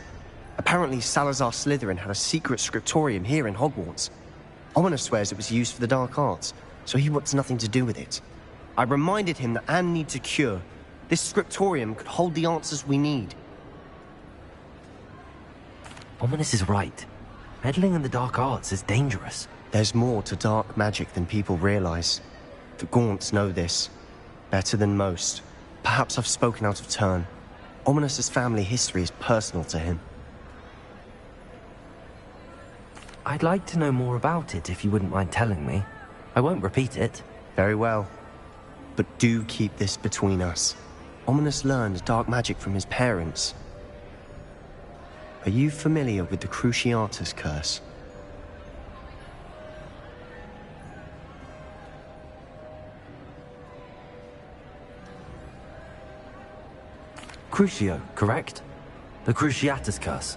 S: Apparently Salazar Slytherin had a secret scriptorium here in Hogwarts. Ominous swears it was used for the dark arts, so he wants nothing to do with it. I reminded him that Anne needs a cure. This scriptorium could hold the answers we need.
C: Ominous is right. Meddling in the dark arts is dangerous.
S: There's more to dark magic than people realize. The Gaunts know this. Better than most. Perhaps I've spoken out of turn. Ominous's family history is personal to him.
C: I'd like to know more about it if you wouldn't mind telling me. I won't repeat it.
S: Very well. But do keep this between us. Ominous learned dark magic from his parents. Are you familiar with the Cruciatus curse?
C: Crucio, correct? The Cruciatus curse.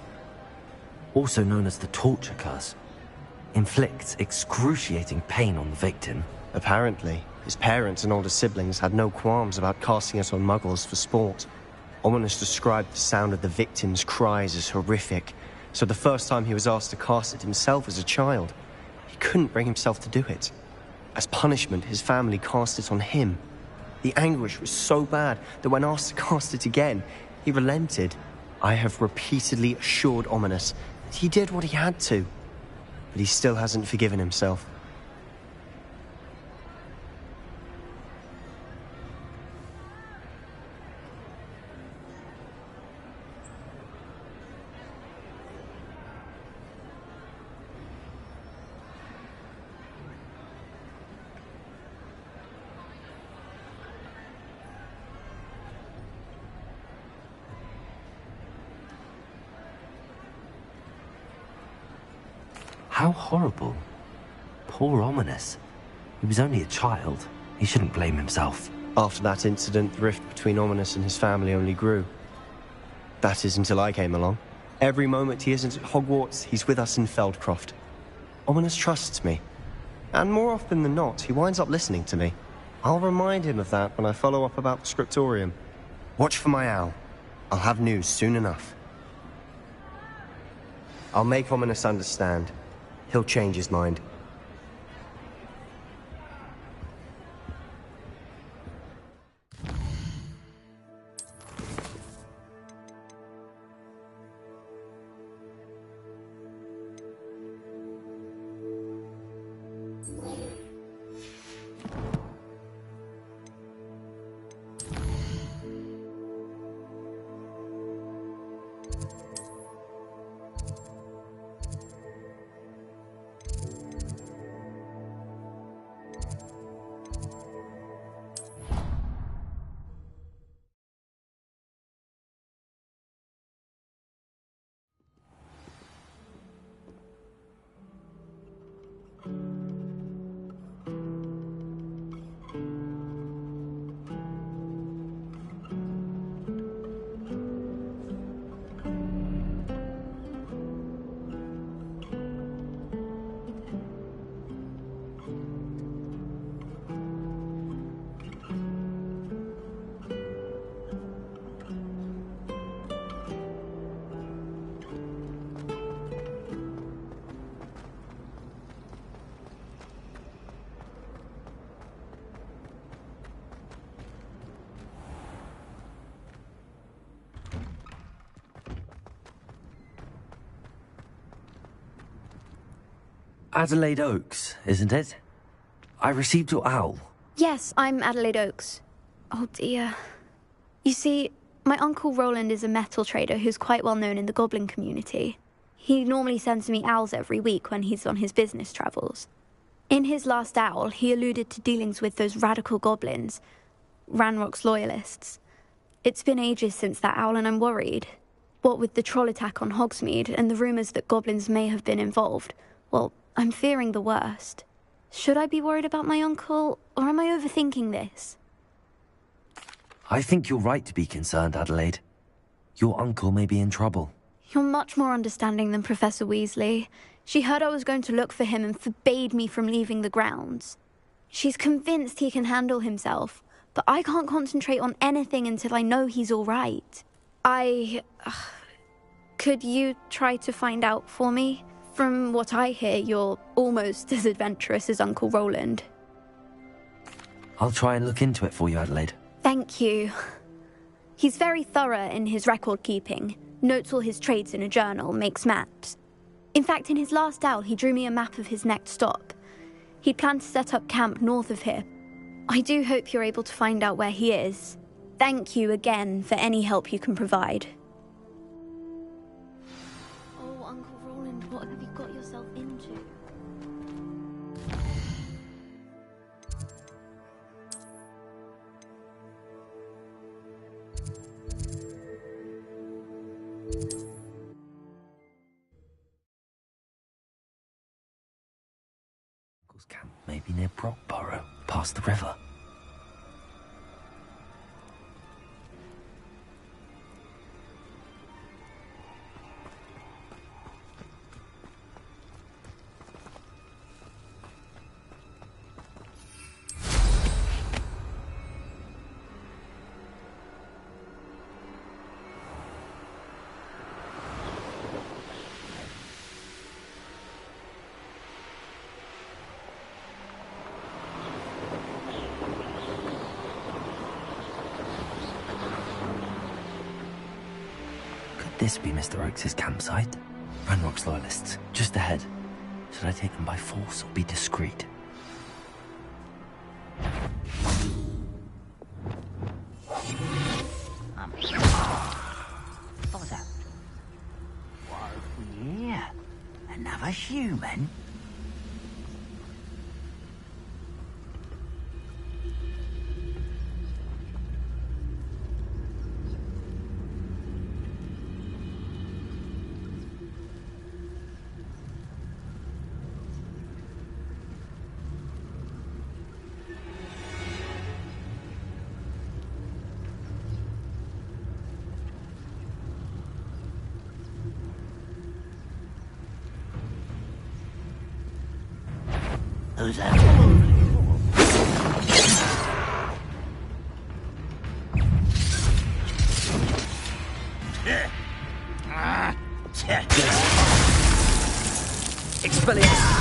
C: Also known as the torture curse. Inflicts excruciating pain on the victim.
S: Apparently, his parents and older siblings had no qualms about casting it on muggles for sport. Ominous described the sound of the victim's cries as horrific, so the first time he was asked to cast it himself as a child, he couldn't bring himself to do it. As punishment, his family cast it on him. The anguish was so bad that when asked to cast it again, he relented. I have repeatedly assured Ominous that he did what he had to, but he still hasn't forgiven himself.
C: How horrible. Poor Ominous. He was only a child. He shouldn't blame himself.
S: After that incident, the rift between Ominous and his family only grew. That is until I came along. Every moment he isn't at Hogwarts, he's with us in Feldcroft. Ominous trusts me. And more often than not, he winds up listening to me. I'll remind him of that when I follow up about the scriptorium. Watch for my owl. I'll have news soon enough. I'll make Ominous understand. He'll change his mind.
C: Adelaide Oaks, isn't it? I received your owl.
D: Yes, I'm Adelaide Oaks. Oh dear. You see, my Uncle Roland is a metal trader who's quite well known in the goblin community. He normally sends me owls every week when he's on his business travels. In his last owl, he alluded to dealings with those radical goblins, Ranrock's loyalists. It's been ages since that owl and I'm worried. What with the troll attack on Hogsmeade and the rumours that goblins may have been involved, well, I'm fearing the worst. Should I be worried about my uncle, or am I overthinking this?
C: I think you're right to be concerned, Adelaide. Your uncle may be in trouble.
D: You're much more understanding than Professor Weasley. She heard I was going to look for him and forbade me from leaving the grounds. She's convinced he can handle himself, but I can't concentrate on anything until I know he's all right. Could you try to find out for me? From what I hear, you're almost as adventurous as Uncle Roland.
C: I'll try and look into it for you, Adelaide.
D: Thank you. He's very thorough in his record keeping, notes all his trades in a journal, makes maps. In fact, in his last owl, he drew me a map of his next stop. He'd planned to set up camp north of here. I do hope you're able to find out where he is. Thank you again for any help you can provide. Oh, Uncle Roland, what have you got yourself into?
C: Uncle's camp may be near Brockborough, past the river. This be Mr. Oakes' campsite? Ranrock's loyalists, just ahead. Should I take them by force or be discreet?
M: Father. What have we here? Another human? Who's that?
F: Expelliarmus!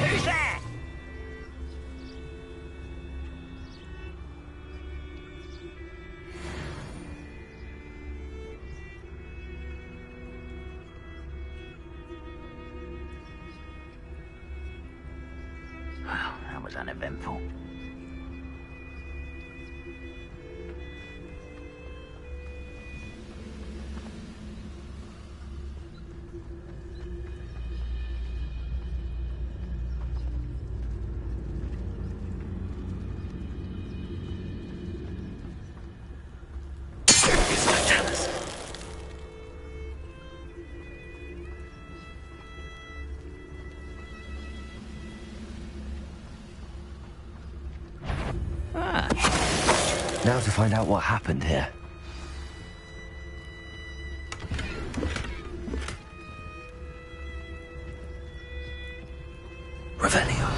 F: Who's there? Well, that was uneventful.
C: Now to find out what happened here. Revelio.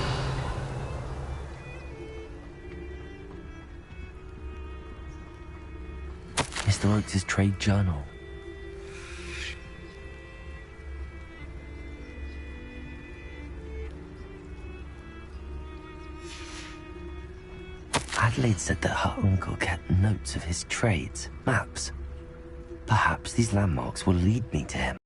C: Mr. Oakes' trade journal. Adelaide said that her uncle kept notes of his trades, maps. Perhaps these landmarks will lead me to him.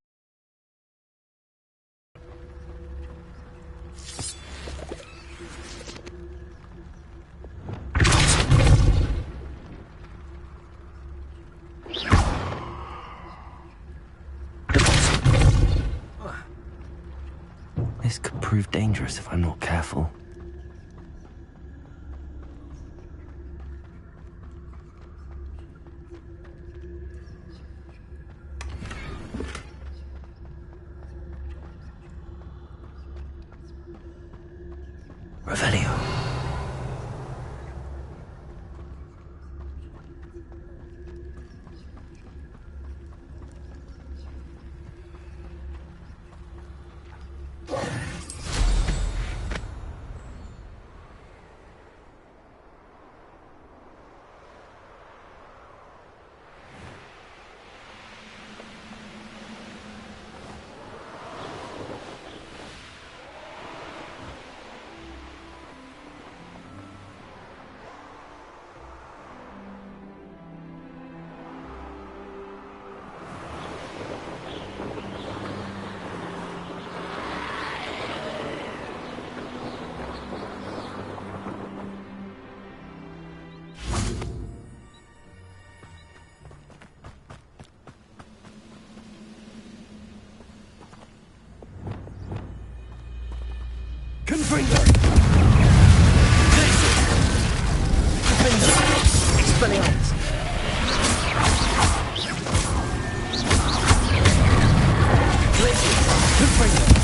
C: This could prove dangerous if I'm not careful. Revelio.
F: Griffindor! Griffindor! Expelliarmus! Griffindor!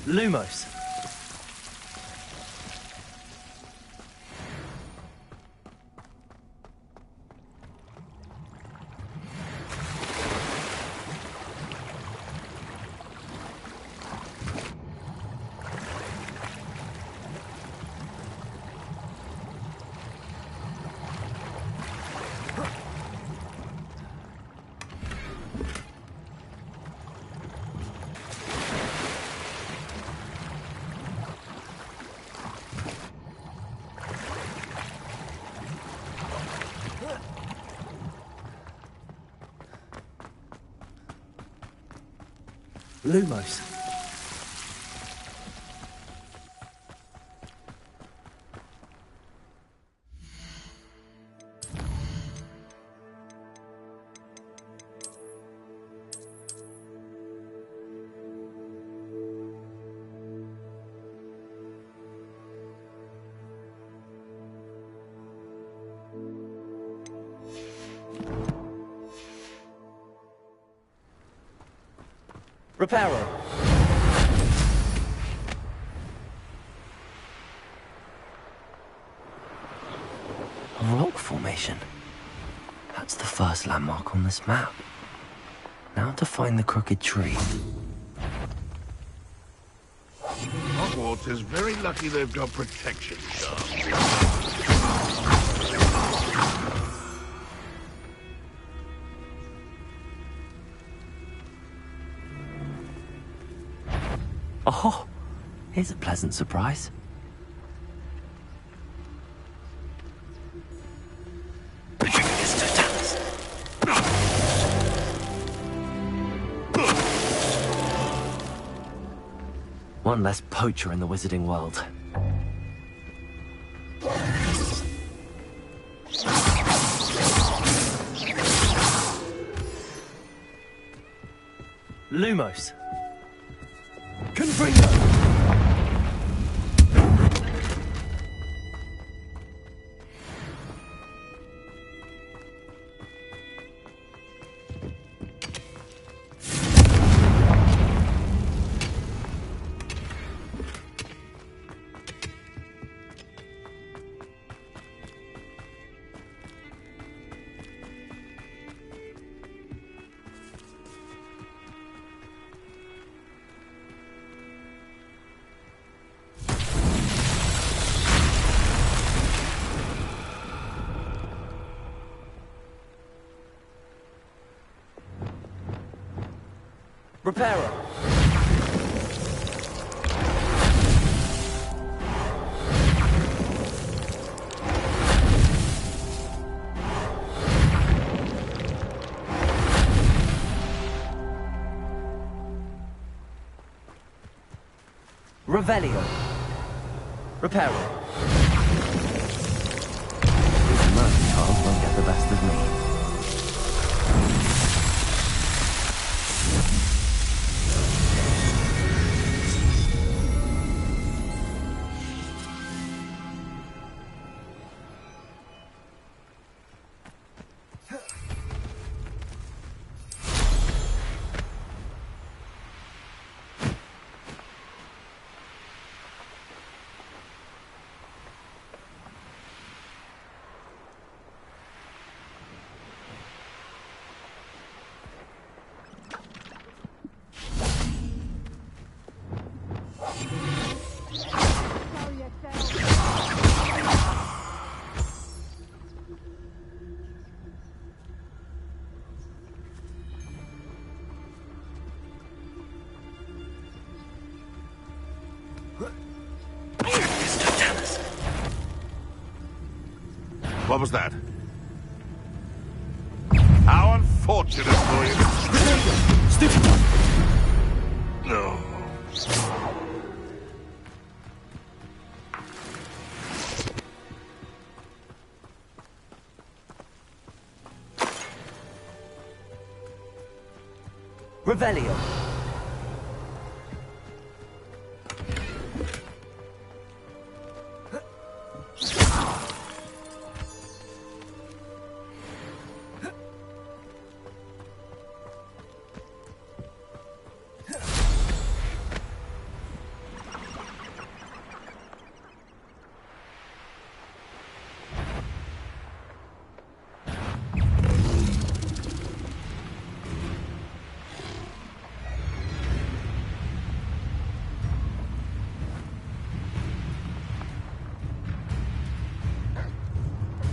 S: Lumos. Lumos.
C: Reparo. A rock formation. That's the first landmark on this map. Now to find the crooked tree.
B: Hogwarts is very lucky they've got protection charms.
C: Oh, here's a pleasant surprise. One less poacher in the wizarding world. Lumos. Confringo! Reparo. Revelio. Reparo. These mercy child won't get the best of me.
B: What was that? How unfortunate for you.
C: Stupid!
B: No.
C: Revelio.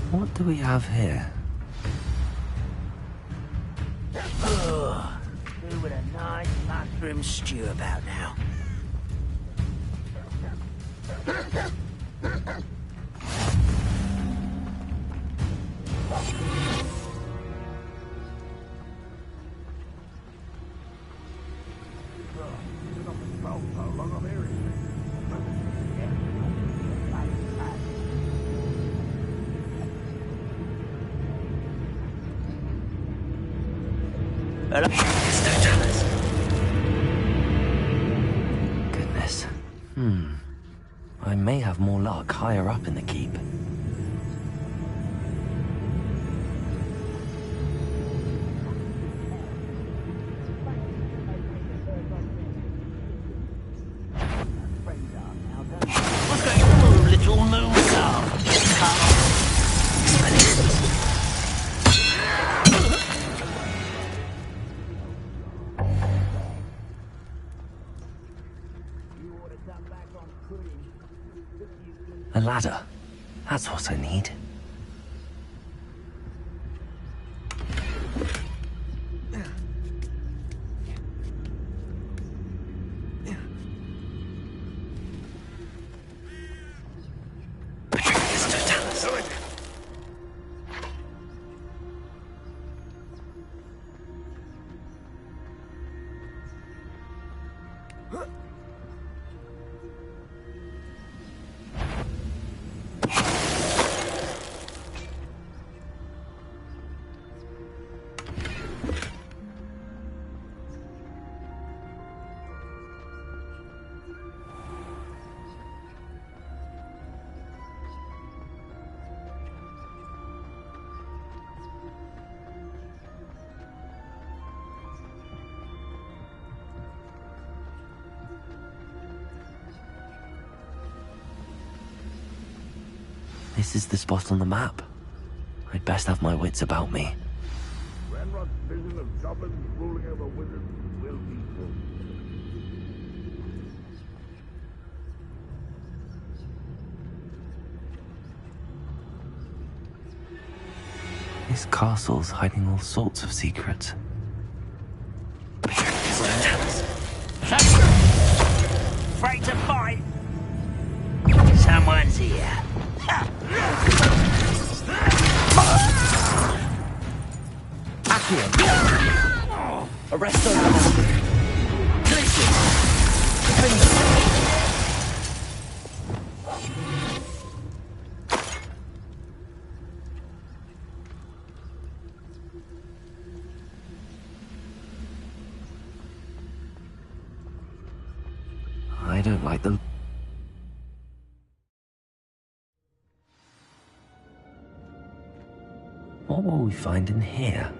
C: What do we have here?
F: Who would a nice mushroom stew about now?
C: Goodness. I may have more luck higher up in the keep.
A: ladder. That's what I need. This is the spot on the map. I'd best have my wits about me.
B: Ranrock's vision of goblins ruling over wizards will be full.
A: This castle's hiding all sorts of secrets.
F: Afraid to fight? Someone's here.
C: Accio! Arresto!
A: I don't like the... What will we find in here?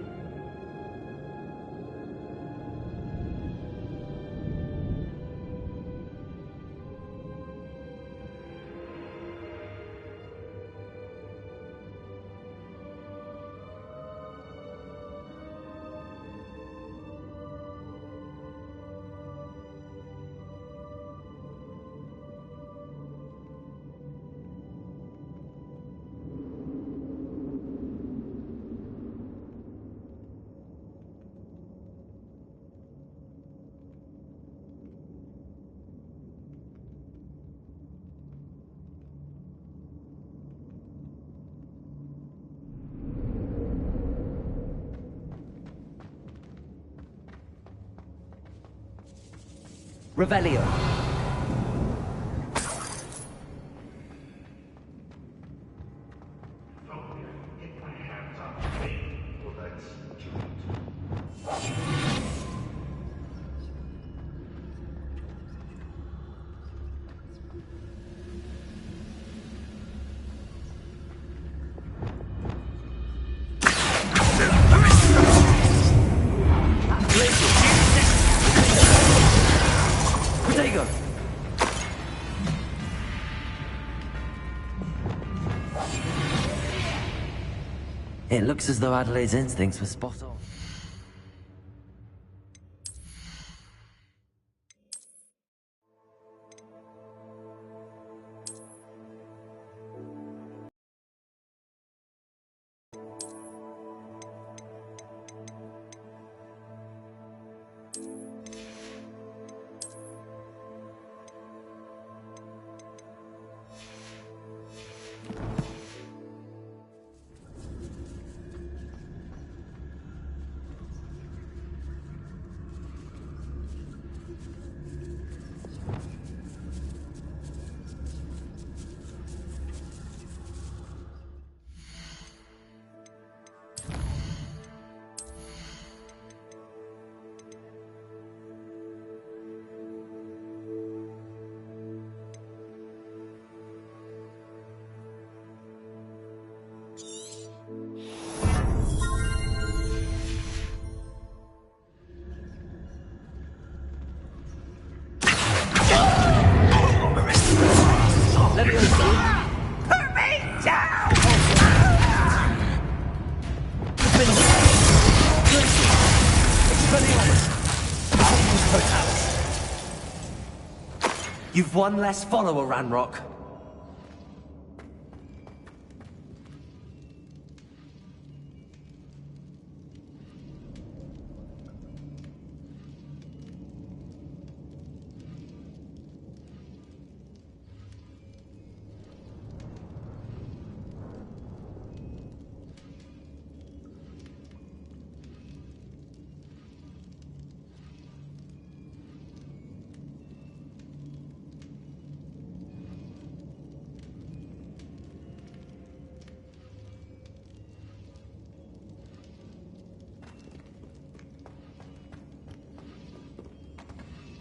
C: Revelio.
A: It looks as though Adelaide's instincts were spot on.
C: You've one less follower, Ranrock.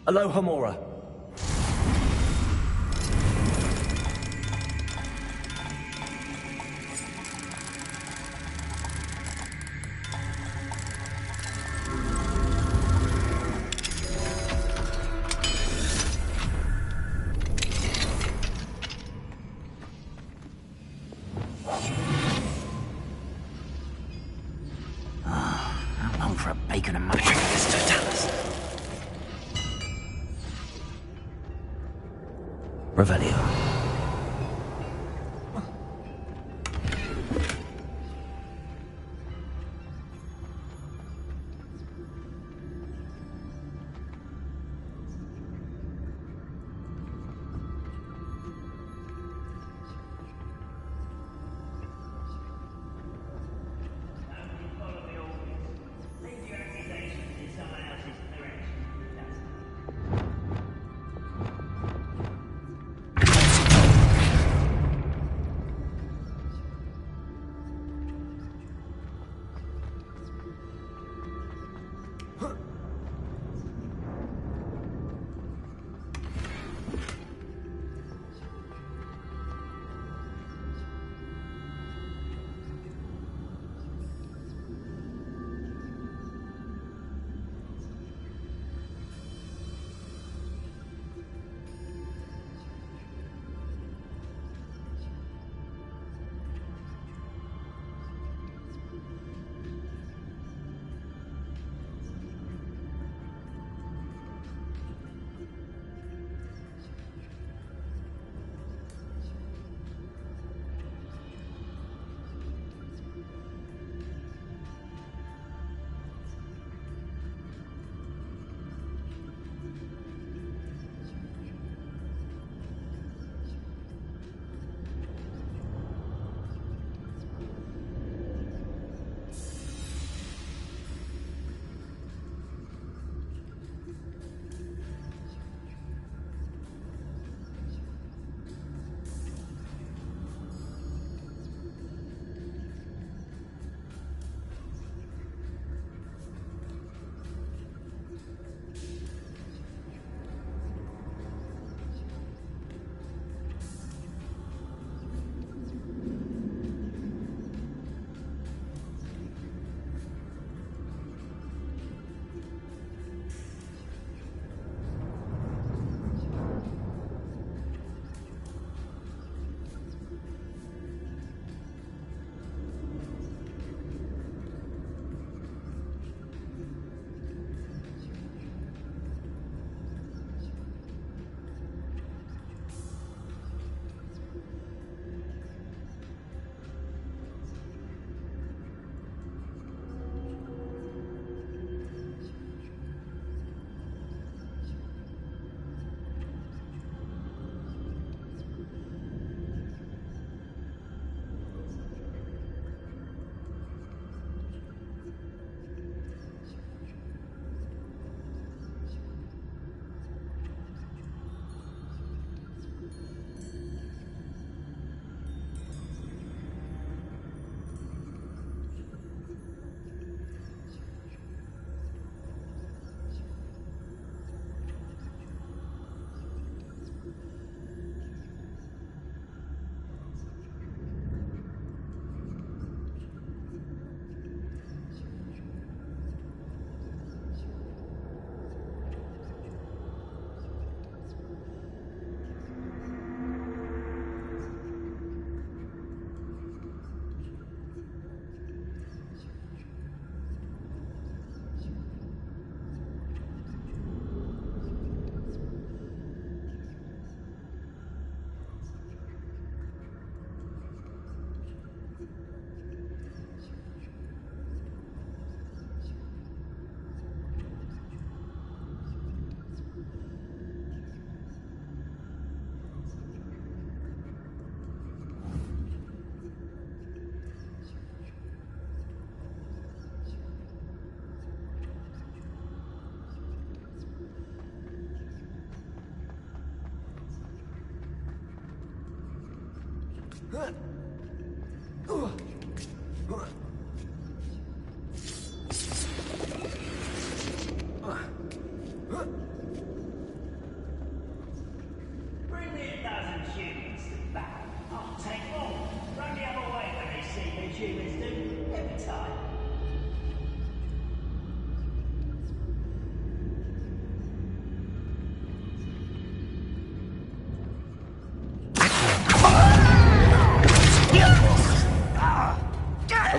A: Aloha Mora.
F: How long for a bacon and mushroom?
A: Revelio.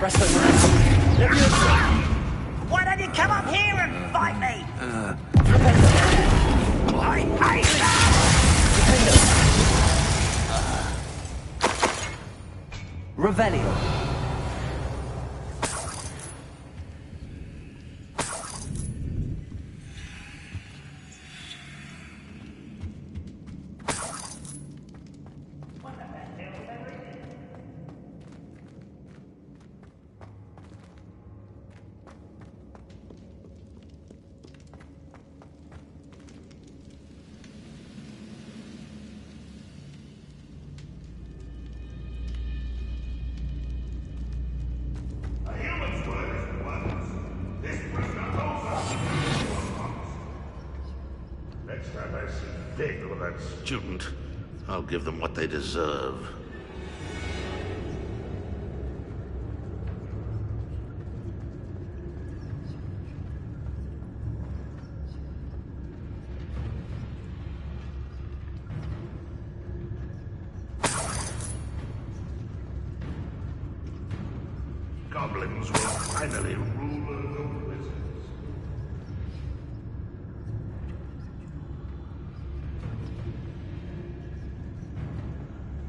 C: Arrest those rats.
F: Why don't you come up here and fight me? I hate that!
C: Revelio.
B: Next time I see Fig or that student, I'll give them what they deserve. Goblins will finally rule the wizards.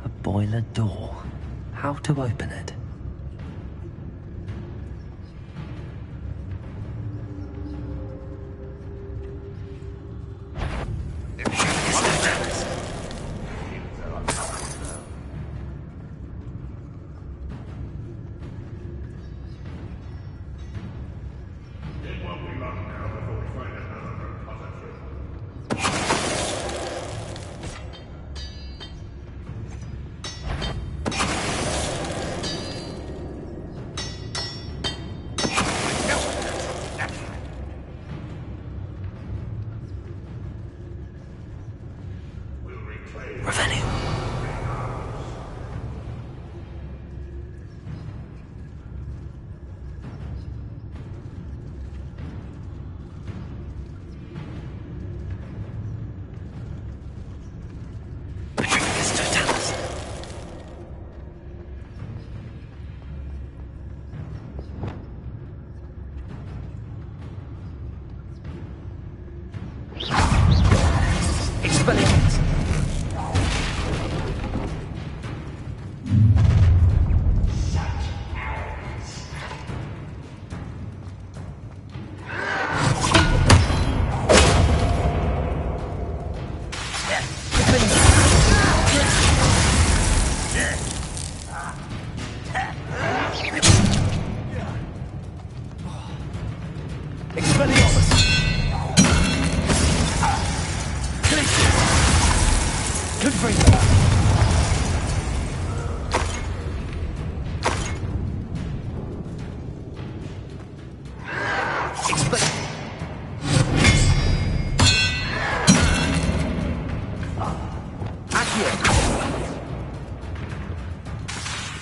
C: A boiler door. How to open it?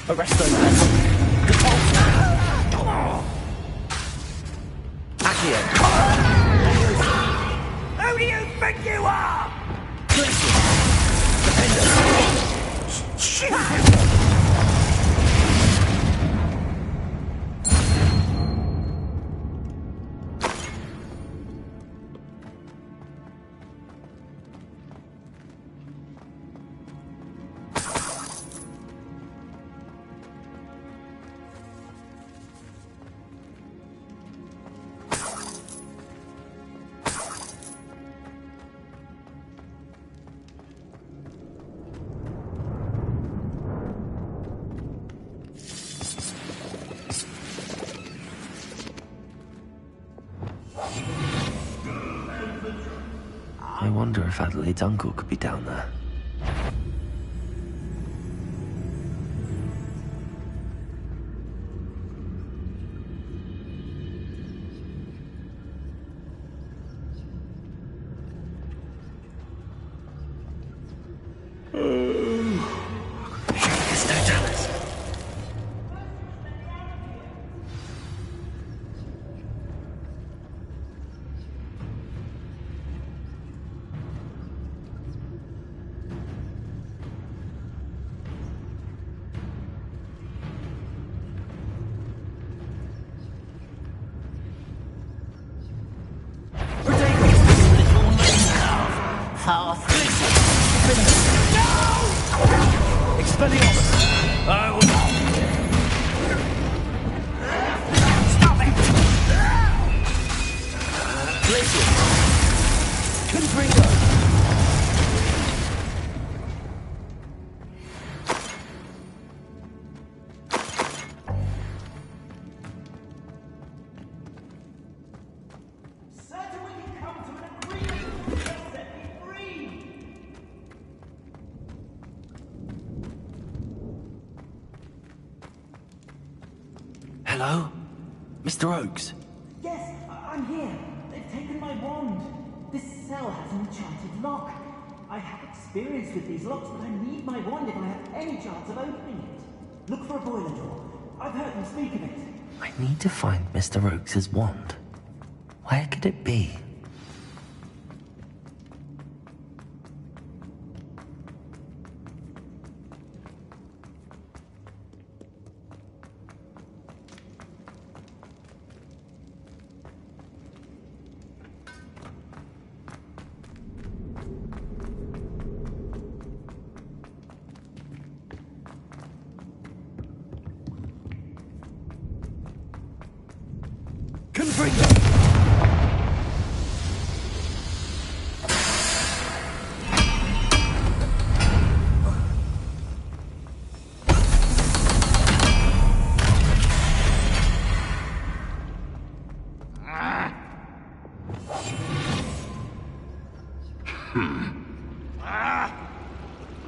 C: Arrest those men. Accio.
F: Who do you think you are?
C: I wonder if Adelaide's uncle could be down there. Hello? Mr. Oakes?
E: Yes, I'm here. They've taken my wand. This cell has an enchanted lock. I have experience with these locks, but I need my wand if I have any chance of opening it. Look for a boiler door. I've heard them speak of it.
C: I need to find Mr. Oakes' wand. Where could it be?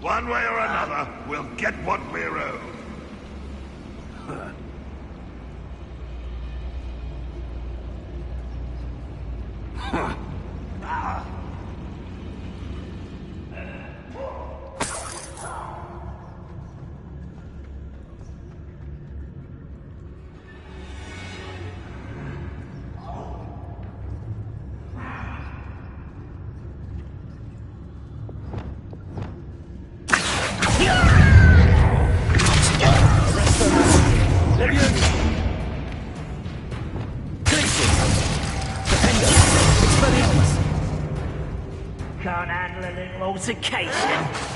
B: One way or another, we'll get what we're owed.
F: Can't handle a little altercation.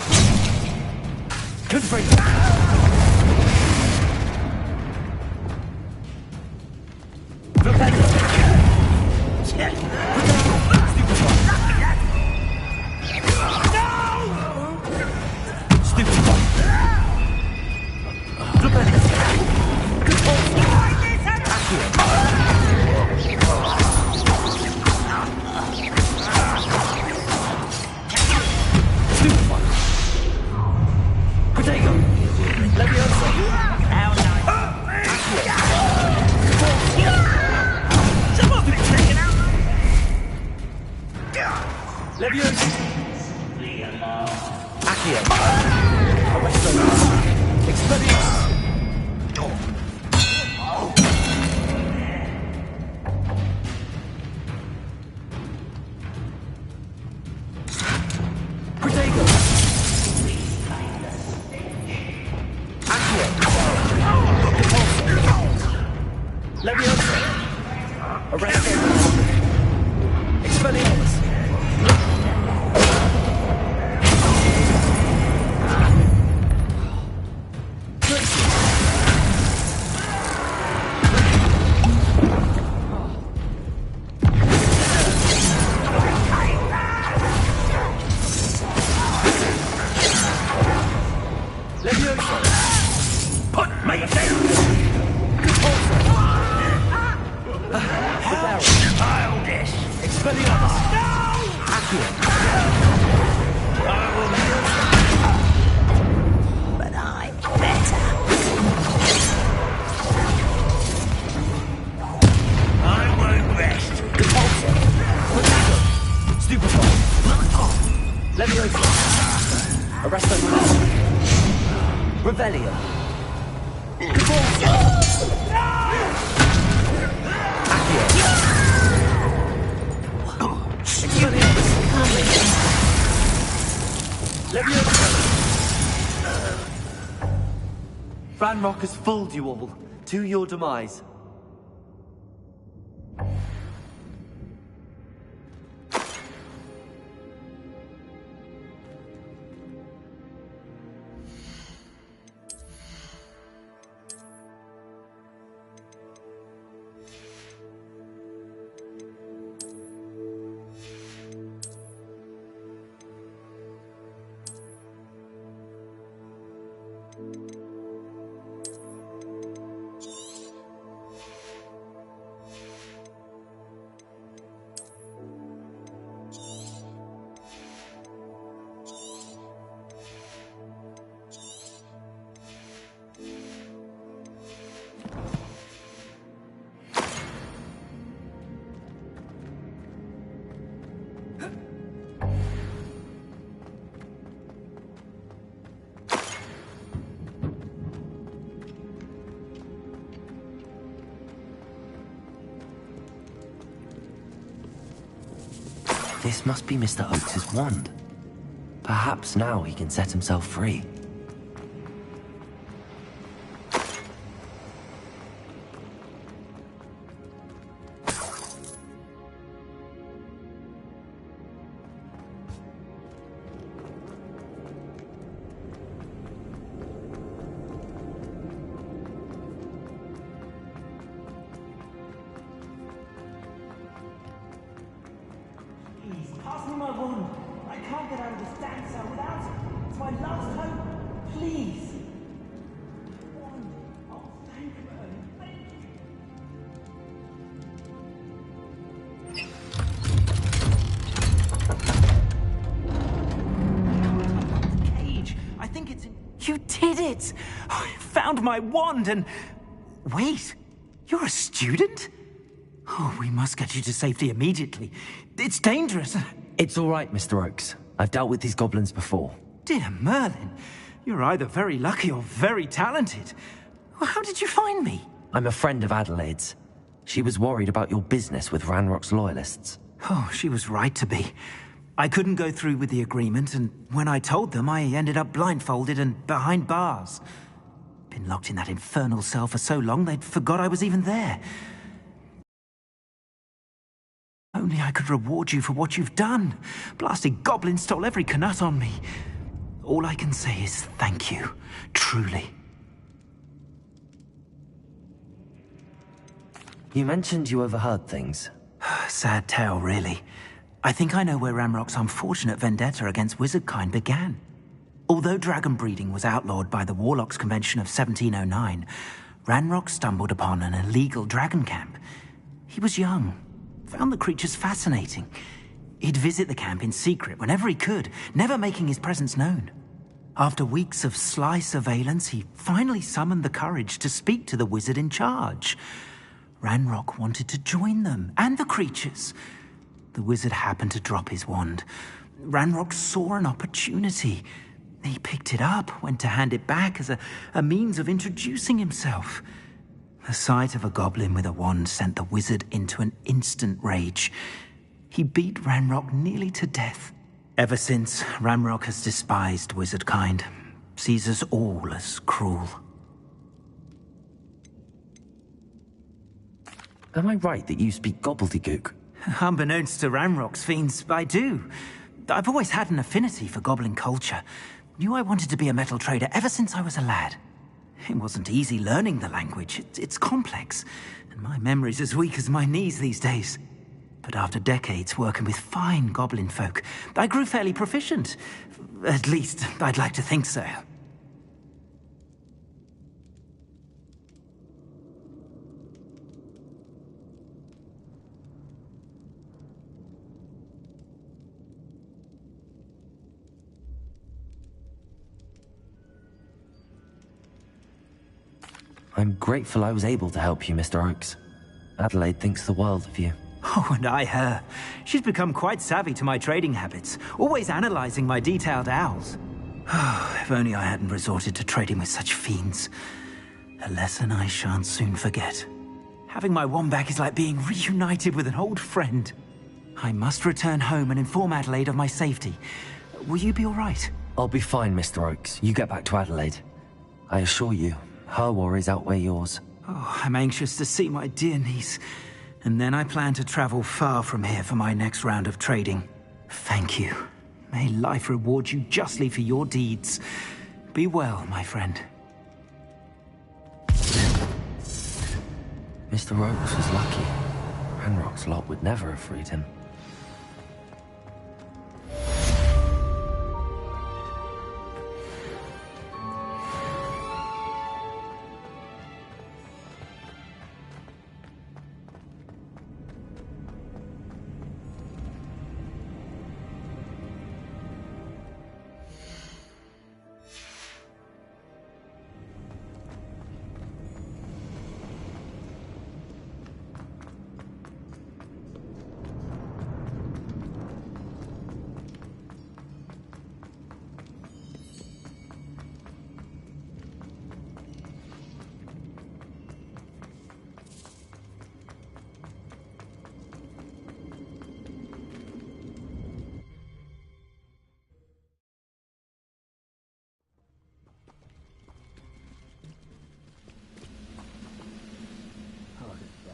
C: Ranrock has fooled you all, to your demise. This must be Mr. Oakes's wand. Perhaps now he can set himself free.
E: Please, pass me my wand. I can't get out of this damn cell without it. It's my last hope. Please. Wand. Oh, thank you, Ernie. Thank you.
F: Cage. I think it's in... You did it! I found my wand and... Wait, you're a student? Oh, we must get you to safety immediately. It's dangerous.
C: It's all right, Mr. Oakes. I've dealt with these goblins before.
F: Dear Merlin, you're either very lucky or very talented. Well, how did you find me?
C: I'm a friend of Adelaide's. She was worried about your business with Ranrock's loyalists.
F: Oh, she was right to be. I couldn't go through with the agreement, and when I told them, I ended up blindfolded and behind bars. Been locked in that infernal cell for so long, they'd forgot I was even there. Only I could reward you for what you've done. Blasted goblin stole every canut on me. All I can say is thank you, truly.
C: You mentioned you overheard things.
F: Sad tale, really. I think I know where Ranrock's unfortunate vendetta against wizardkind began. Although dragon breeding was outlawed by the Warlocks Convention of 1709, Ranrock stumbled upon an illegal dragon camp. He was young, found the creatures fascinating. He'd visit the camp in secret whenever he could, never making his presence known. After weeks of sly surveillance, he finally summoned the courage to speak to the wizard in charge. Ranrock wanted to join them, and the creatures. The wizard happened to drop his wand. Ranrock saw an opportunity. He picked it up, went to hand it back as a means of introducing himself. The sight of a goblin with a wand sent the wizard into an instant rage. He beat Ranrock nearly to death. Ever since, Ranrock has despised wizardkind, sees us all as cruel.
C: Am I right that you speak gobbledygook?
F: Unbeknownst to Ranrock's fiends, I do. I've always had an affinity for goblin culture. Knew I wanted to be a metal trader ever since I was a lad. It wasn't easy learning the language. It's complex, and my memory's as weak as my knees these days. But after decades working with fine goblin folk, I grew fairly proficient. At least, I'd like to think so.
C: I'm grateful I was able to help you, Mr. Oakes. Adelaide thinks the world of you.
F: Oh, and I her. She's become quite savvy to my trading habits, always analyzing my detailed owls. Oh, if only I hadn't resorted to trading with such fiends. A lesson I shan't soon forget. Having my wand back is like being reunited with an old friend. I must return home and inform Adelaide of my safety. Will you be all right?
C: I'll be fine, Mr. Oakes. You get back to Adelaide. I assure you, her worries outweigh yours.
F: Oh, I'm anxious to see my dear niece. And then I plan to travel far from here for my next round of trading. Thank you. May life reward you justly for your deeds. Be well, my friend.
C: Mr. Oakes was lucky. Ranrock's lot would never have freed him.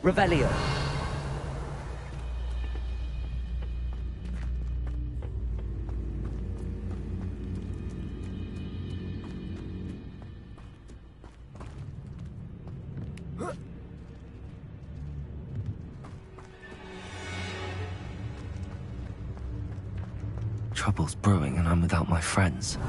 U: Revelio.
C: Trouble's brewing and I'm without my friends.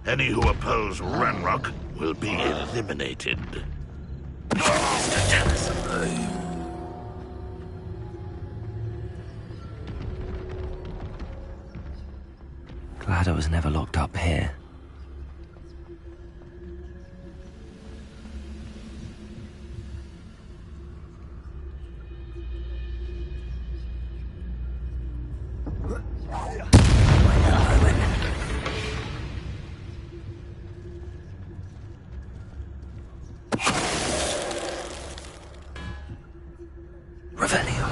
B: Any who oppose Ranrock will be eliminated.
C: Glad I was never locked up here. Revelio.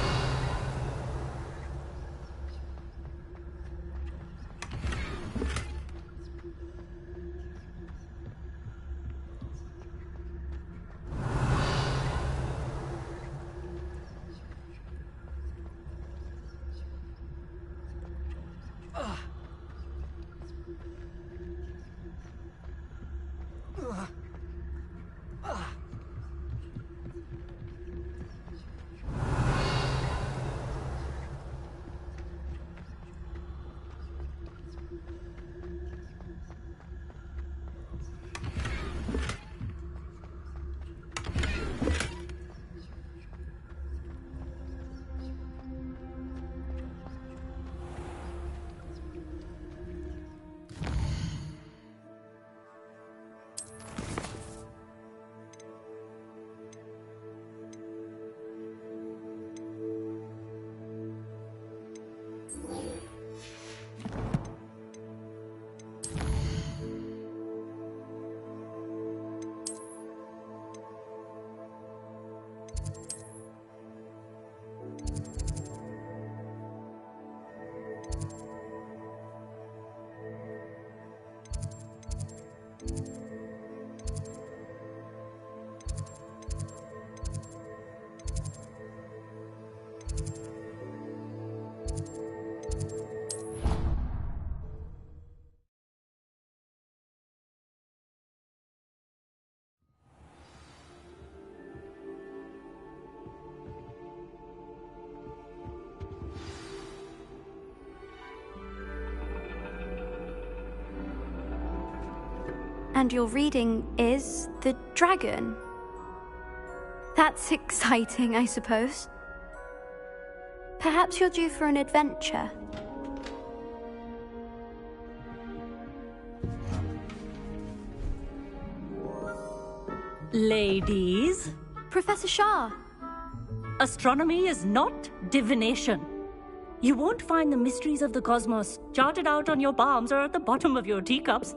D: And your reading is the dragon. That's exciting, I suppose. Perhaps you're due for an adventure.
K: Ladies.
D: Professor Shah.
K: Astronomy is not divination. You won't find the mysteries of the cosmos charted out on your palms or at the bottom of your teacups.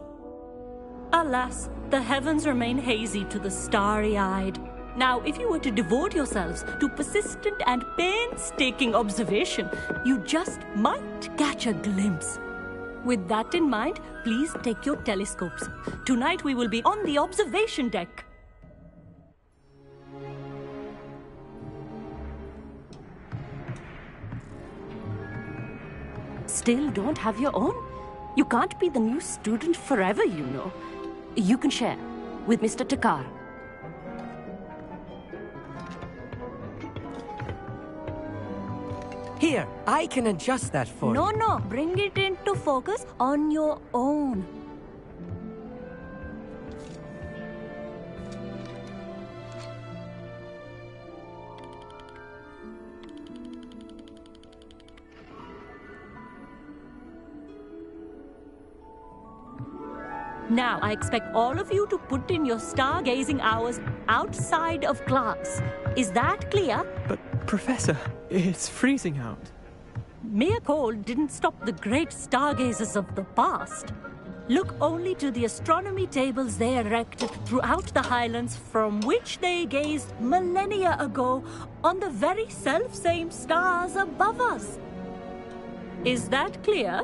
K: Alas, the heavens remain hazy to the starry-eyed. Now, if you were to devote yourselves to persistent and painstaking observation, you just might catch a glimpse. With that in mind, please take your telescopes. Tonight we will be on the observation deck. Still don't have your own? You can't be the new student forever, you know. You can share with Mr. Takar.
U: Here, I can adjust that for you.
K: No, bring it into focus on your own. Now, I expect all of you to put in your stargazing hours outside of class. Is that clear?
U: But, Professor, it's freezing out.
K: Mere cold didn't stop the great stargazers of the past. Look only to the astronomy tables they erected throughout the Highlands, from which they gazed millennia ago on the very self-same stars above us. Is that clear?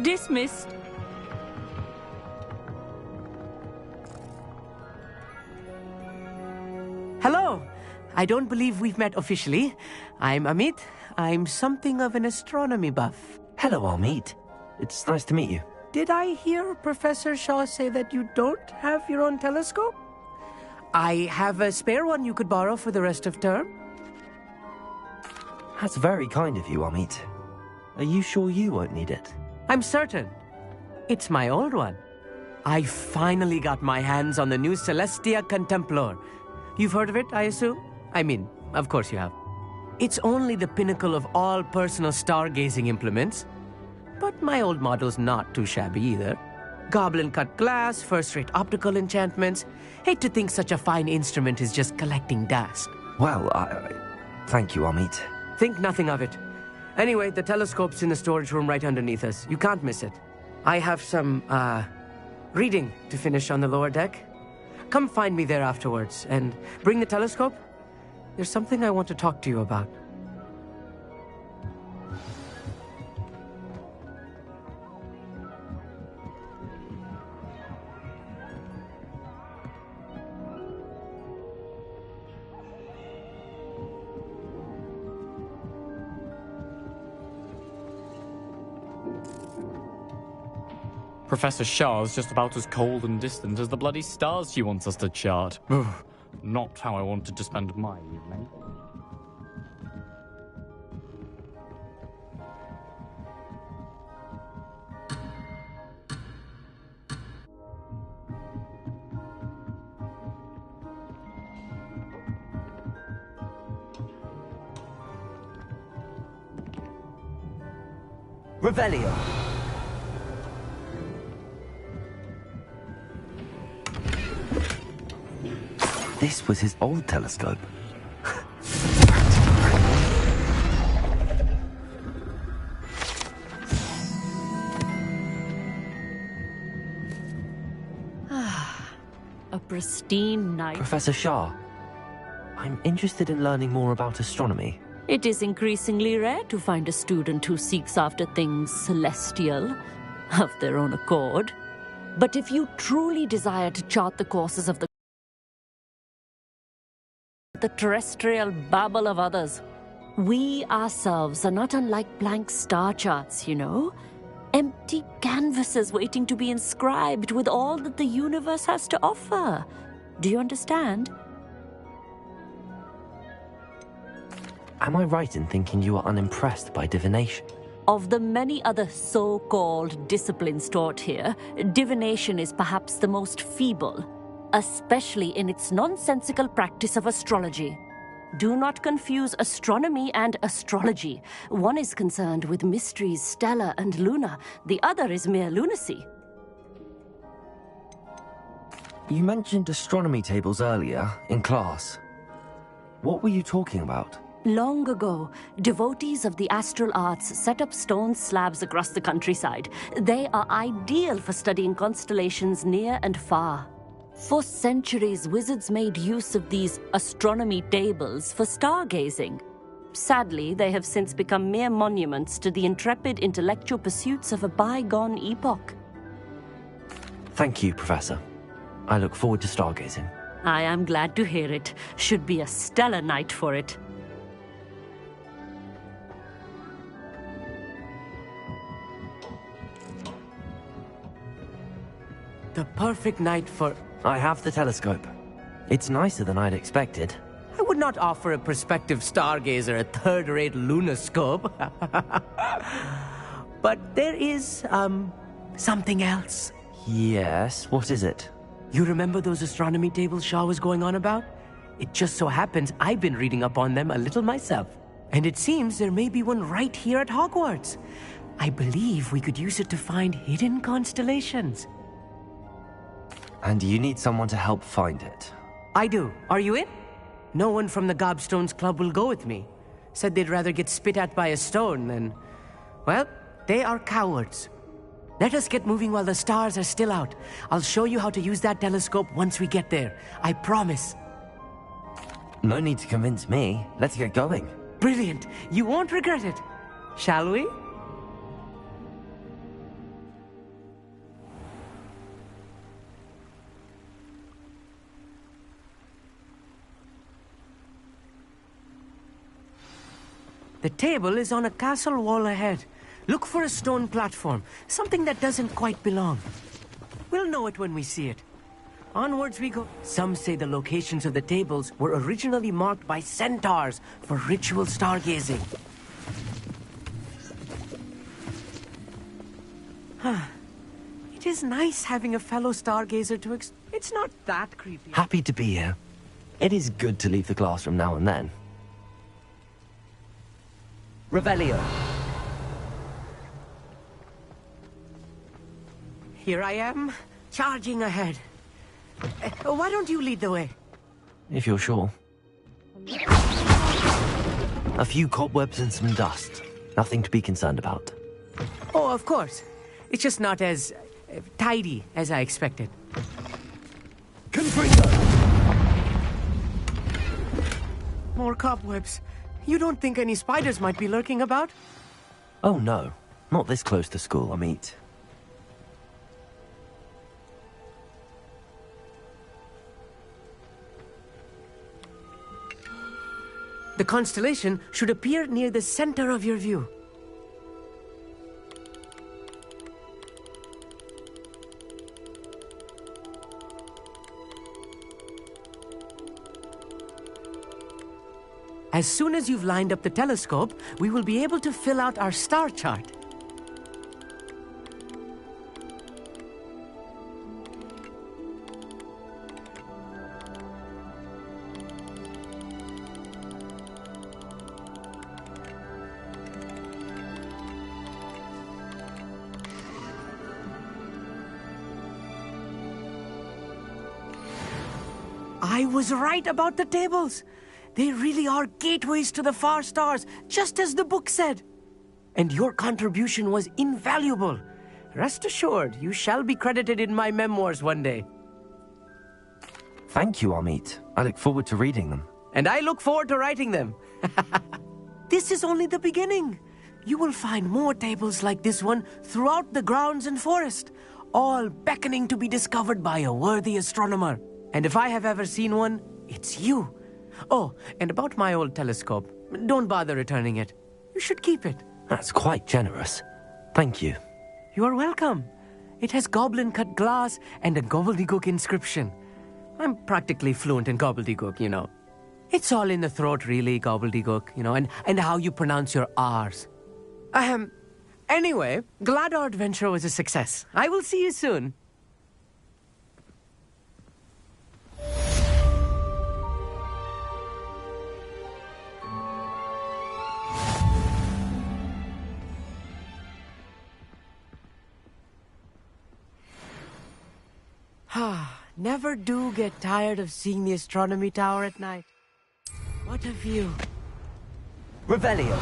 K: Dismissed.
G: Hello. I don't believe we've met officially. I'm Amit. I'm something of an astronomy buff.
C: Hello, Amit. It's nice to meet you.
G: Did I hear Professor Shaw say that you don't have your own telescope? I have a spare one you could borrow for the rest of term.
C: That's very kind of you, Amit. Are you sure you won't need it?
G: I'm certain. It's my old one. I finally got my hands on the new Celestia Contemplar. You've heard of it, I assume? I mean, of course you have. It's only the pinnacle of all personal stargazing implements. But my old model's not too shabby either. Goblin-cut glass, first-rate optical enchantments. Hate to think such a fine instrument is just collecting dust.
C: Well, thank you, Amit.
G: Think nothing of it. Anyway, the telescope's in the storage room right underneath us. You can't miss it. I have some, reading to finish on the lower deck. Come find me there afterwards, and bring the telescope. There's something I want to talk to you about.
V: Professor Shah's just about as cold and distant as the bloody stars she wants us to chart. Not how I wanted to spend my evening.
C: Revelio. This was his old telescope.
K: A pristine night.
C: Professor Shah, I'm interested in learning more about astronomy.
K: It is increasingly rare to find a student who seeks after things celestial, of their own accord. But if you truly desire to chart the courses of the terrestrial babble of others, we ourselves are not unlike blank star charts, you know? Empty canvases waiting to be inscribed with all that the universe has to offer. Do you understand?
C: Am I right in thinking you are unimpressed by divination?
K: Of the many other so-called disciplines taught here, divination is perhaps the most feeble, especially in its nonsensical practice of astrology. Do not confuse astronomy and astrology. One is concerned with mysteries stellar and lunar. The other is mere lunacy.
C: You mentioned astronomy tables earlier, in class. What were you talking about?
K: Long ago, devotees of the astral arts set up stone slabs across the countryside. They are ideal for studying constellations near and far. For centuries, wizards made use of these astronomy tables for stargazing. Sadly, they have since become mere monuments to the intrepid intellectual pursuits of a bygone epoch.
C: Thank you, Professor. I look forward to stargazing.
K: I am glad to hear it. Should be a stellar night for it.
G: The perfect night for...
C: I have the telescope. It's nicer than I'd expected.
G: I would not offer a prospective stargazer a third-rate lunoscope. But there is, something else.
C: Yes, what is it?
G: You remember those astronomy tables Shaw was going on about? It just so happens I've been reading up on them a little myself. And it seems there may be one right here at Hogwarts. I believe we could use it to find hidden constellations.
C: And you need someone to help find it.
G: I do. Are you in? No one from the Gobstones Club will go with me. said they'd rather get spit at by a stone than... Well, they are cowards. Let us get moving while the stars are still out. I'll show you how to use that telescope once we get there. I promise.
C: No need to convince me. Let's get going.
G: Brilliant. You won't regret it. Shall we? The table is on a castle wall ahead. Look for a stone platform, something that doesn't quite belong. We'll know it when we see it. Onwards we go. Some say the locations of the tables were originally marked by centaurs for ritual stargazing. It is nice having a fellow stargazer to It's not that creepy.
C: Happy to be here. It is good to leave the classroom now and then. Revelio.
G: Here I am, charging ahead. Why don't you lead the way?
C: If you're sure. A few cobwebs and some dust. Nothing to be concerned about.
G: Oh, of course. It's just not as tidy as I expected.
C: Confringo!
G: More cobwebs. You don't think any spiders might be lurking about?
C: Oh no, not this close to school, Amit.
G: The constellation should appear near the center of your view. As soon as you've lined up the telescope, we will be able to fill out our star chart. I was right about the tables. They really are gateways to the far stars, just as the book said. And your contribution was invaluable. Rest assured, you shall be credited in my memoirs one day.
C: Thank you, Amit. I look forward to reading them.
G: And I look forward to writing them. This is only the beginning. You will find more tables like this one throughout the grounds and forest, all beckoning to be discovered by a worthy astronomer. And if I have ever seen one, it's you. Oh, and about my old telescope, don't bother returning it. You should keep it.
C: That's quite generous. Thank you.
G: You are welcome. It has goblin-cut glass and a gobbledygook inscription. I'm practically fluent in gobbledygook, you know. It's all in the throat, really, gobbledygook, you know, and how you pronounce your R's. Anyway, glad our adventure was a success. I will see you soon. Never do get tired of seeing the astronomy tower at night. What a view.
C: Revelio.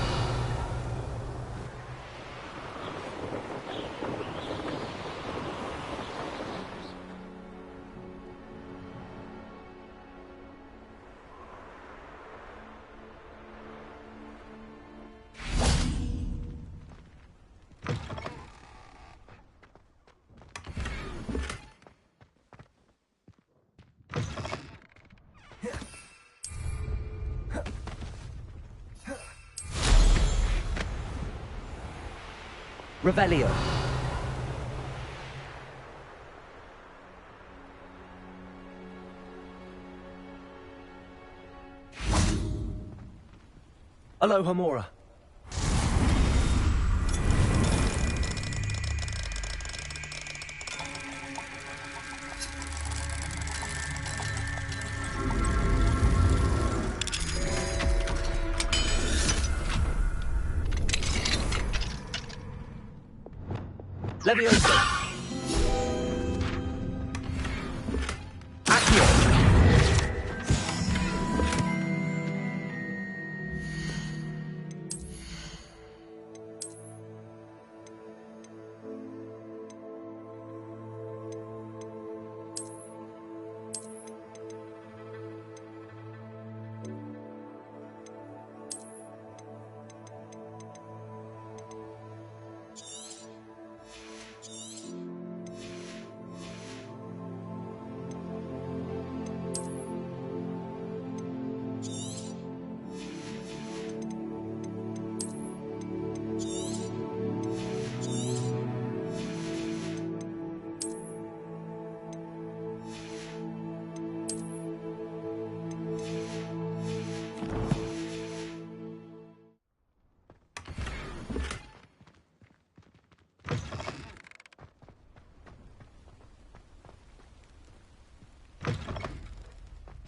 C: Revelio. Aloha Mora. Leviosa. Accio.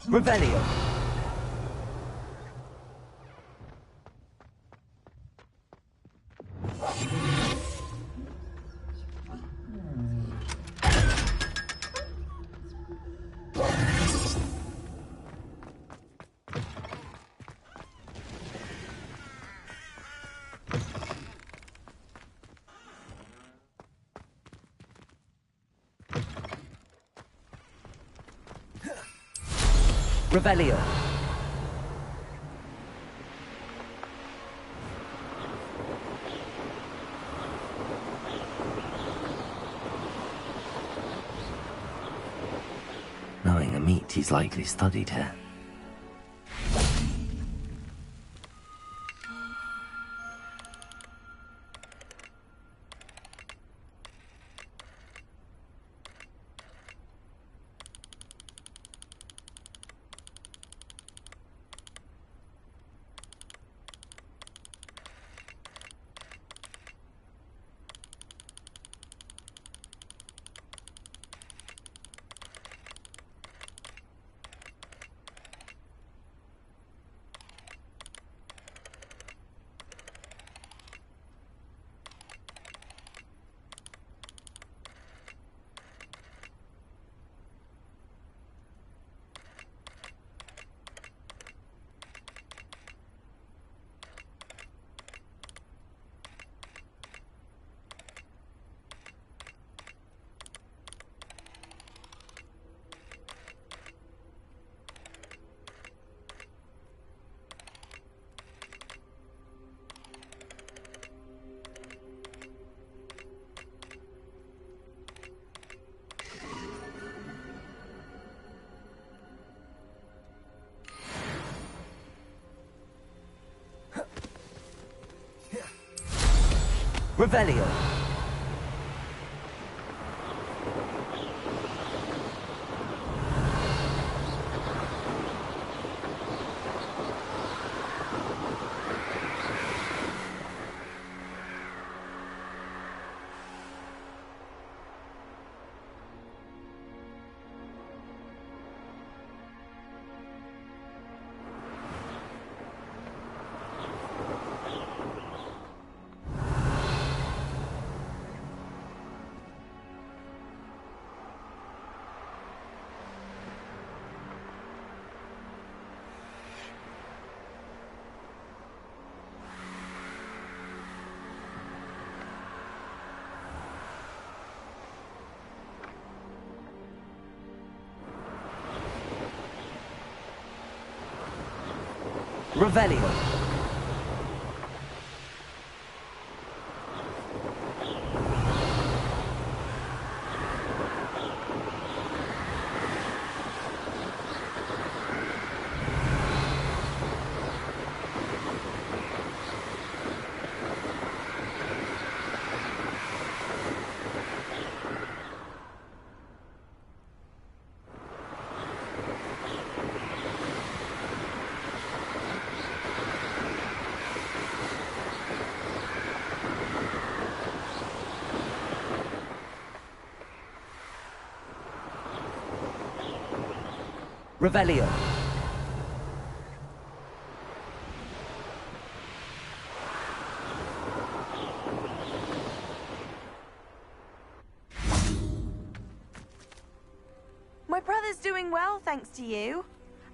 C: Revelio. Revelio.
A: Knowing a meat, he's likely studied here.
C: Revelio. Revelio. Revelio.
H: My brother's doing well, thanks to you.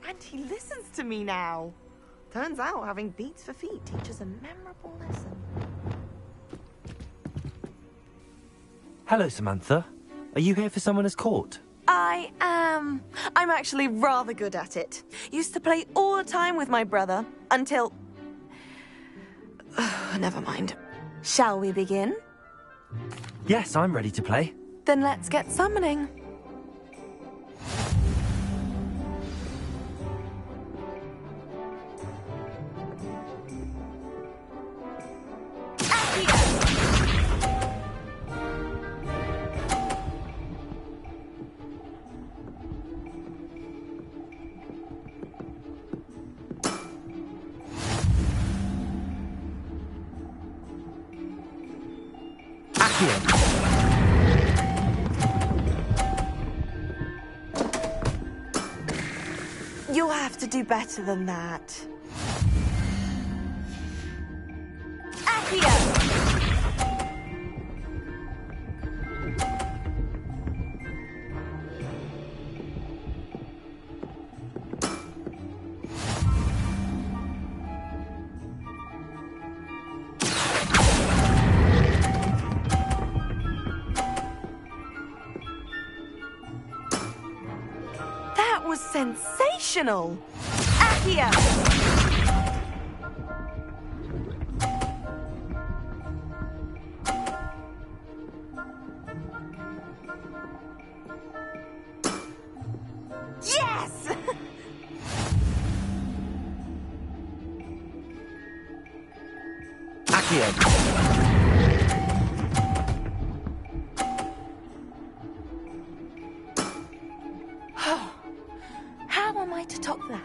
H: And he listens to me now. Turns out having beats for feet teaches a memorable lesson.
C: Hello, Samantha. Are you here for Summoner's Court?
H: I am. I'm actually rather good at it. Used to play all the time with my brother, until... Never mind. Shall we begin?
C: Yes, I'm ready to play.
H: Then let's get summoning. have to do better than that. Accio! That was sensational! Accio! Yes! How am I to top that?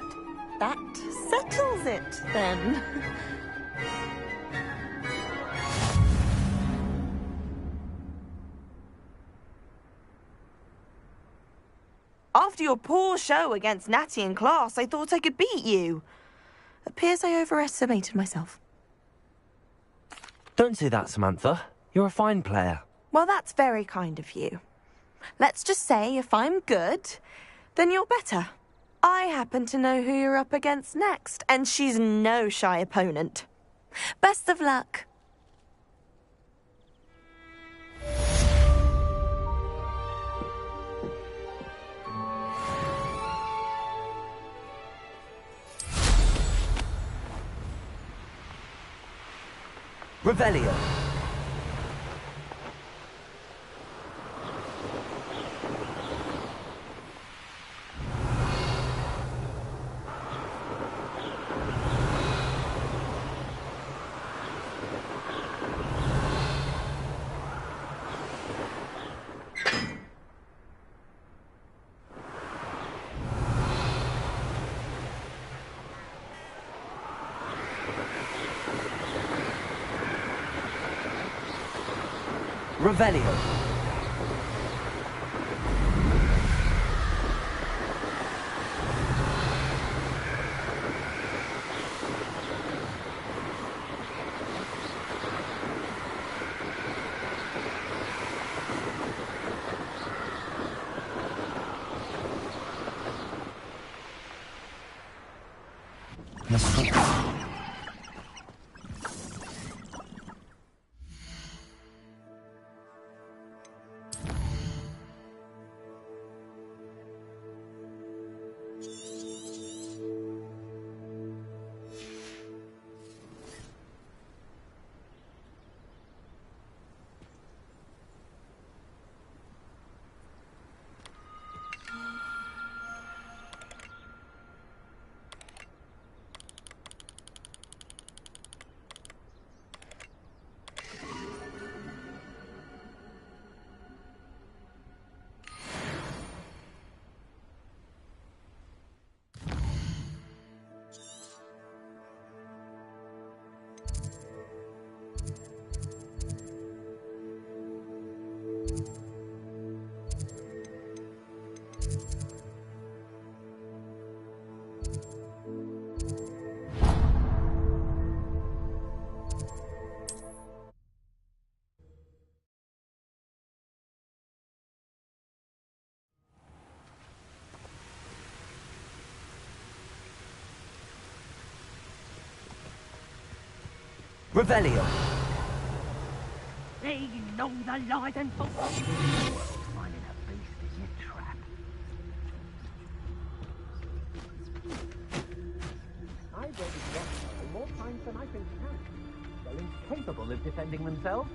H: That settles it, then. After your poor show against Natty in class, I thought I could beat you. Appears I overestimated myself.
C: Don't say that, Samantha. You're a fine player.
H: Well, that's very kind of you. Let's just say if I'm good, then you're better. I happen to know who you're up against next, and she's no shy opponent. Best of luck.
C: Revelio. Revelio. Revelio.
M: They know the lies and falsehoods. Finding a beast is your trap.
J: I've already got more times than I can count. They're incapable of defending themselves.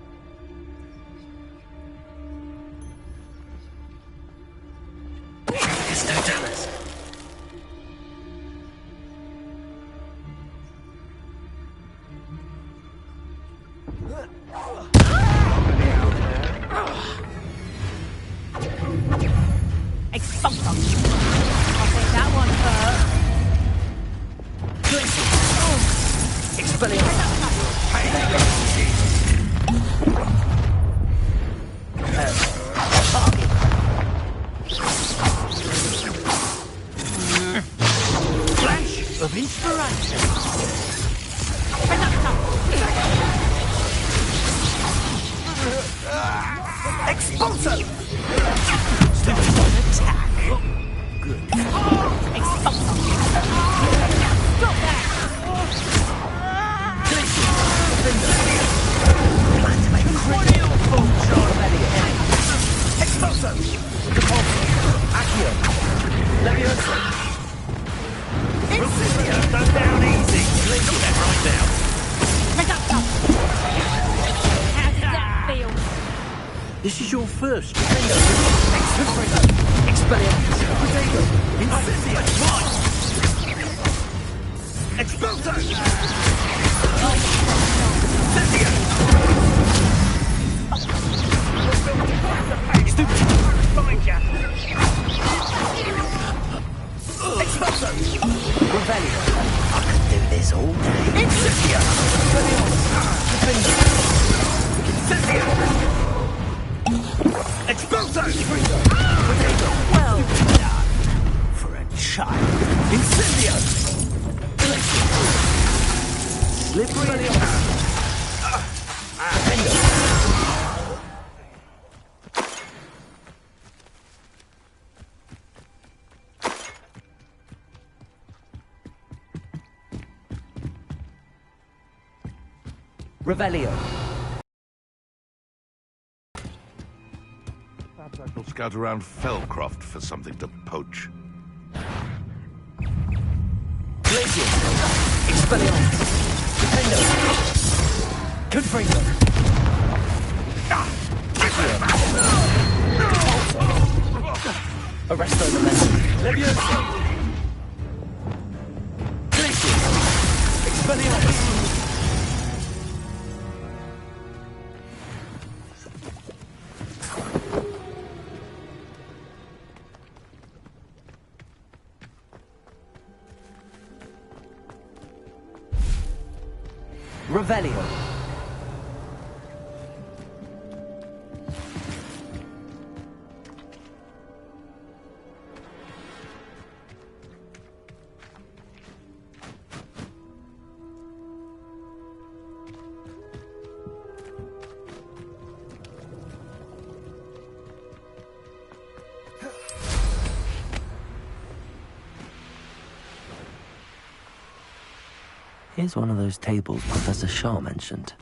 C: Aristoteles.
N: Expulso. I'll take that one first.
C: Expelliarmus.
F: Expulso! Attack! Good. Expulso! Stop that! Plan to make critical full charge Elliot. Expulso! Repulso! Accio! Levioso! Incendio! Go down easy! Let's do that right now.
K: Reducto! How does that feel?
Q: This is your first.
F: Expelliarmus! Potato! Incendio! One! Expulso! Incendio! Stupid! Find ya! Expulso!
A: Revelio. I could do this all day.
F: Incendio! Incendio! Expulso! Potato! Well done! For a child! Incendio! Slippery!
A: Revelio.
B: Perhaps I shall scout around Fellcroft for something to poach.
A: Glacier. Expelliarmus. Defendo. Confringo. Arresto the men. Levioso. Glacier. Expelliarmus. Revelio. Here's one of those tables Professor Shaw mentioned.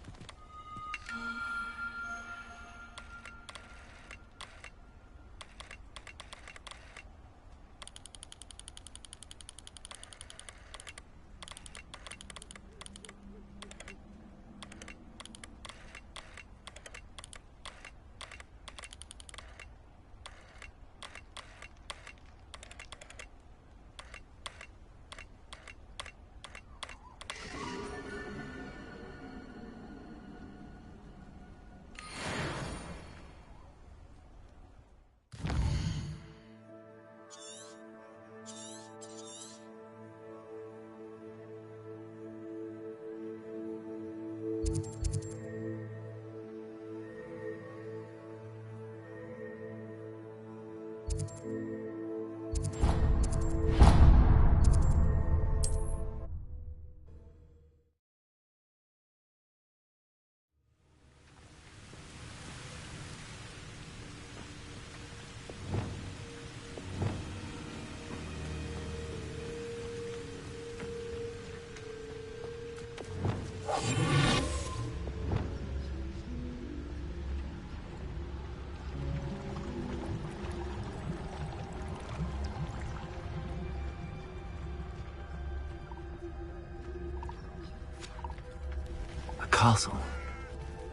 A: Castle.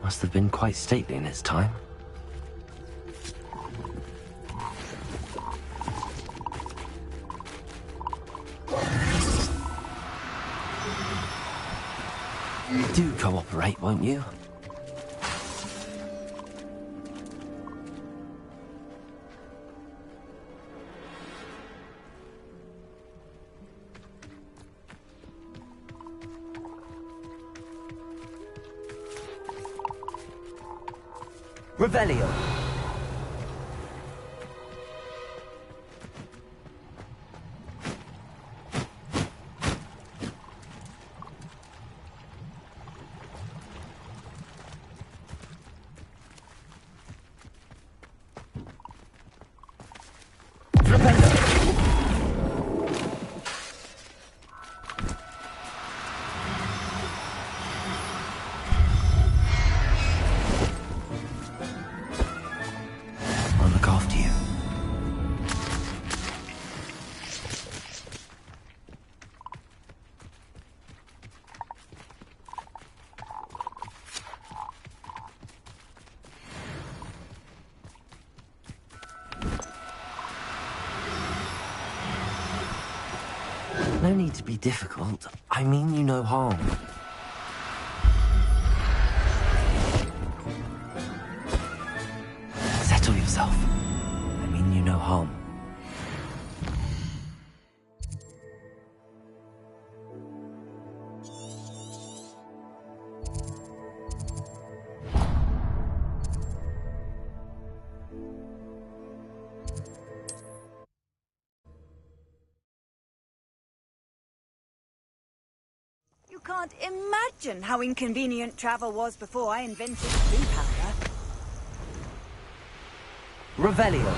A: Must have been quite stately in its time. Do cooperate, won't you? Revelio.
C: look after you. No need to be difficult. I mean you no harm. Settle yourself. I mean you no harm.
I: You can't imagine how inconvenient travel was before I invented blue powder.
C: Revelio.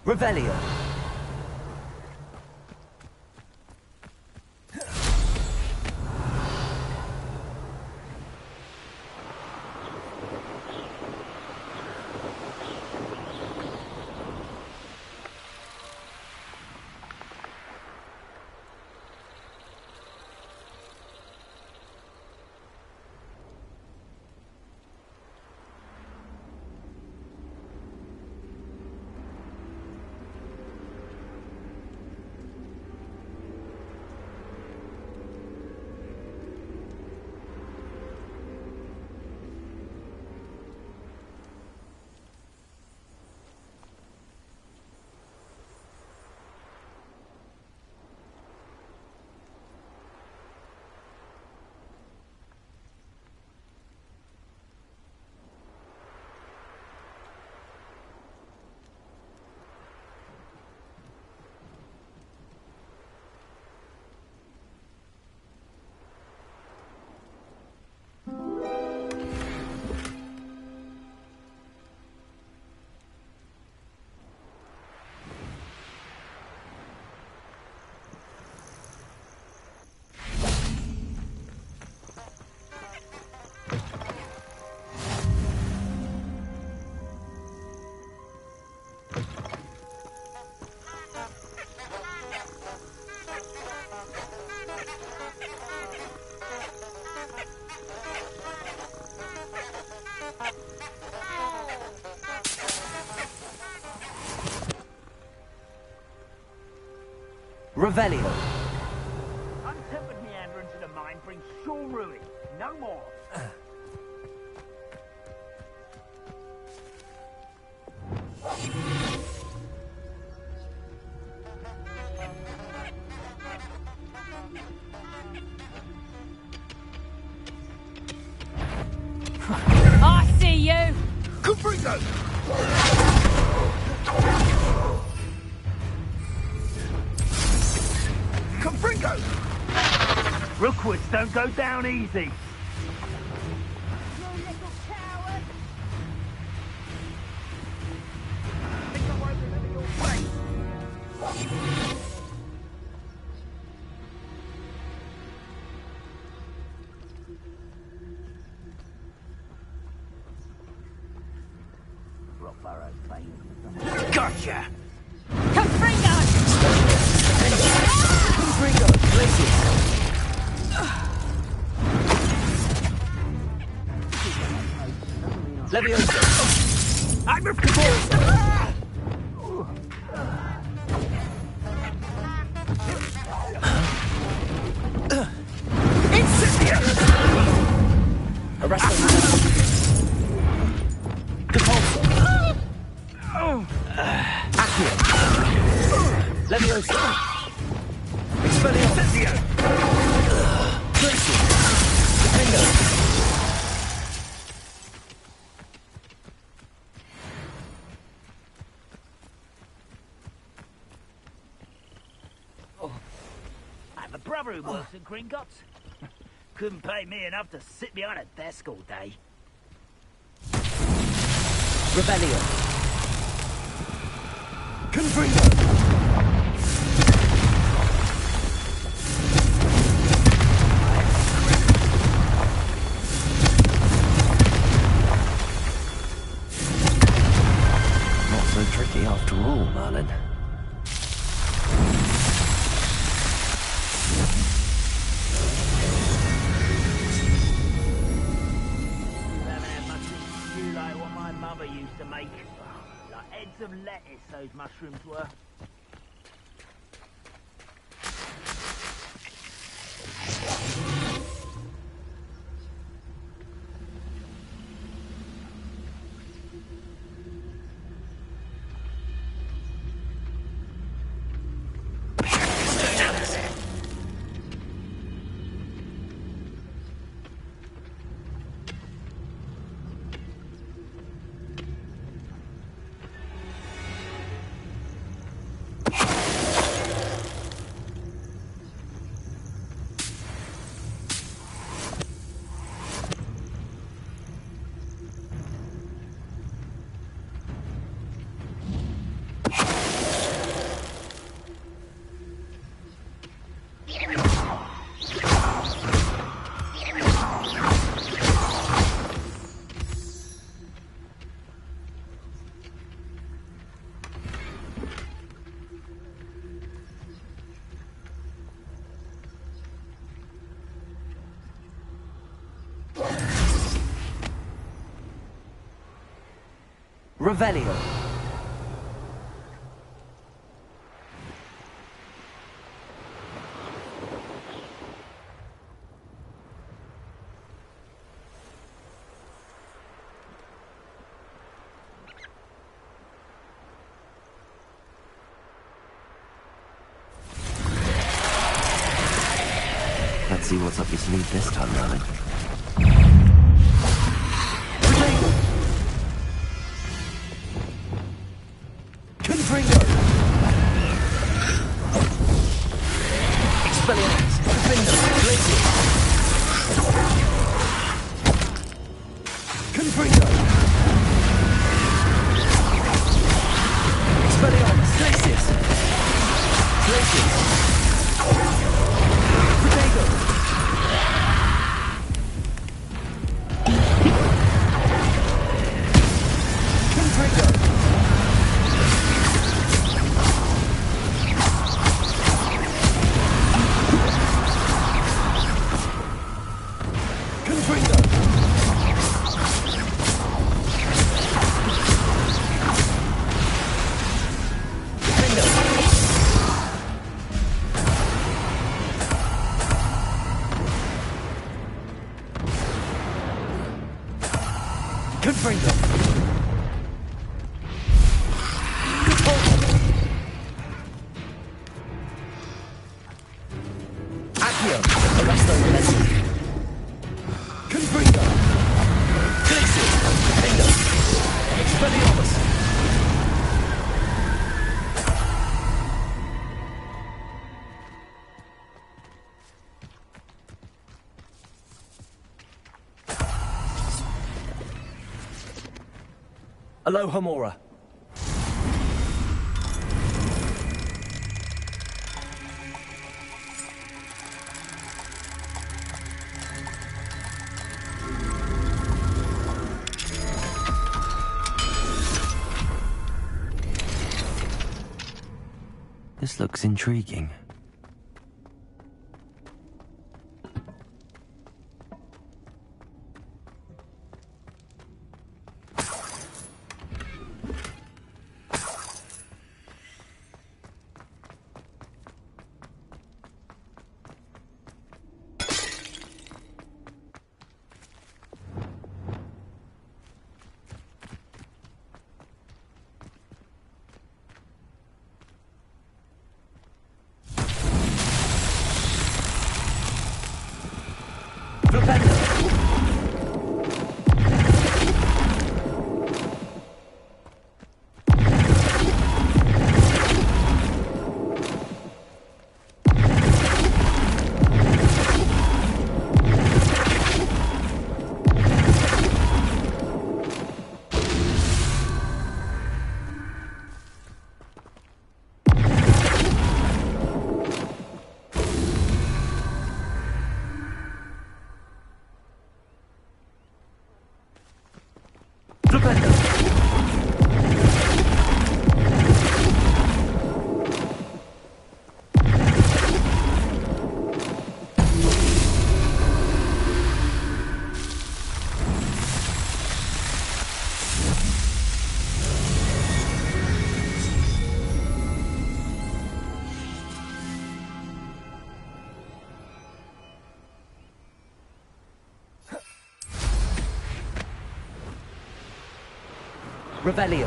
C: Revelio. Revelio.
M: Untempered meanderings in the mind bring sure ruin. No more.
N: I see you!
B: Griffindor! Confringo!
M: Rookwoods don't go down easy. Gotcha!
N: Confringo!
C: Confringo, places. Leviosa.
M: I moved the ball! Incendio!
C: Arresto. Depulso.
M: I have a brother who works at Gringotts. Couldn't pay me enough to sit behind a desk all day.
C: Rebellion. Confringo. Not so tricky after all, Merlin.
M: Like what my mother used to make. Like heads of lettuce, those mushrooms were.
C: Revelio. Let's see what's up your sleeve this time, Merlin. Confringo! Expelliarmus! Griffindor! Glacier! Confringo! Expelliarmus! Glacius! Glacius! Potato! Confringo! Confringo! Accio! Arresto Relentless! Confringo! Glacius! Confringo! Expelliarmus! Alohomora. This looks intriguing. Revelio.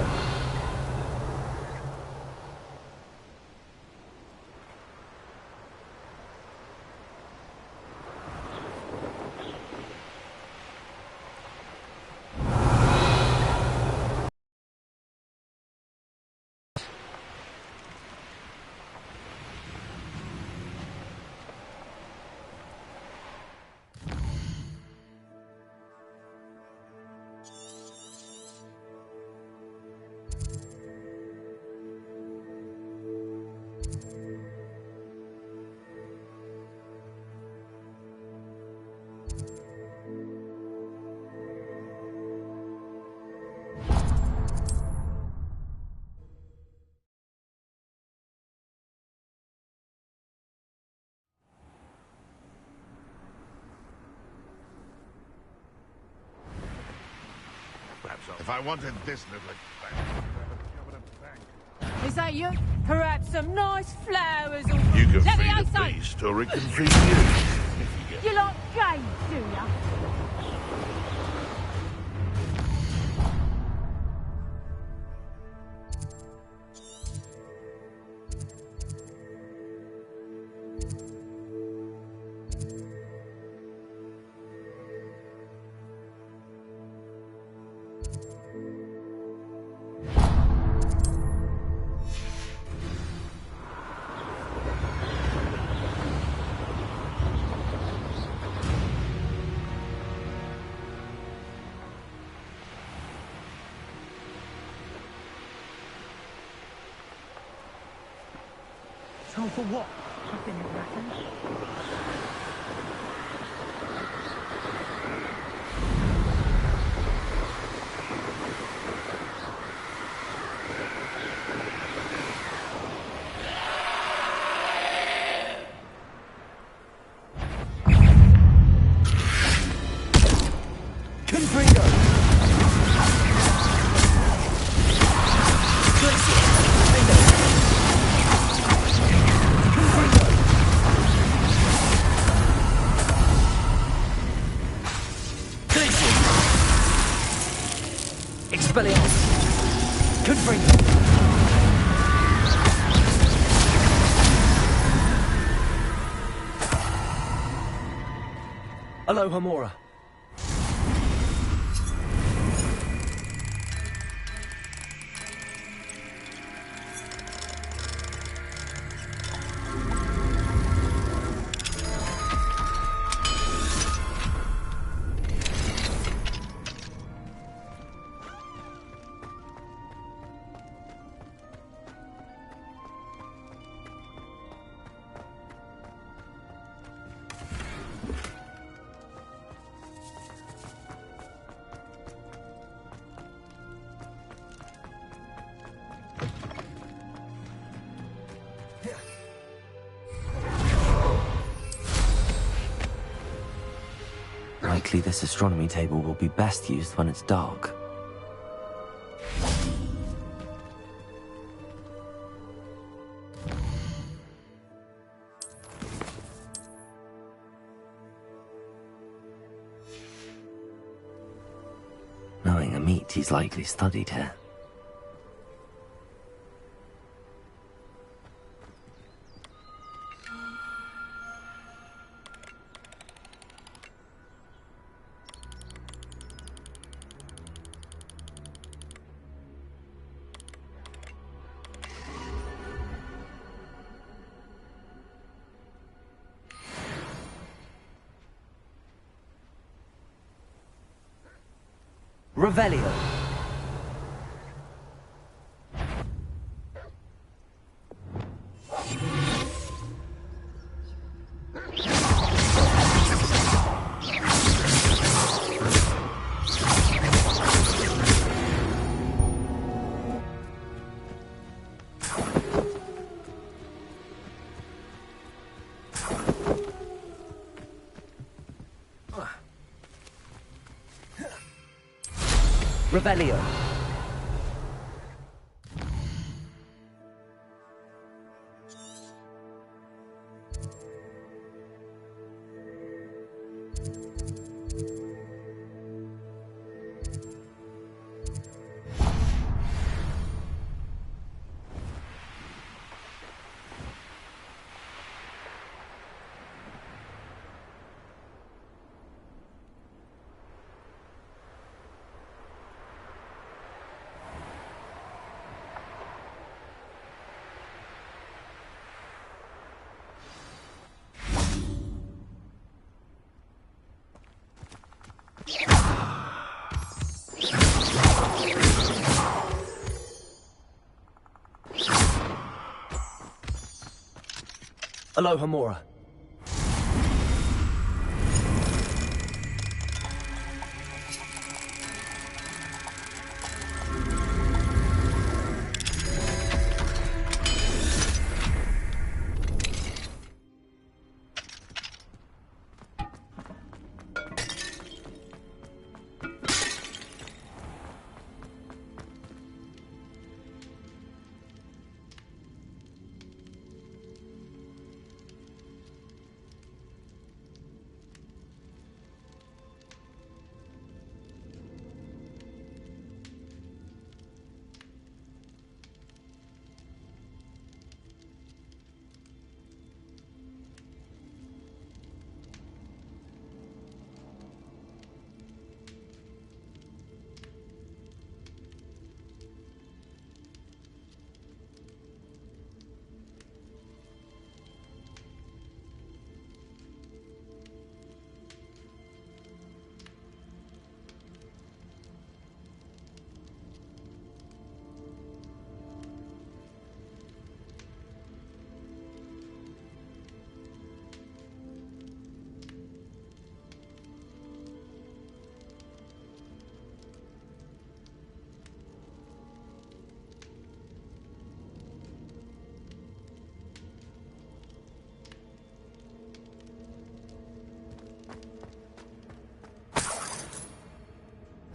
B: If I wanted this little...
N: Is that you? Perhaps some nice flowers or...
B: You can
N: Let me
B: feed
N: have
B: a
N: some.
B: beast, or it can feed you.
N: You like games, do ya?
E: Time for what? Nothing ever happens.
C: Aloha Mora.
A: Likely this astronomy table will be best used when it's dark. Knowing Amit, he's likely studied here.
C: Revelio. Revelio.
S: Aloha Mora.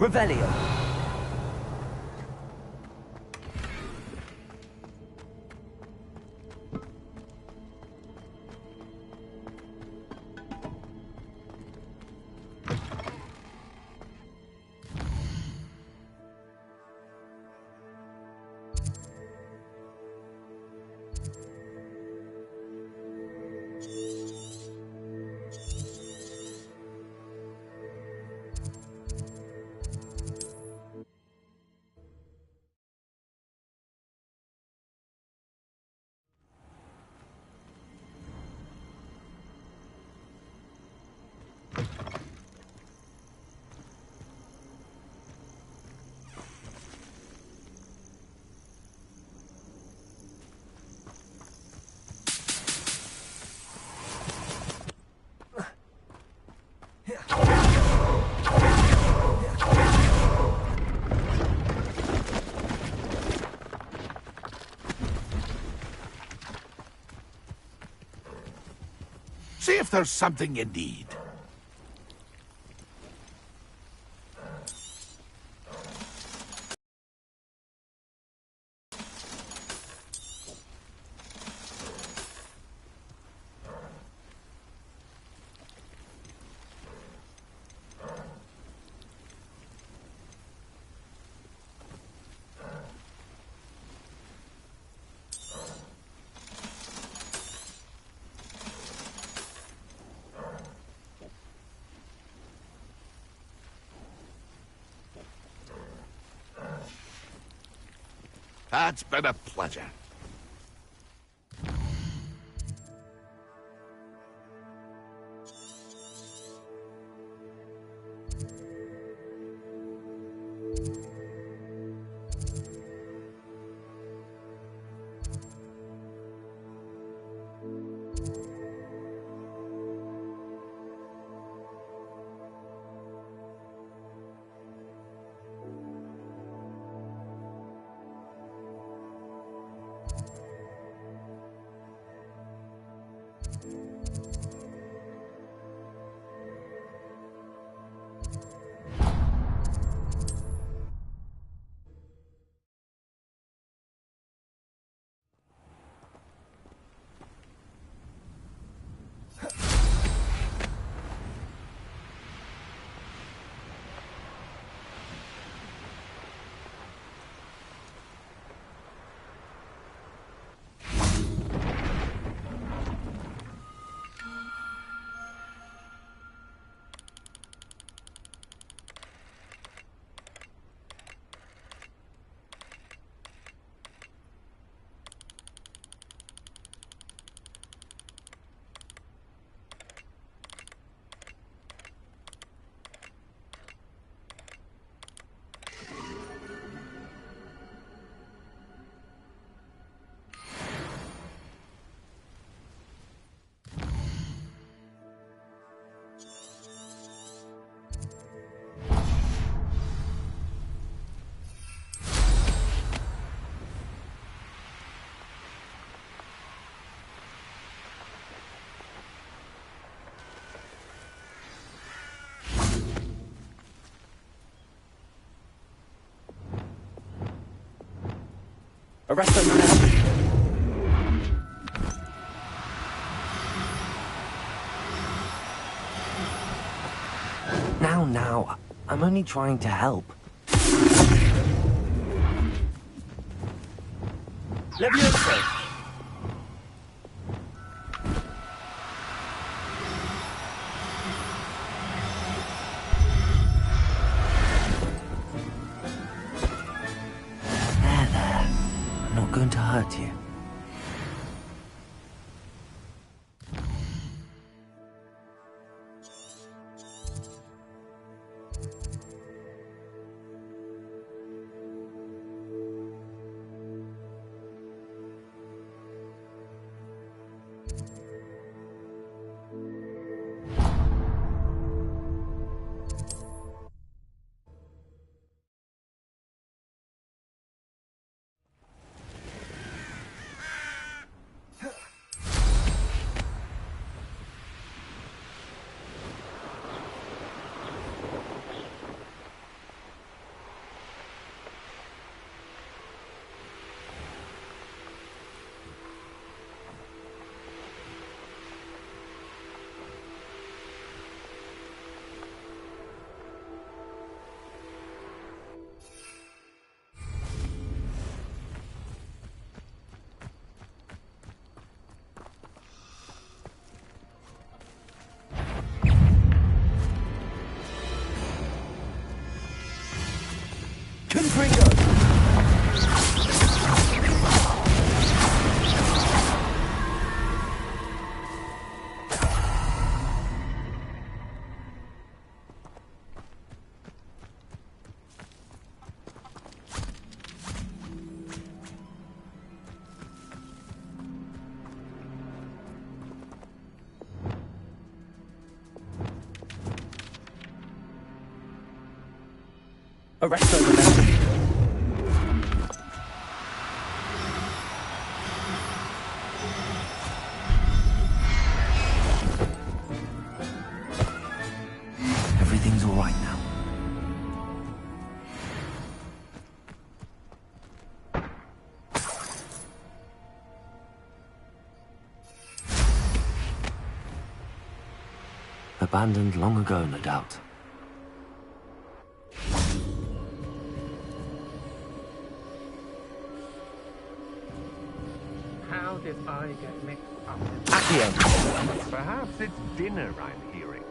C: Revelio.
B: See if there's something you need. It's been a pleasure.
C: Arrest them now. Now. I'm only trying to help.
F: Levioso!
C: There. I'm not going to hurt you. Arrest them. Everything's all right now. Abandoned long ago, no doubt.
J: How did I get mixed up?
C: Accio.
J: Perhaps it's dinner I'm hearing.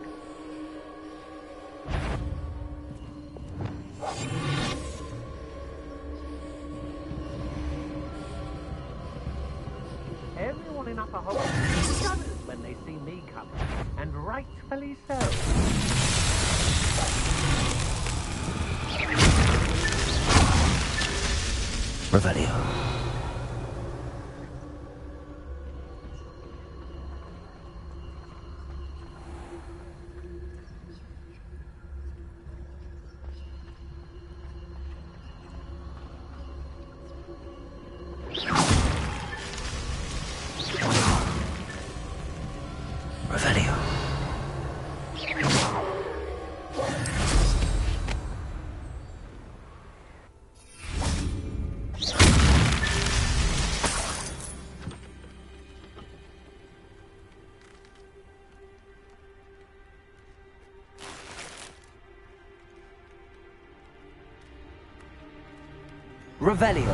J: Everyone in Upper Hogwarts shudders when they see me coming, and rightfully so.
C: Revelio. Revelio.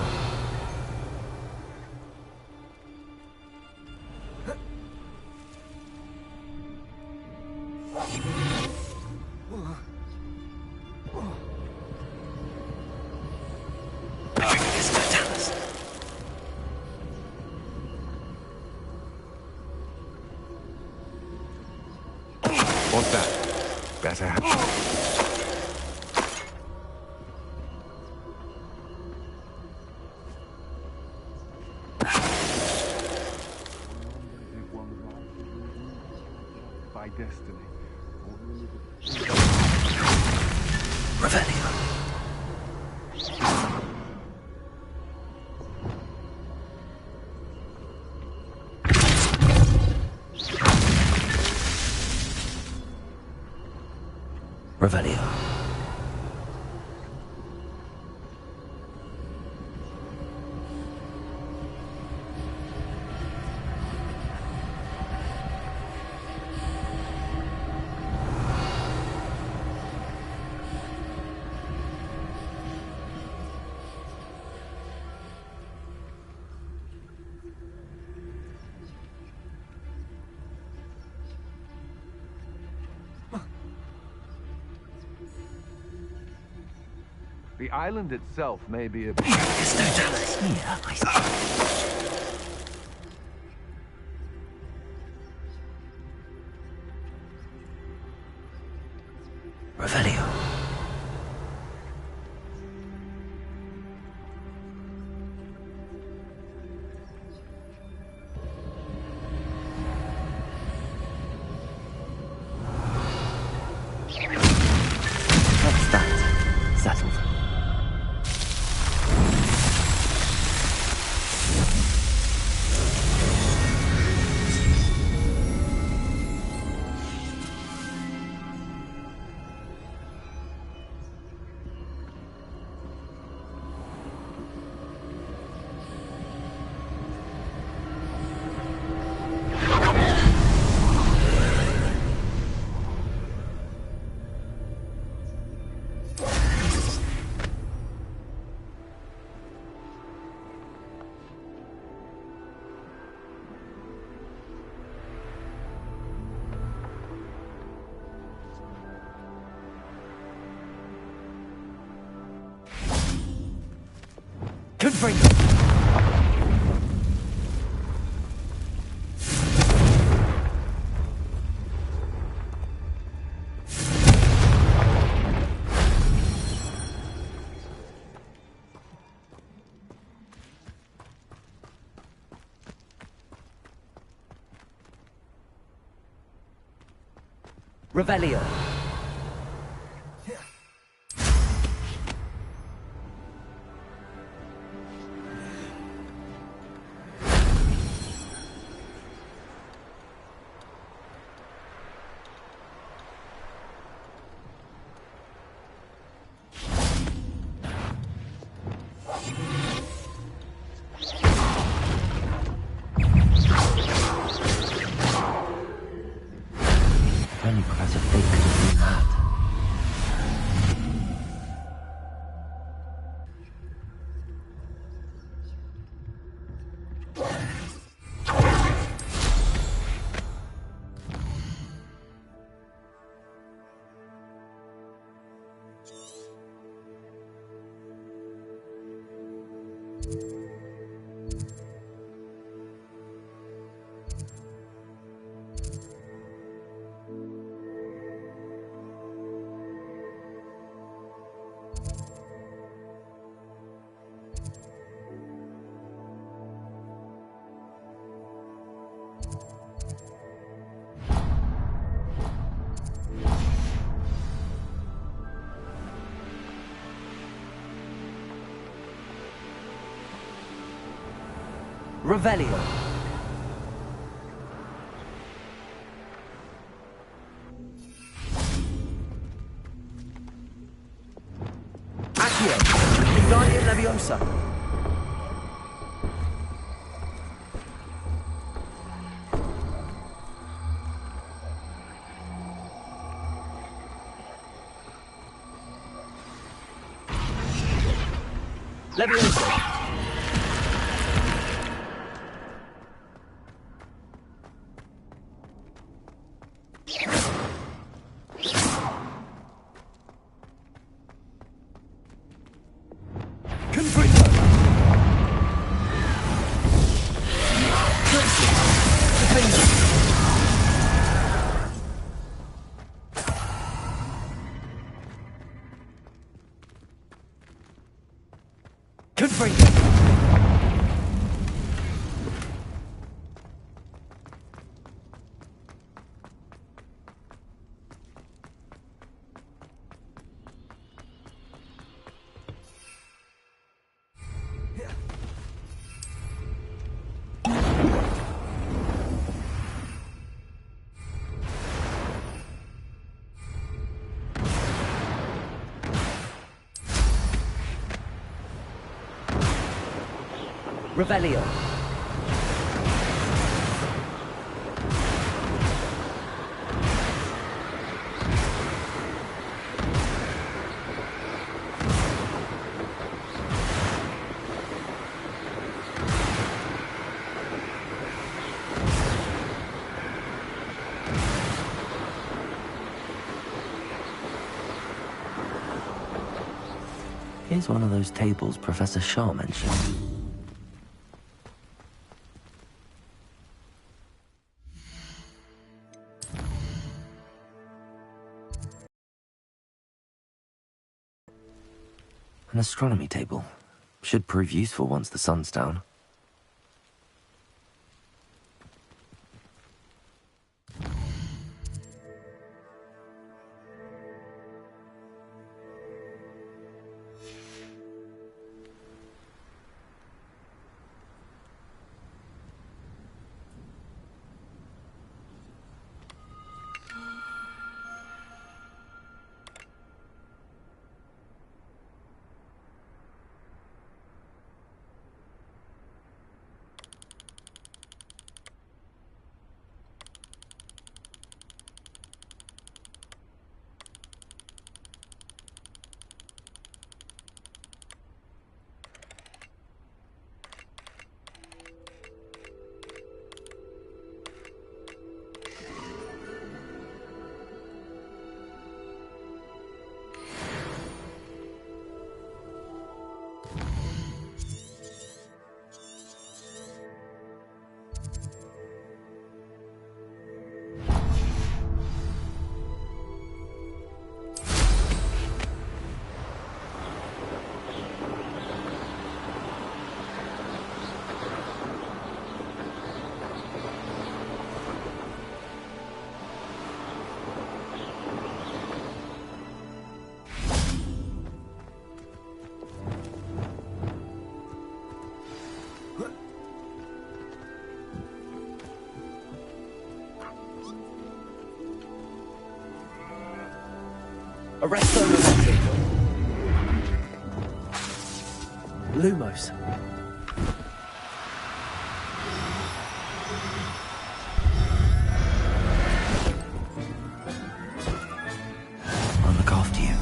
J: What's that? Better have... by destiny.
C: Revelio. Revelio.
L: The island itself may be a...
A: There's no jealous here. Revelio. That's that. Settled. Confirm. Revelio. Only because of fate could have been that. Revelio. Accio. Wingardium Leviosa. Leviosa. Revelio.
C: Here's one of those tables Professor Shaw mentioned. An astronomy table. Should prove useful once the sun's down. Arrest Lumos. I'll look after you.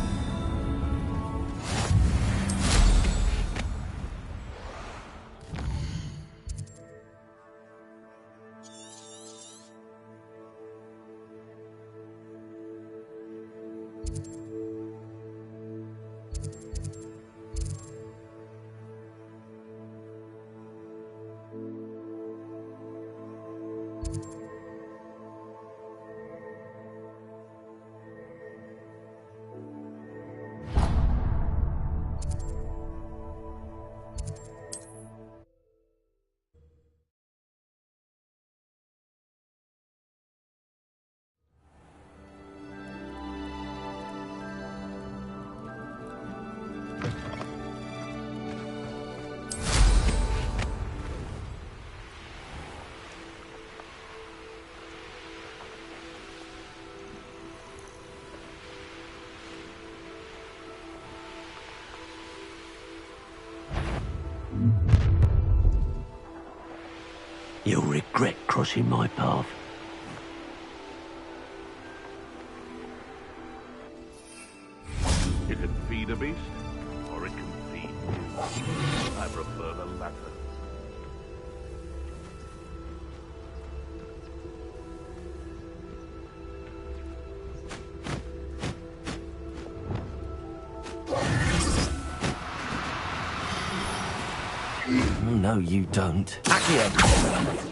Q: You'll regret crossing my path.
B: It can feed a beast, or it can feed you. I prefer the latter.
C: No, you don't.
S: Accio!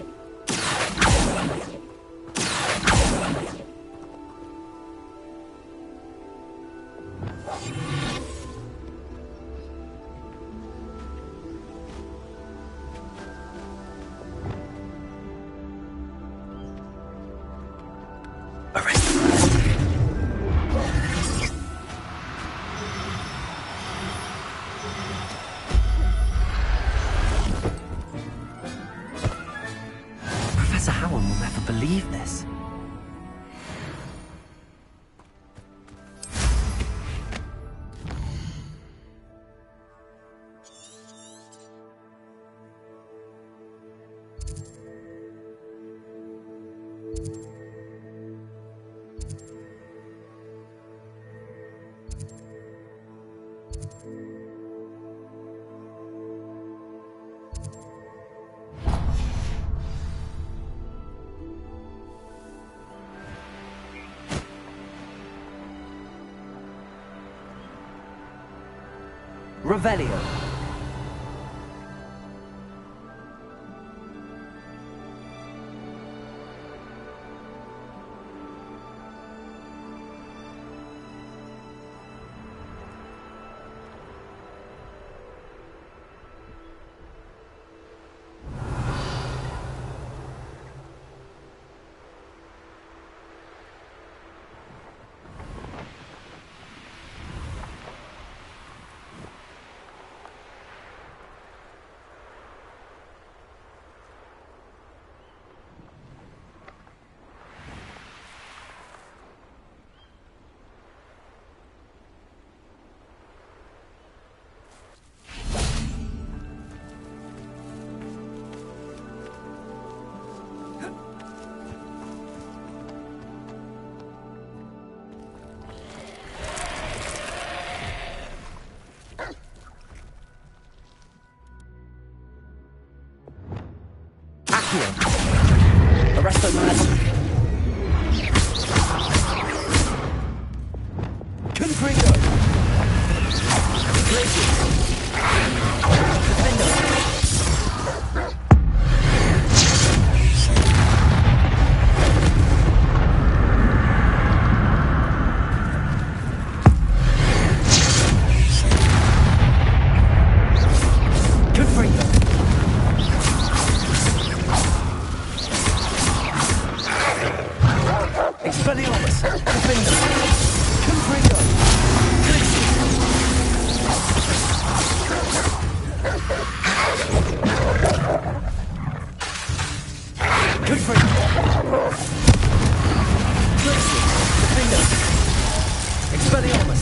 C: Revelio. Arresto Master. Confringo. Expelliarmus! Defender! Confringo! Confringo! Defender! Expelliarmus!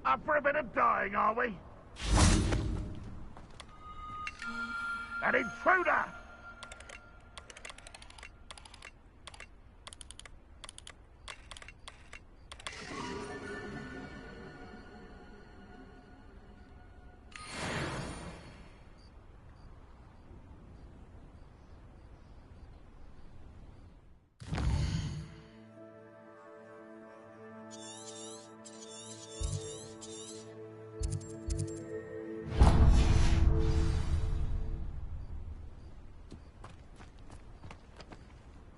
B: Up for a bit of dying, are we? An intruder!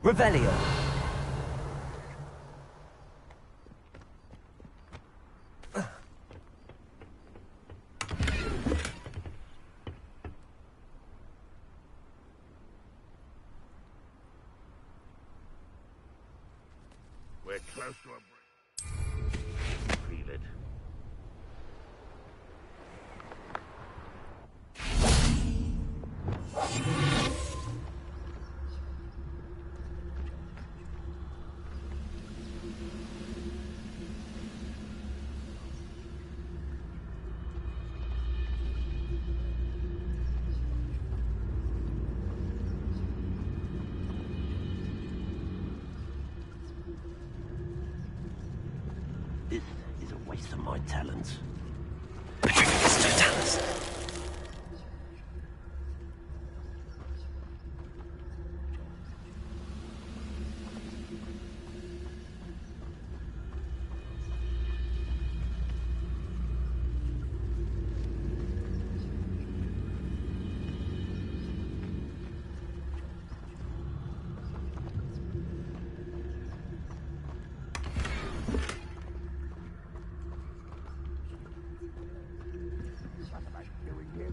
C: Revelio.
B: We're close to a break. Feel it.
Q: This is a waste of my talents.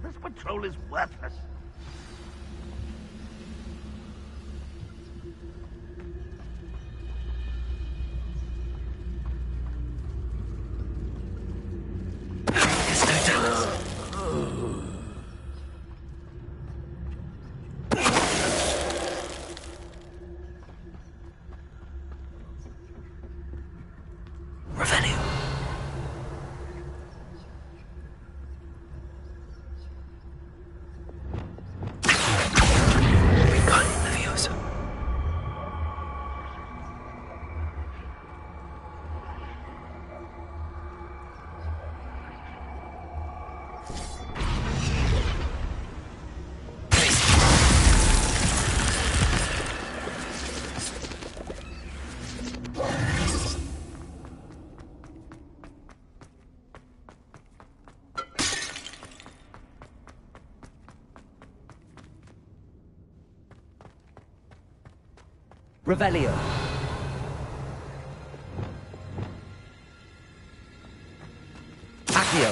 B: This patrol is worthless.
C: Revelio. Accio.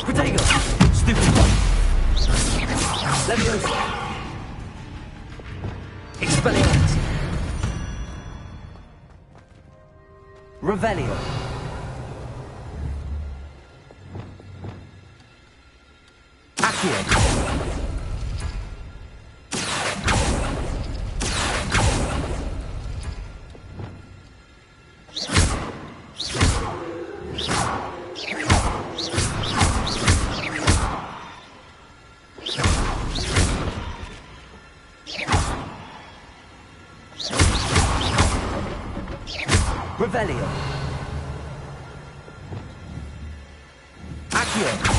C: Protego. Stupid. Leviosa. Expelliarmus. Revelio. Accio. Revelio. Accio.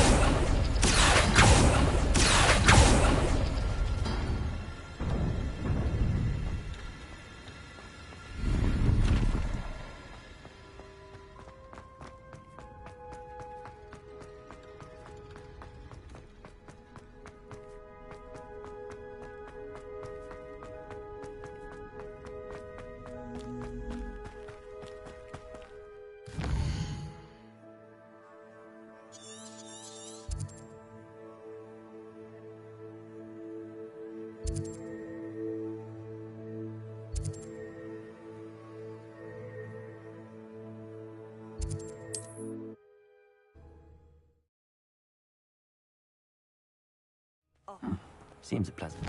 C: Seems pleasant.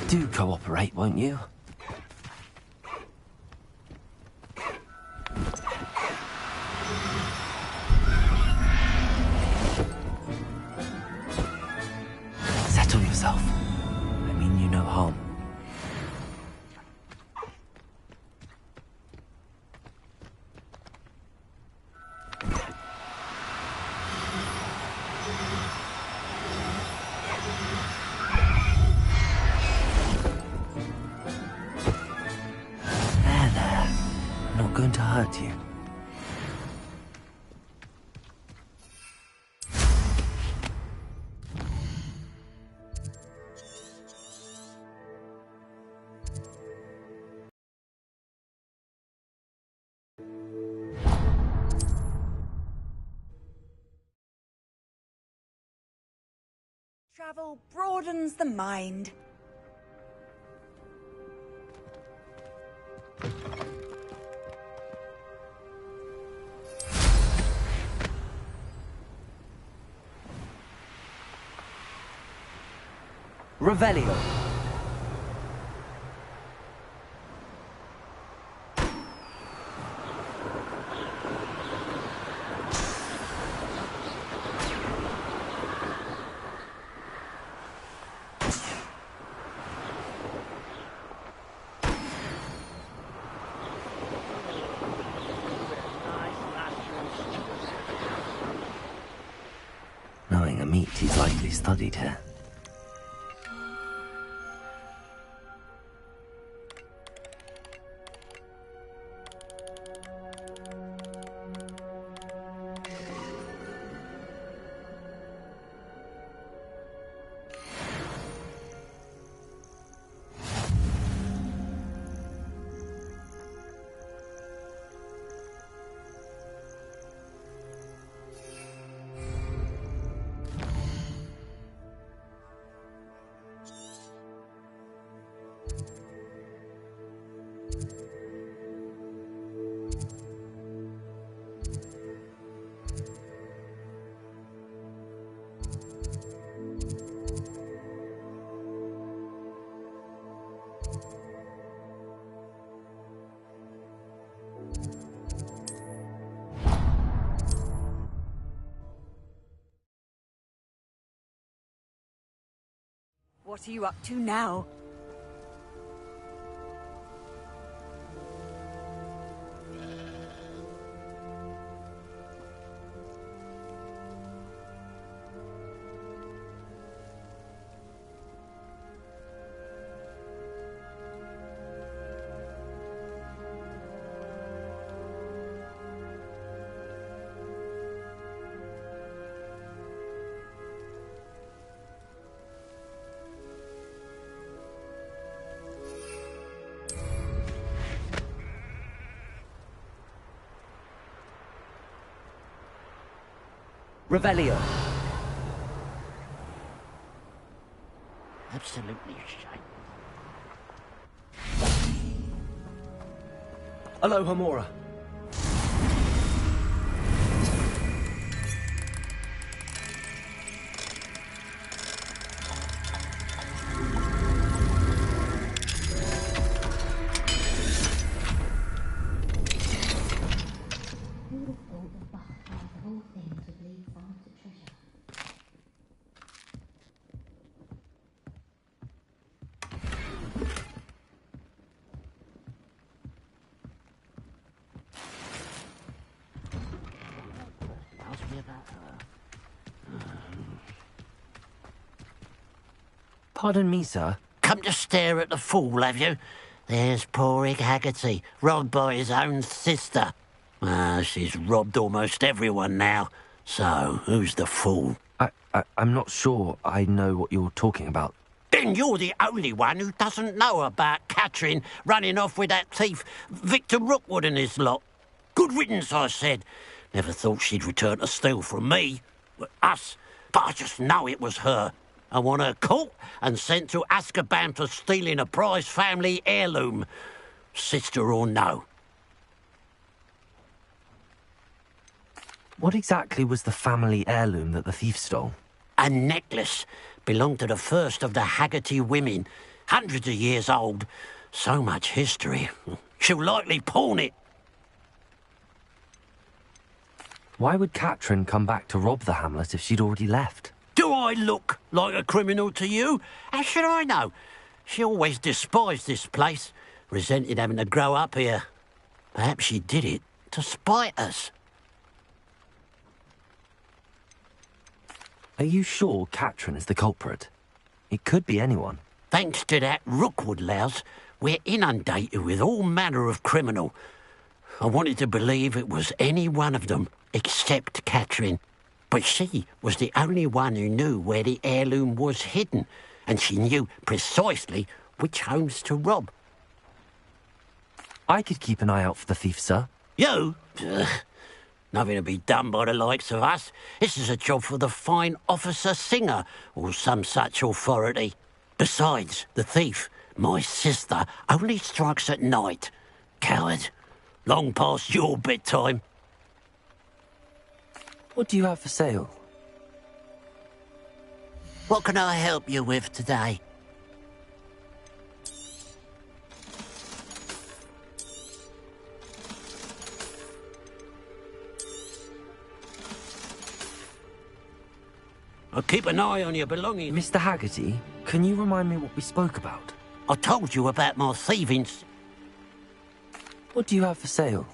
A: Do cooperate, won't you? Settle yourself. I mean you no harm. Going to hurt you.
I: Travel broadens the mind.
C: Revelio.
A: Knowing a meat, he's likely studied here.
I: What are you up to now?
C: Revelio.
F: Absolutely shite.
C: Aloha Mora.
A: Pardon me, sir.
F: Come to stare at the fool, have you? There's poor Ig Haggerty, robbed by his own sister. She's robbed almost everyone now. So, who's the fool?
A: I'm not sure I know what you're talking about.
F: Then you're the only one who doesn't know about Catherine running off with that thief, Victor Rookwood and his lot. Good riddance, I said. Never thought she'd return to steal from me. Us. But I just know it was her. I want her caught and sent to Azkaban for stealing a prize family heirloom. Sister or no.
A: What exactly was the family heirloom that the thief stole?
F: A necklace. Belonged to the first of the Haggerty women.
Q: Hundreds of years old. So much history. She'll likely pawn it.
C: Why would Katrin come back to rob the hamlet if she'd already left?
Q: Do I look like a criminal to you? How should I know? She always despised this place, resented having to grow up here. Perhaps she did it to spite us.
C: Are you sure Katrin is the culprit? It could be anyone.
Q: Thanks to that Rookwood louse, we're inundated with all manner of criminal. I wanted to believe it was any one of them, except Katrin. But she was the only one who knew where the heirloom was hidden, and she knew precisely which homes to rob.
C: I could keep an eye out for the thief, sir.
Q: You? Ugh. Nothing to be done by the likes of us. This is a job for the fine officer Singer, or some such authority. Besides, the thief, my sister, only strikes at night. Coward. Long past your bedtime.
C: What do you have for sale?
Q: What can I help you with today? I'll keep an eye on your belongings.
C: Mr. Haggerty, can you remind me what we spoke about?
Q: I told you about my thievings.
C: What do you have for sale?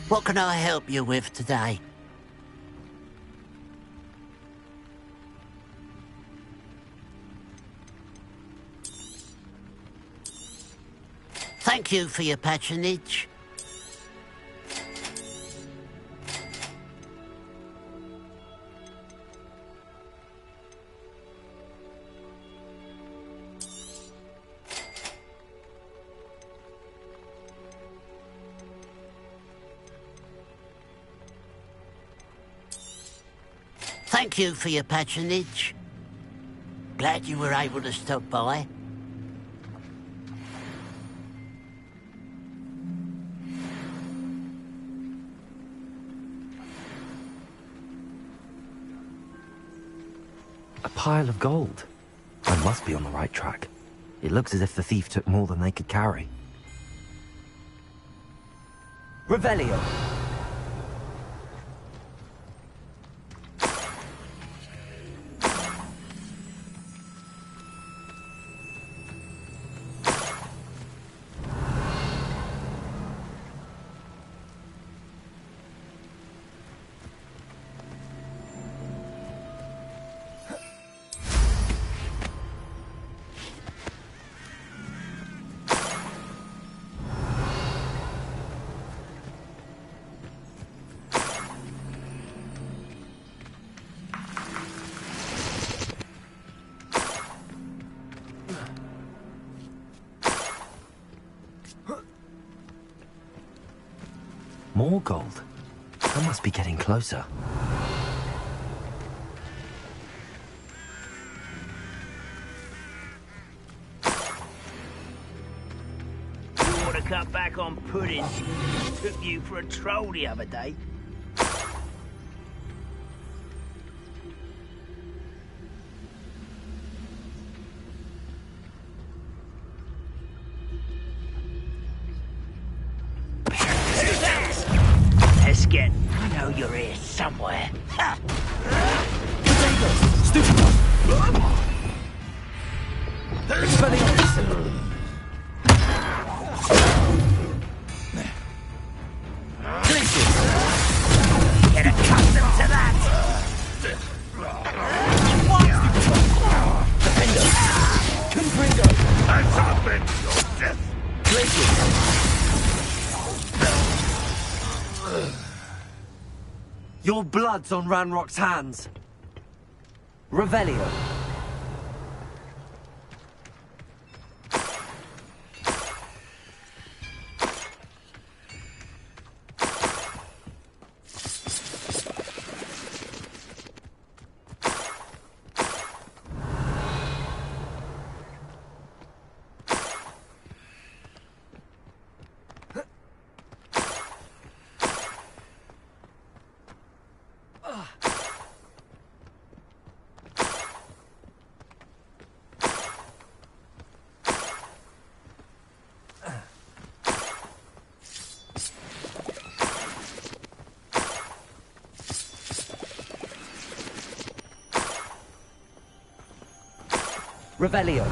Q: What can I help you with today? Thank you for your patronage. Thank you for your patronage. Glad you were able to stop by.
C: A pile of gold. I must be on the right track. It looks as if the thief took more than they could carry. Revelio! More gold. I must be getting closer.
M: You ought to cut back on pudding. Took you for a troll the other day. I know you're here somewhere. Ha! Get accustomed to that!
B: That's our bed, your death!
C: Your blood's on Ranrock's hands. Revelio. Revelio.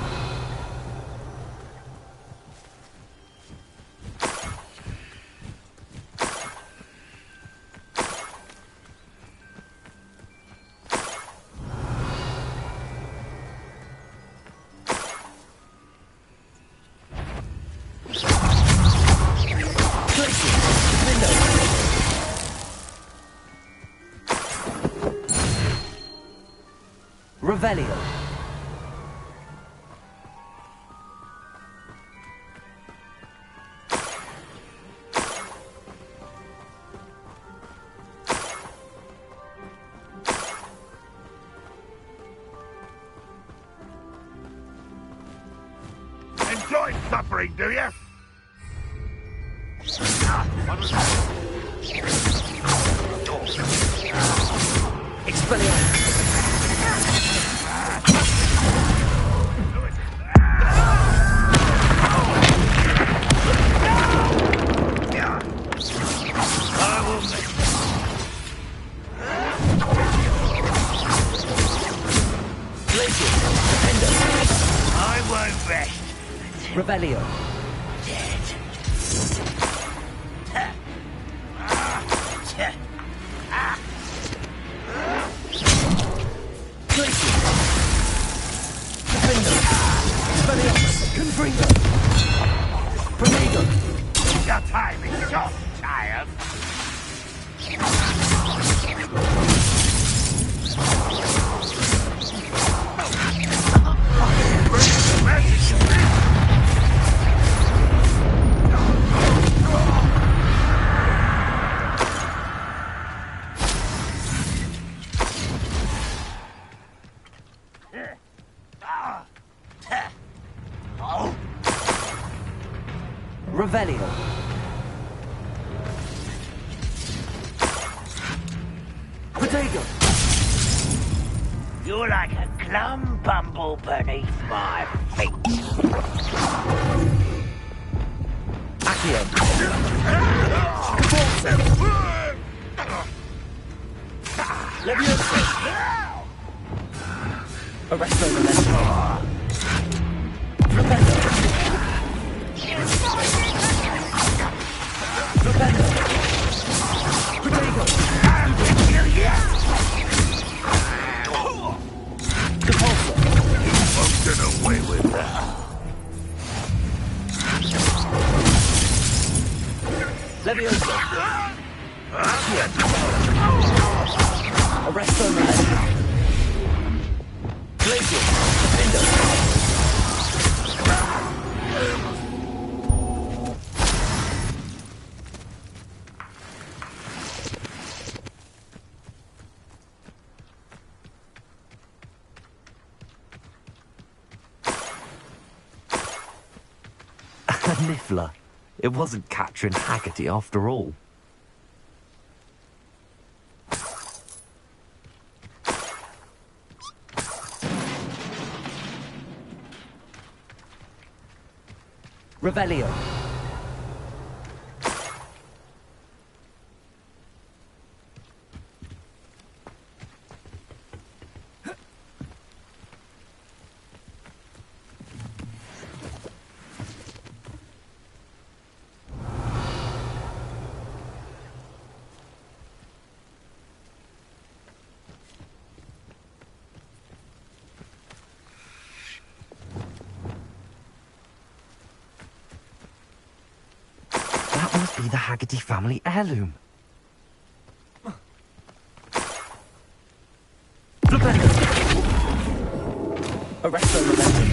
C: Revelio.
B: Enjoy suffering, do you?
C: Expelliarmus.
M: I won't rest.
C: Revelio.
M: Your time is short, child.
C: Revelio. Potato.
M: You're like a glum bumble beneath my feet.
C: Accio. Leviosa. Arresto Memento. Rependo. Rependo. Potato. Depulso.
B: Won't get away with that.
C: Leviosa. Arresto Memento. Glacier. Defendo. Niffler. It wasn't Catherine Haggerty after all. Revelio. That must be the Haggerty family heirloom. Arresto Momentum.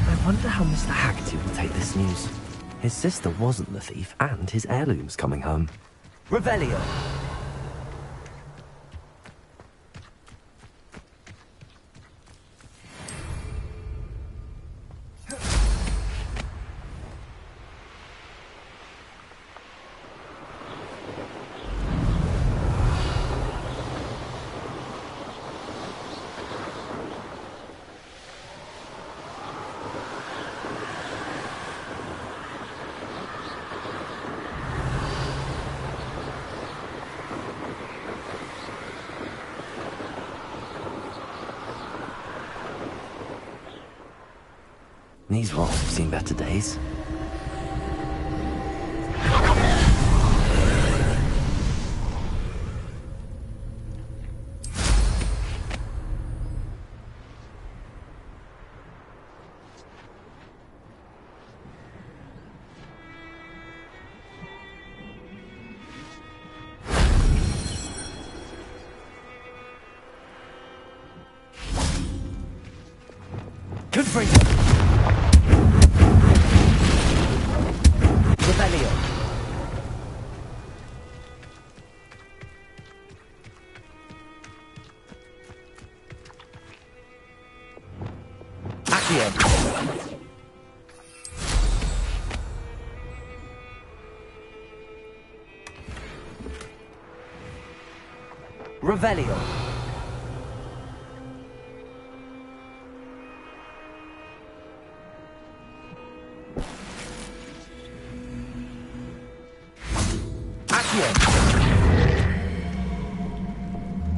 C: I wonder how Mr. Haggerty will take this news. His sister wasn't the thief, and his heirloom's coming home. Revelio. These rocks have seen better days. Confringo! Rebellion! Accio! Revelio!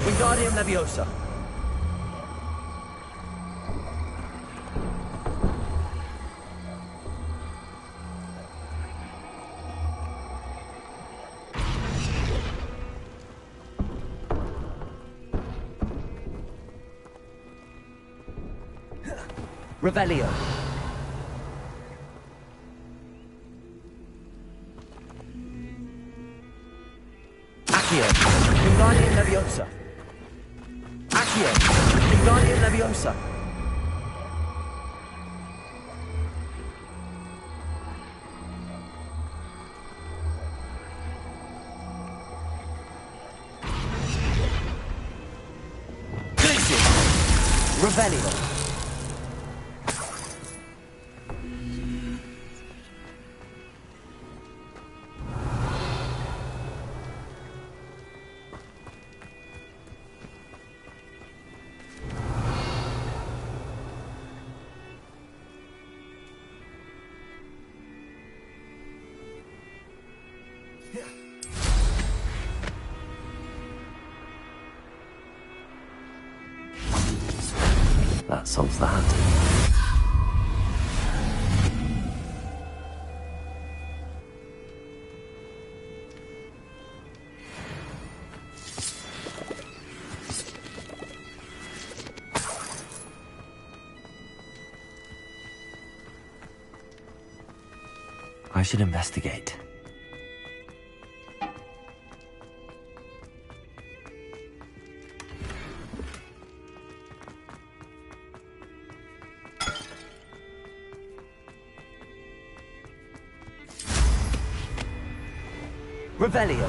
C: Wingardium Leviosa. Revelio. Accio. Wingardium Leviosa. Accio. Wingardium Leviosa. Glacius. Revelio. That solves that. I should investigate. Revelio.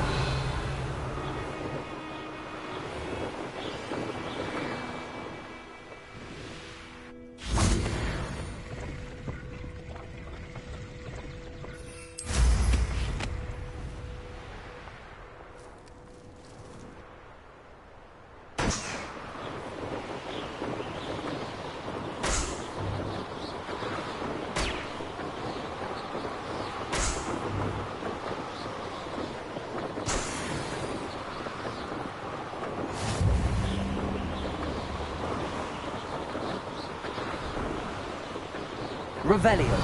C: Revelio.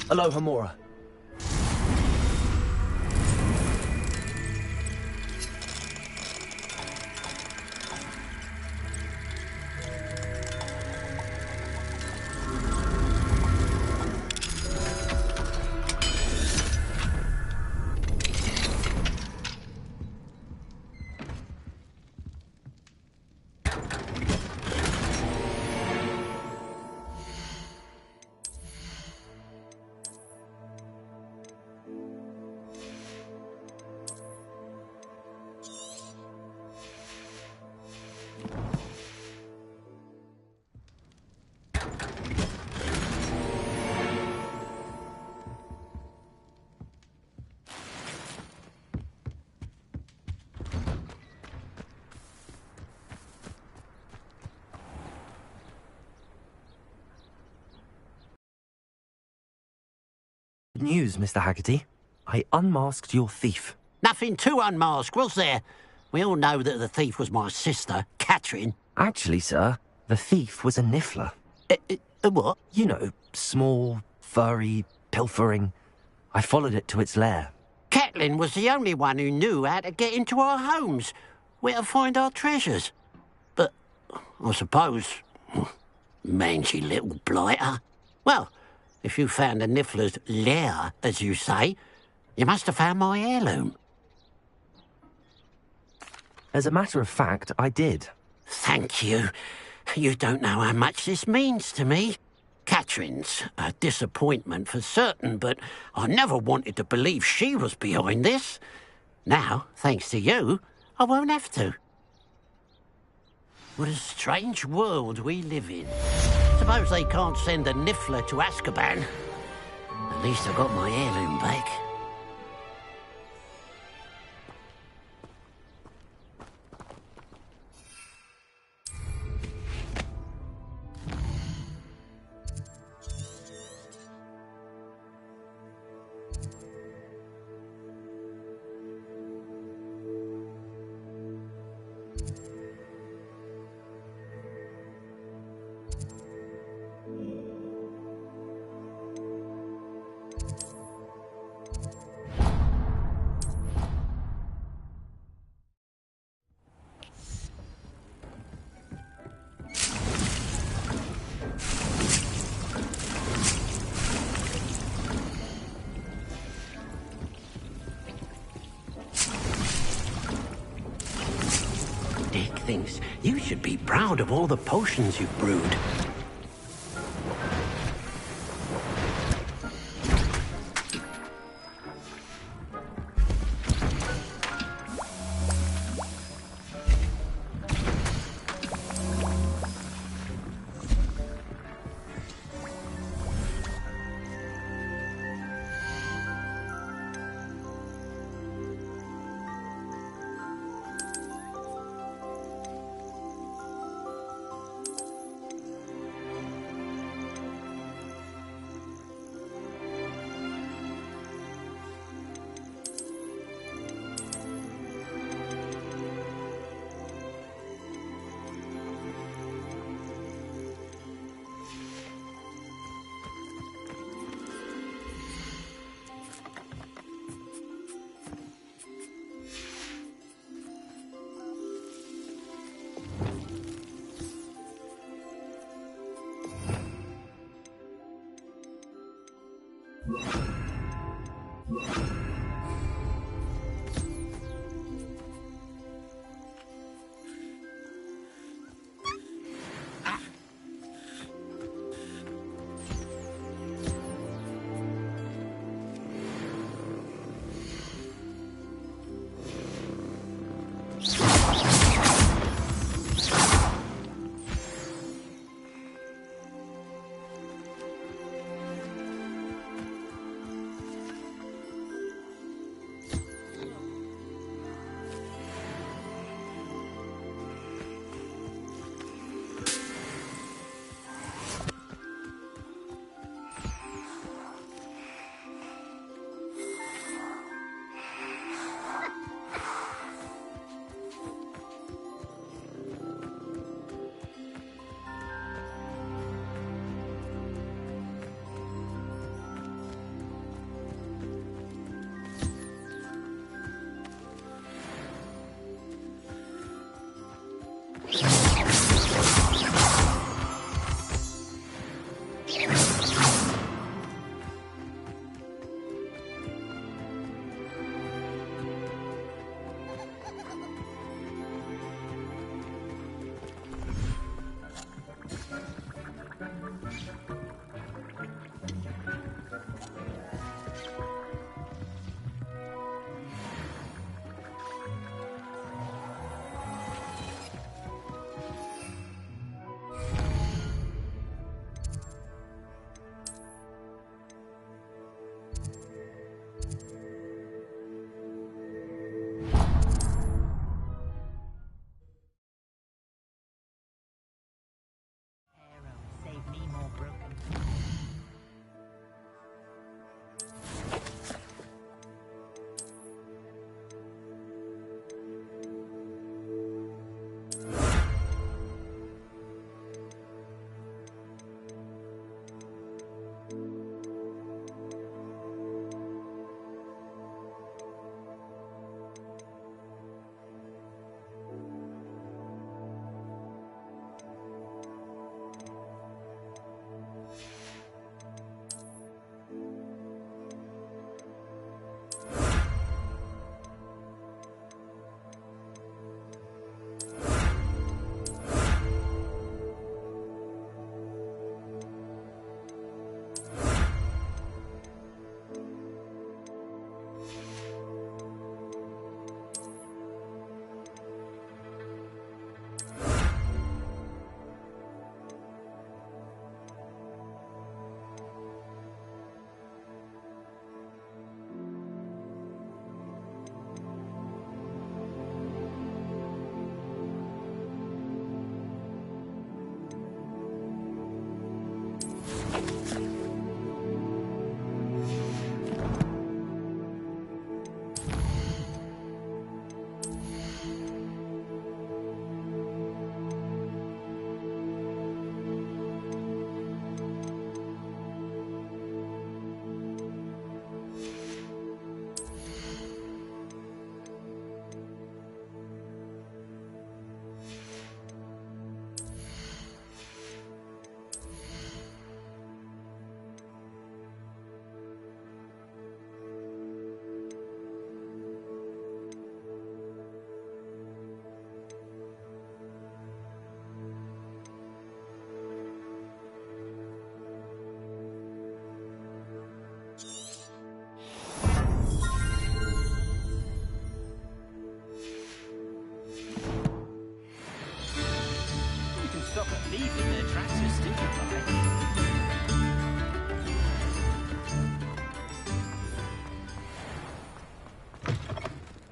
C: Aloha Mora. news, Mr. Haggerty. I unmasked your thief.
Q: Nothing to unmask, was there? We all know that the thief was my sister, Catherine.
C: Actually, sir, the thief was a niffler.
Q: A what?
C: You know, small, furry, pilfering. I followed it to its lair.
Q: Catelyn was the only one who knew how to get into our homes, where to find our treasures. But I suppose, mangy little blighter. Well, if you found the niffler's lair, as you say, you must have found my heirloom.
C: As a matter of fact, I did.
Q: Thank you. You don't know how much this means to me. Catherine's a disappointment for certain, but I never wanted to believe she was behind this. Now, thanks to you, I won't have to. What a strange world we live in. Suppose they can't send a niffler to Azkaban. At least I got my heirloom back. Dick thinks you should be proud of all the potions you've brewed.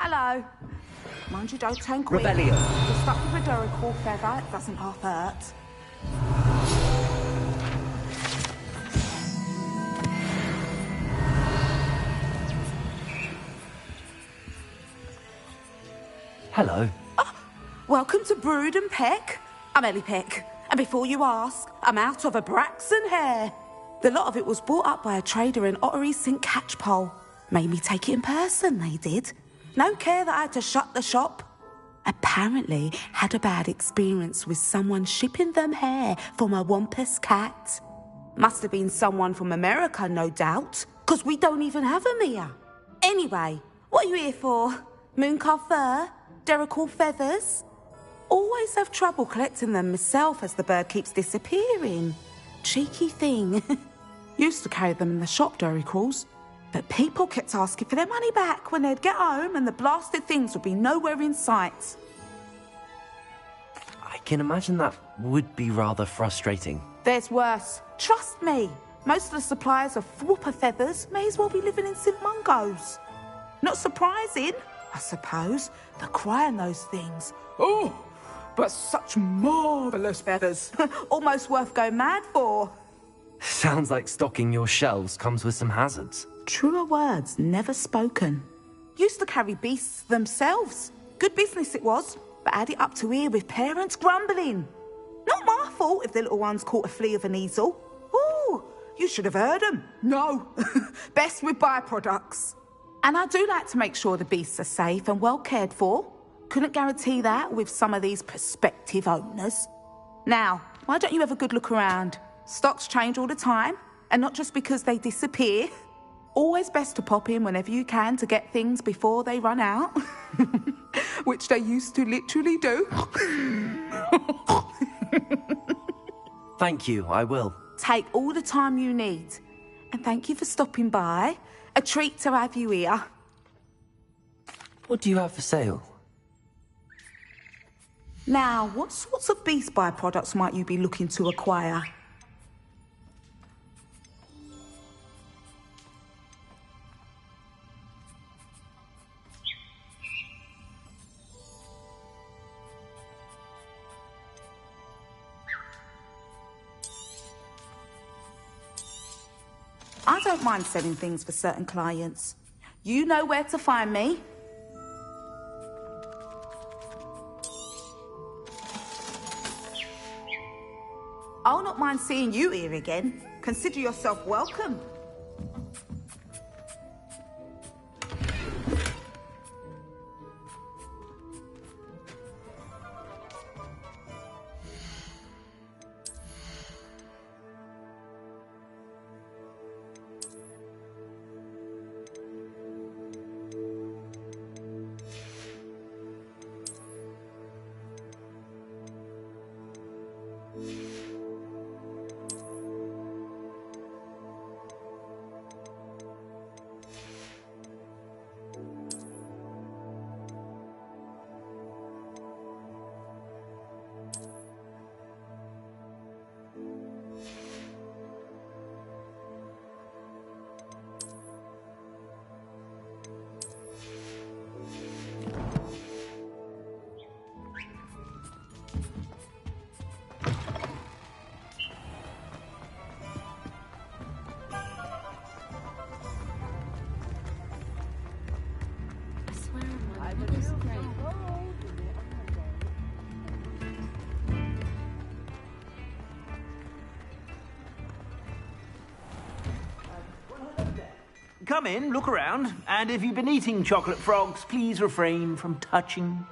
O: Hello. Mind you, don't turn quick.
G: Rebellion.
O: If you're stuck with a Duracell feather, it doesn't half hurt.
C: Hello.
O: Welcome to Brood and Peck. I'm Ellie Peck. And before you ask, I'm out of a Braxton hair. The lot of it was bought up by a trader in Ottery St. Catchpole. Made me take it in person, they did. No care that I had to shut the shop. Apparently had a bad experience with someone shipping them hair from a Wampus cat. Must have been someone from America, no doubt, 'cause we don't even have them here. Anyway, what are you here for? Mooncar fur? Derrickle feathers? Always have trouble collecting them myself as the bird keeps disappearing. Cheeky thing. Used to carry them in the shop, Derricles. But people kept asking for their money back when they'd get home and the blasted things would be nowhere in sight.
C: I can imagine that would be rather frustrating.
O: There's worse. Trust me. Most of the suppliers of whooper feathers may as well be living in St. Mungo's. Not surprising, I suppose, the cry on those things. Oh, but such marvellous feathers. Almost worth going mad for.
C: Sounds like stocking your shelves comes with some hazards.
O: Truer words never spoken. Used to carry beasts themselves. Good business it was, but had it up to here with parents grumbling. Not my fault if the little ones caught a flea of an easel. Ooh, you should have heard them. No, best with byproducts. And I do like to make sure the beasts are safe and well cared for. Couldn't guarantee that with some of these prospective owners. Now, why don't you have a good look around? Stocks change all the time, and not just because they disappear. Always best to pop in whenever you can to get things before they run out. Which they used to literally do.
C: Thank you, I will.
O: Take all the time you need. And thank you for stopping by. A treat to have you here.
C: What do you have for sale?
O: Now, what sorts of beast byproducts might you be looking to acquire? I don't mind selling things for certain clients. You know where to find me. I'll not mind seeing you here again. Consider yourself welcome.
M: Come in, look around, and if you've been eating chocolate frogs, please refrain from touching.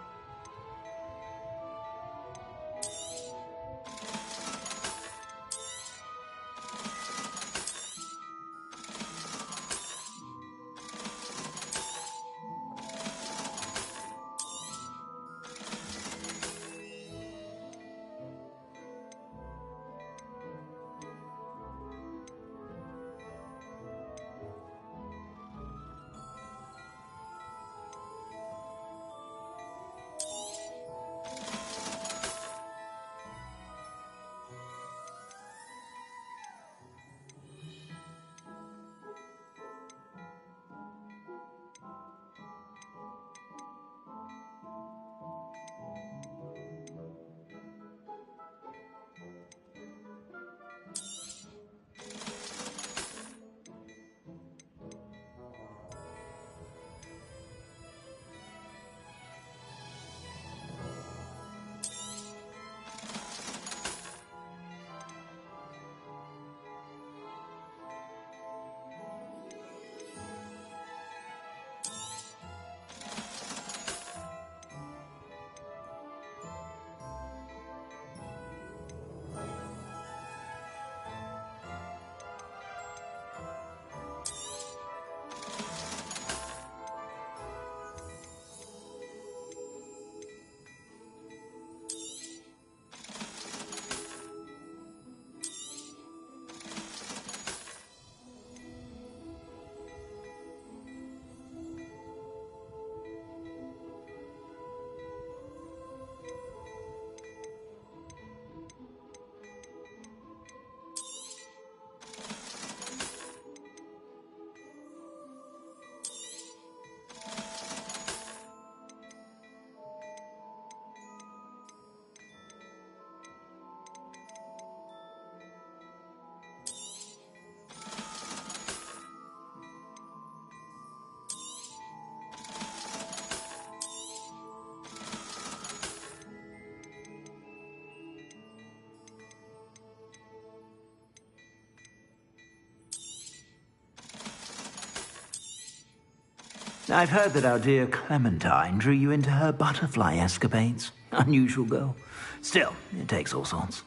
M: I've heard that our dear Clementine drew you into her butterfly escapades. Unusual girl. Still, it takes all sorts.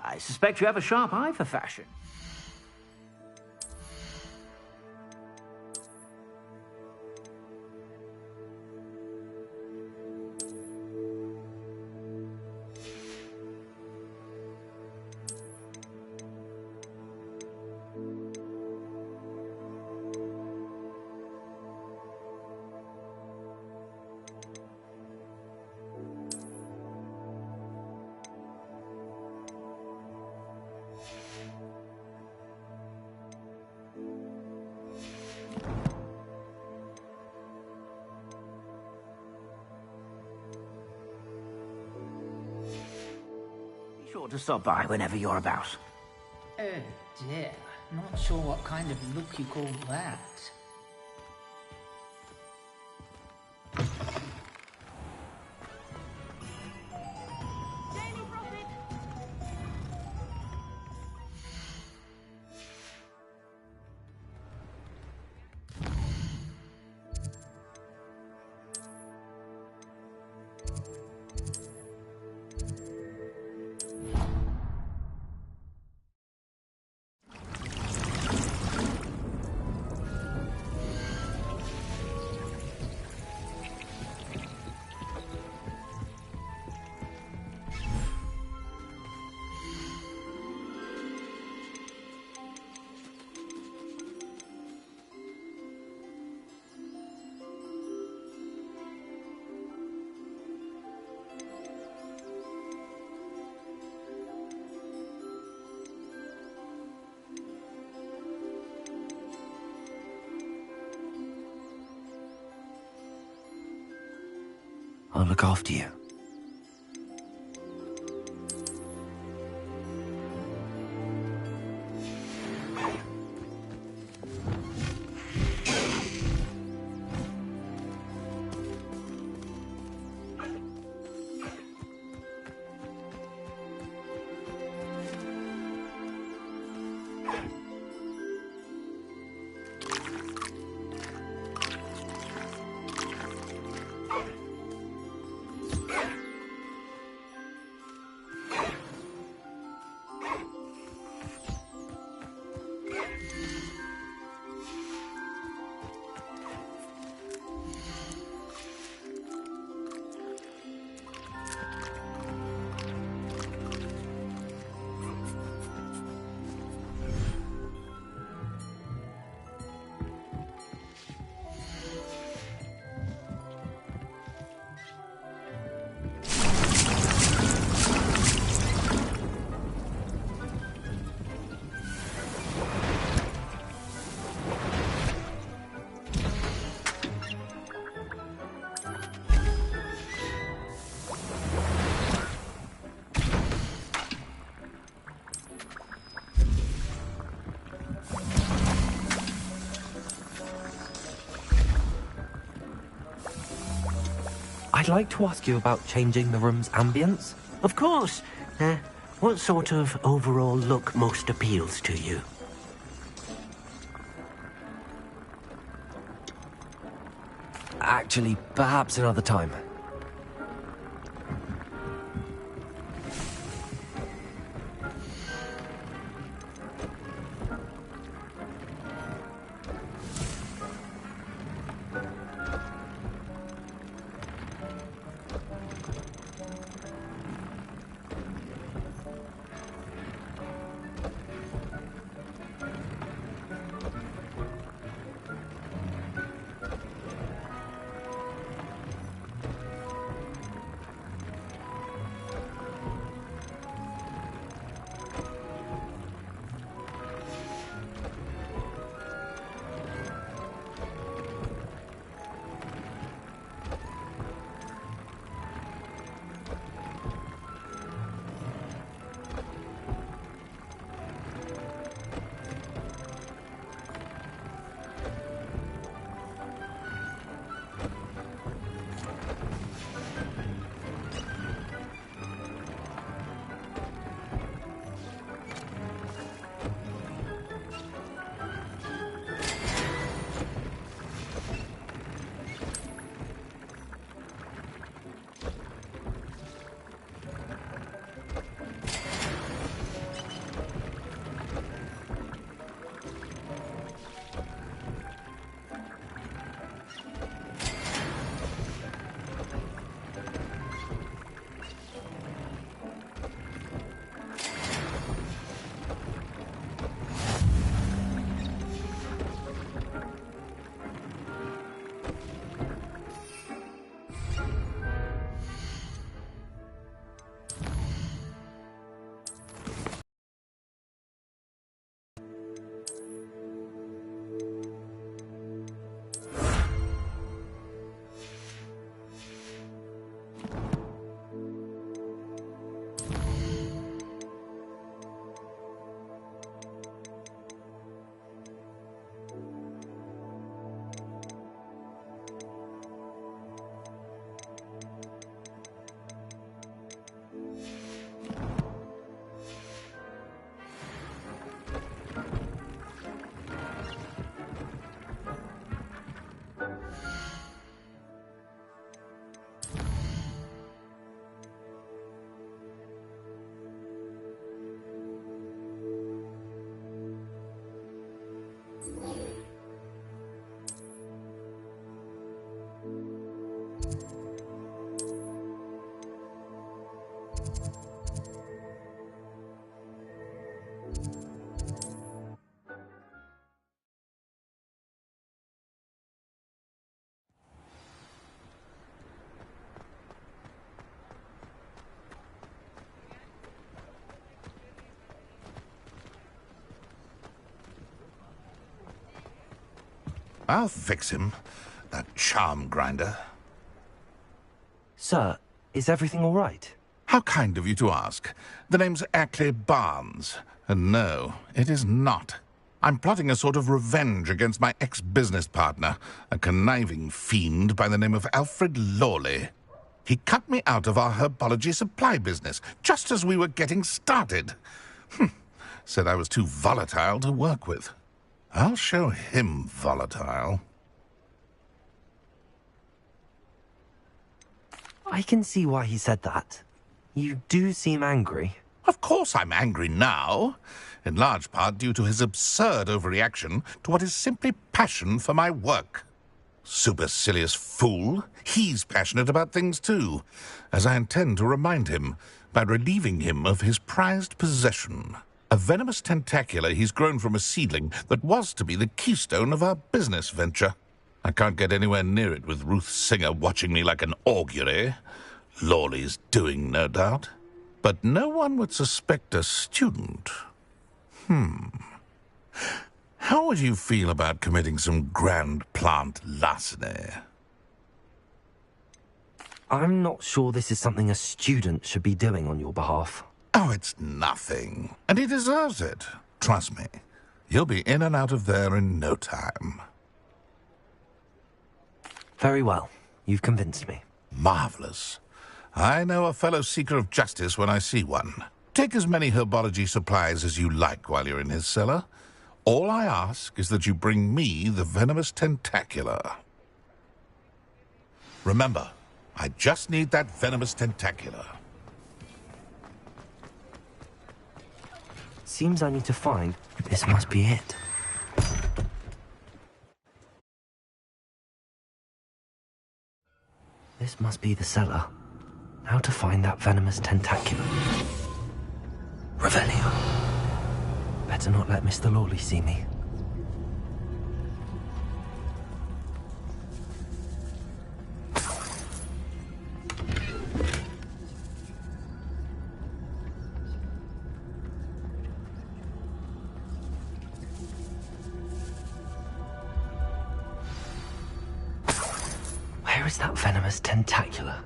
M: I suspect you have a sharp eye for fashion. Be sure to stop by whenever you're about.
P: Oh dear, not sure what kind of look you call that.
A: I'll look after you.
C: I'd like to ask you about changing the room's ambience.
Q: Of course. What sort of overall look most appeals to you?
C: Actually, perhaps another time.
B: I'll fix him, that charm grinder.
C: Sir, is everything all right?
B: How kind of you to ask. The name's Ackley Barnes. And no, it is not. I'm plotting a sort of revenge against my ex-business partner, a conniving fiend by the name of Alfred Lawley. He cut me out of our herbology supply business, just as we were getting started. Said I was too volatile to work with. I'll show him volatile.
C: I can see why he said that. You do seem angry.
B: Of course I'm angry now, in large part due to his absurd overreaction to what is simply passion for my work. Supercilious fool, he's passionate about things too, as I intend to remind him by relieving him of his prized possession. A venomous tentacula he's grown from a seedling that was to be the keystone of our business venture. I can't get anywhere near it with Ruth Singer watching me like an augury. Lawley's doing, no doubt. But no one would suspect a student. How would you feel about committing some grand plant larceny?
C: I'm not sure this is something a student should be doing on your behalf.
B: Oh, it's nothing. And he deserves it. Trust me. You'll be in and out of there in no time.
C: Very well. You've convinced me.
B: Marvelous. I know a fellow seeker of justice when I see one. Take as many herbology supplies as you like while you're in his cellar. All I ask is that you bring me the venomous tentacula. Remember, I just need that venomous tentacula.
C: Seems I need to find... This must be it. This must be the cellar. How to find that venomous tentacula. Revelio. Better not let Mr. Lawley see me. Where is that venomous tentacula?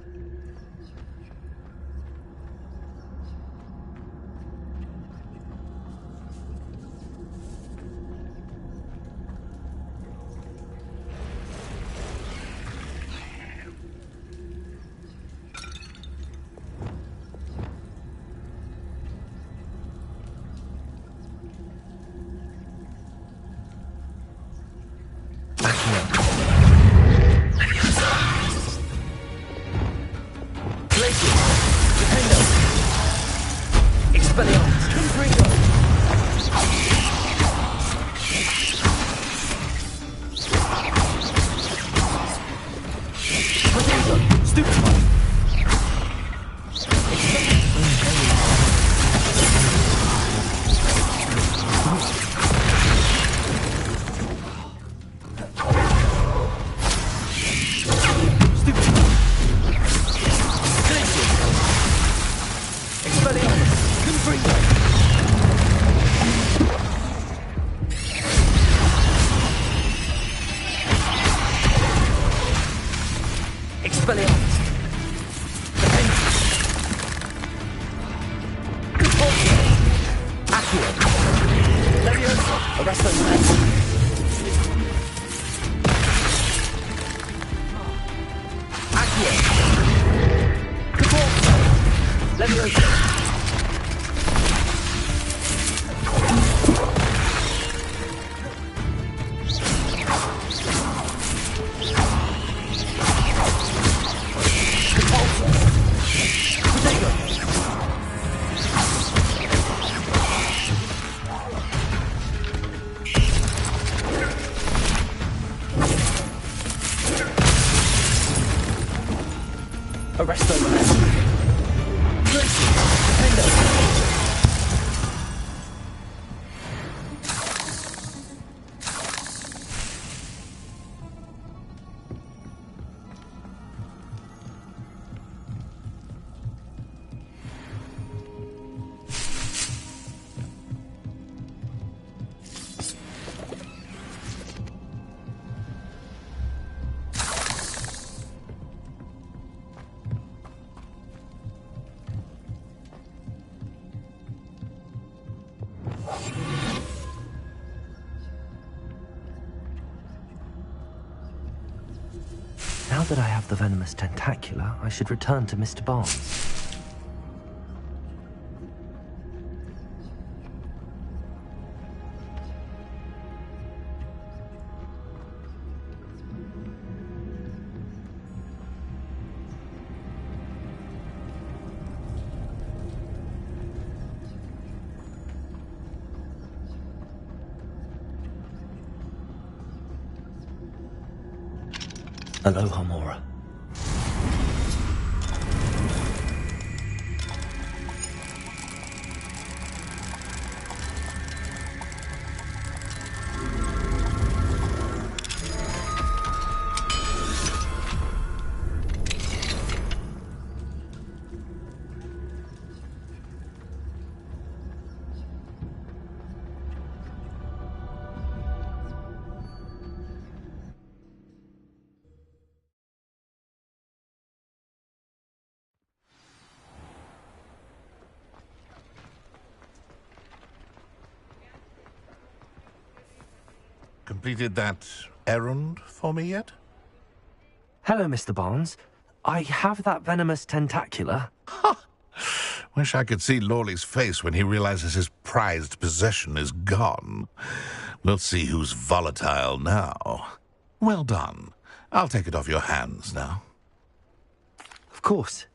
C: Now that I have the venomous tentacula, I should return to Mr. Barnes. Aloha, Mora.
B: Completed that errand for me yet?
C: Hello, Mr. Barnes. I have that venomous tentacula.
B: Wish I could see Lawley's face when he realizes his prized possession is gone. We'll see who's volatile now. Well done. I'll take it off your hands now.
C: Of course.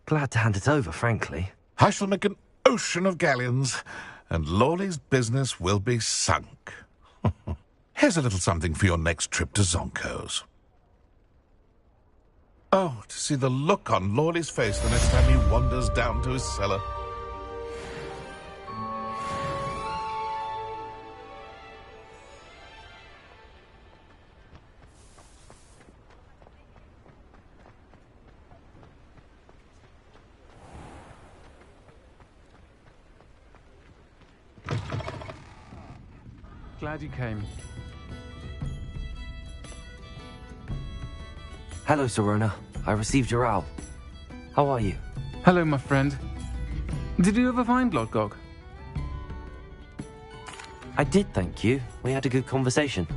C: Glad to hand it over, frankly.
B: I shall make an ocean of galleons, and Lawley's business will be sunk. Here's a little something for your next trip to Zonko's. Oh, to see the look on Lawley's face the next time he wanders down to his cellar.
V: Glad you came.
C: Hello, Serona. I received your owl. How are you?
V: Hello, my friend. Did you ever find Lodgok?
C: I did, thank you. We had a good conversation.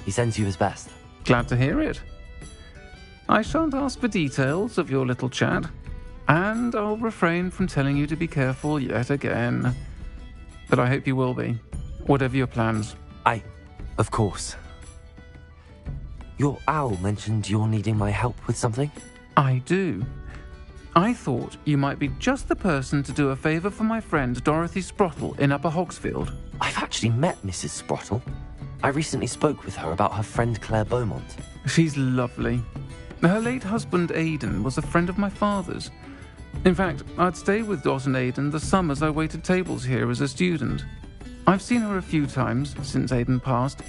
C: He sends you his best.
V: Glad to hear it. I shan't ask for details of your little chat, and I'll refrain from telling you to be careful yet again. But I hope you will be, whatever your plans.
C: Of course. Your owl mentioned you're needing my help with something?
V: I do. I thought you might be just the person to do a favour for my friend Dorothy Sprottle in Upper Hogsfield.
C: I've actually met Mrs. Sprottle. I recently spoke with her about her friend Claire Beaumont.
V: She's lovely. Her late husband Aidan was a friend of my father's. In fact, I'd stay with Dot and Aidan the summers I waited tables here as a student. I've seen her a few times since Aidan passed,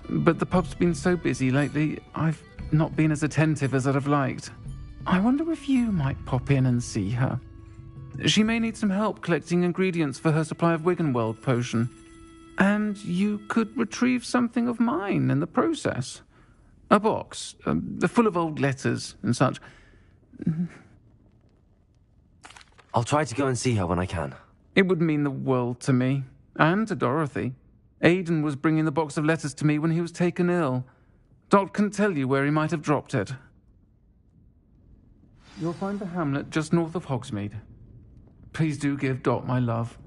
V: but the pub's been so busy lately, I've not been as attentive as I'd have liked. I wonder if you might pop in and see her. She may need some help collecting ingredients for her supply of Wiggenweld potion. And you could retrieve something of mine in the process. A box, full of old letters and such.
C: I'll try to go and see her when I can.
V: It would mean the world to me, and to Dorothy. Aidan was bringing the box of letters to me when he was taken ill. Dot can tell you where he might have dropped it. You'll find the hamlet just north of Hogsmeade. Please do give Dot my love.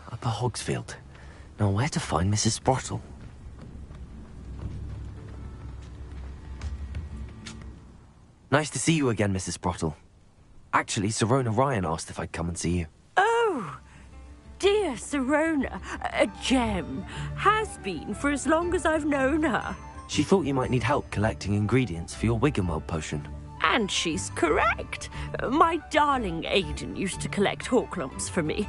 C: Upper Hogsfield. Now where to find Mrs. Sprottle? Nice to see you again, Mrs. Sprottle. Actually, Serona Ryan asked if I'd come and see you.
K: Oh, dear Serona, a gem. Has been for as long as I've known her.
C: She thought you might need help collecting ingredients for your Wiggenweld potion.
K: And she's correct. My darling Aidan used to collect hawklumps for me.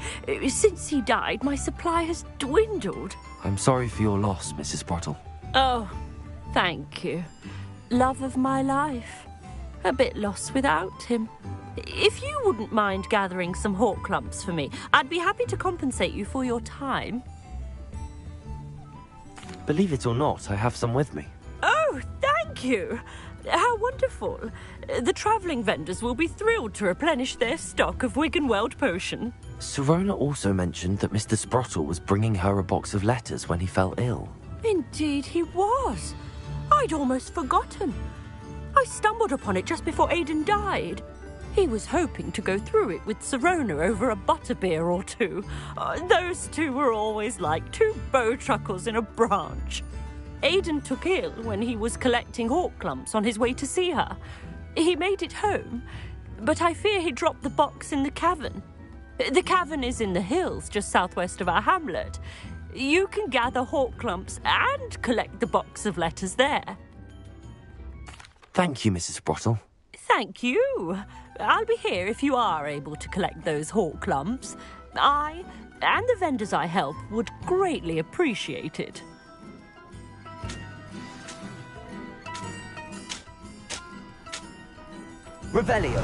K: Since he died, my supply has dwindled.
C: I'm sorry for your loss, Mrs. Sprottle.
K: Oh, thank you. Love of my life. A bit lost without him. If you wouldn't mind gathering some hawk clumps for me, I'd be happy to compensate you for your time.
C: Believe it or not, I have some with me.
K: Oh, thank you. How wonderful. The travelling vendors will be thrilled to replenish their stock of Wiggenweld potion.
C: Sirona also mentioned that Mr. Sprottle was bringing her a box of letters when he fell ill.
K: Indeed he was. I'd almost forgotten. I stumbled upon it just before Aidan died. He was hoping to go through it with Sirona over a butterbeer or two. Those two were always like two bowtruckles in a branch. Aidan took ill when he was collecting hawk clumps on his way to see her. He made it home, but I fear he dropped the box in the cavern. The cavern is in the hills just southwest of our hamlet. You can gather hawk clumps and collect the box of letters there.
C: Thank you, Mrs. Sprottle.
K: Thank you. I'll be here if you are able to collect those hawk clumps. I and the vendors I help would greatly appreciate it.
C: Revelio.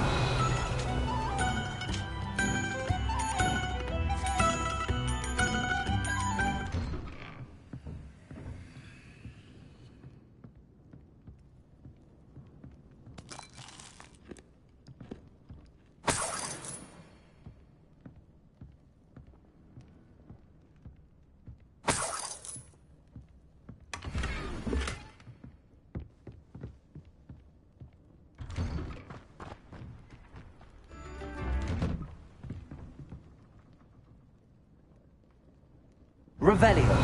C: Revelio.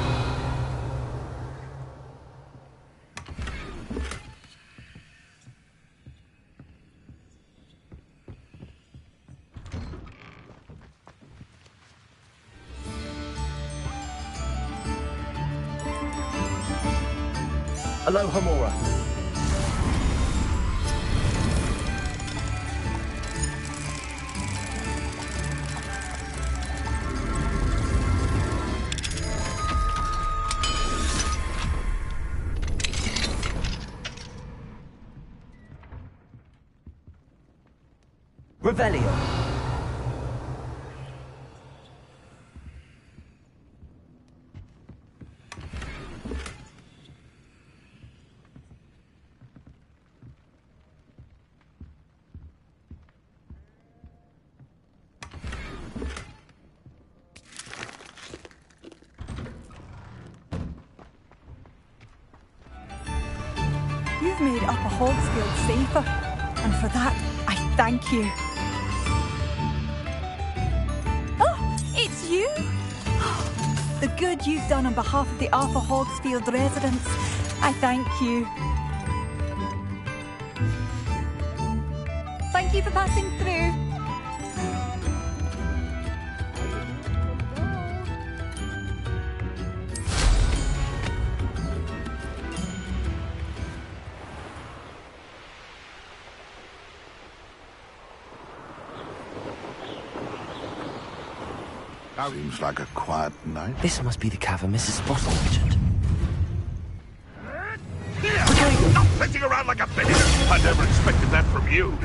C: Aloha Mora. Revelio.
I: You've made Upper Hogsfield safer, and for that, I thank you. You? The good you've done on behalf of the Upper Hogsfield residents. I thank you. Thank you for passing through.
B: Seems like a quiet night.
C: This must be the cavern Mrs. Sprottle mentioned.
B: Stop flitting around like a baby! I never expected that from you.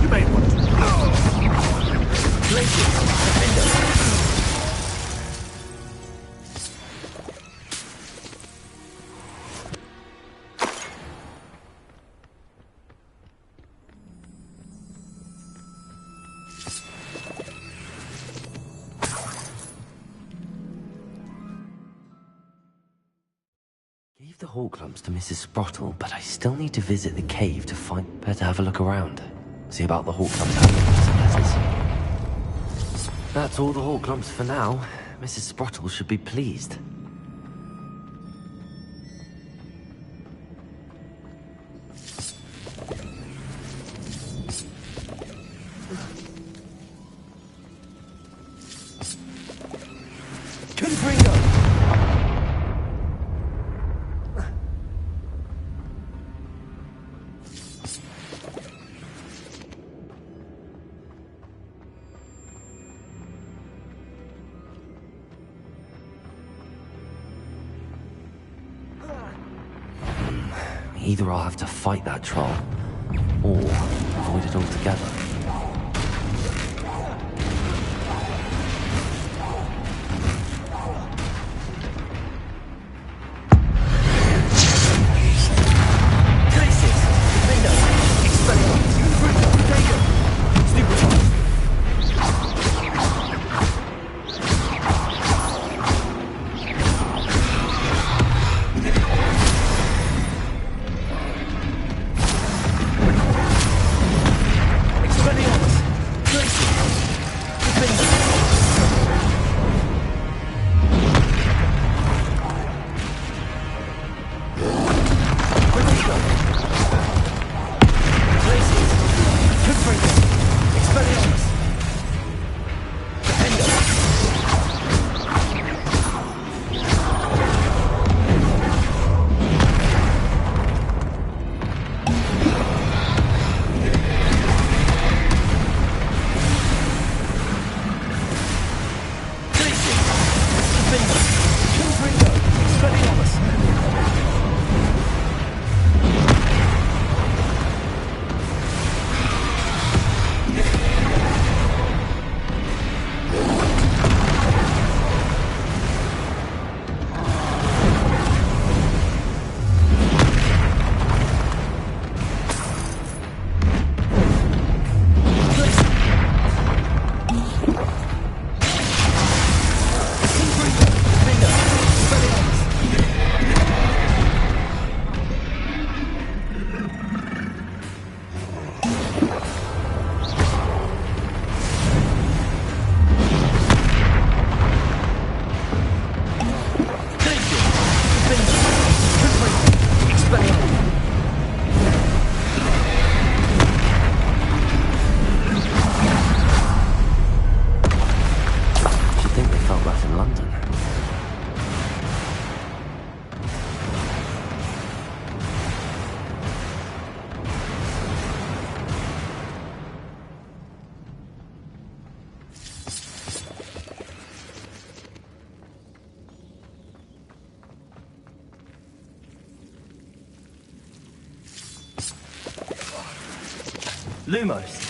B: You may want to.
C: Gave the hawk clumps to Mrs. Sprottle, but I still need to visit the cave to find... Better have a look around. See about the hawk clumps and letters. That's all the hawk clumps for now. Mrs. Sprottle should be pleased. Either I'll have to fight that troll, or avoid it altogether.
S: Lumos.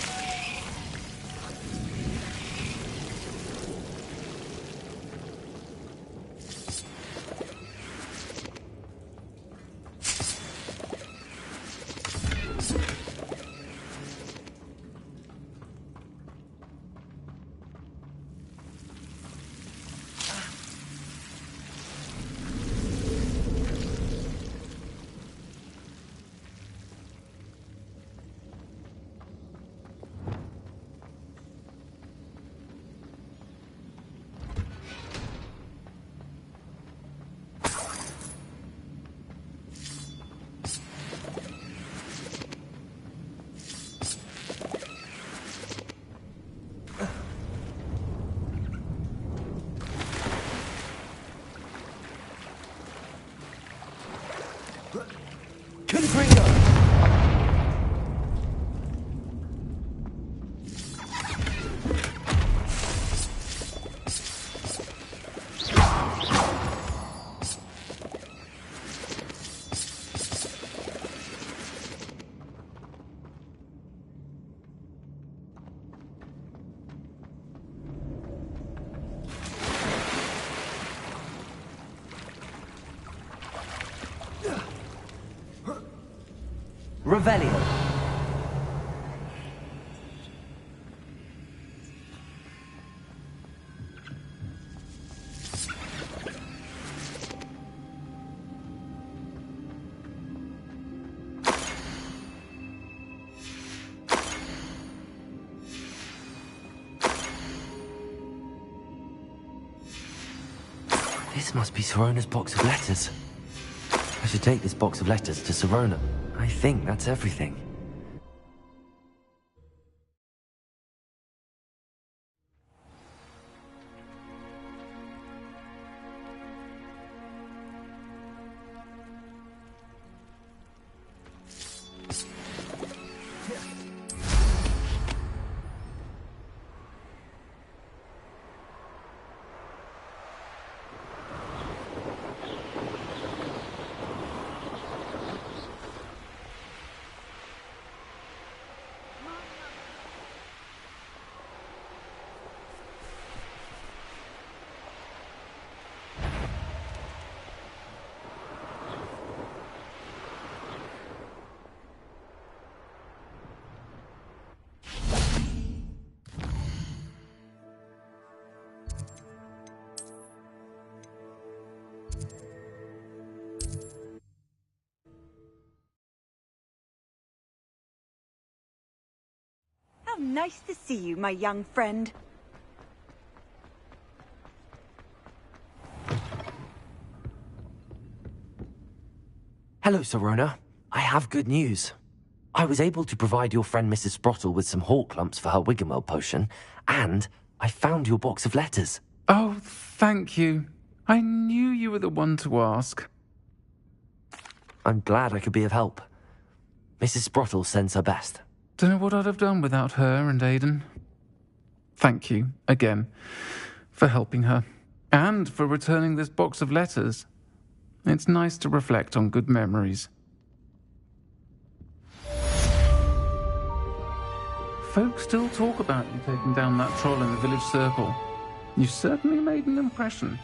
C: Revelio. This must be Sirona's box of letters. I should take this box of letters to Sirona. I think that's everything.
I: nice to see you, my young friend.
C: Hello, Sorona. I have good news. I was able to provide your friend Mrs. Sprottle with some hawk lumps for her Wiggenwell potion, and I found your box of letters.
V: Oh, thank you. I knew you were the one to ask.
C: I'm glad I could be of help. Mrs. Sprottle sends her best.
V: Don't know what I'd have done without her and Aidan. Thank you, again, for helping her, and for returning this box of letters. It's nice to reflect on good memories. Folks still talk about you taking down that troll in the village circle. You certainly made an impression.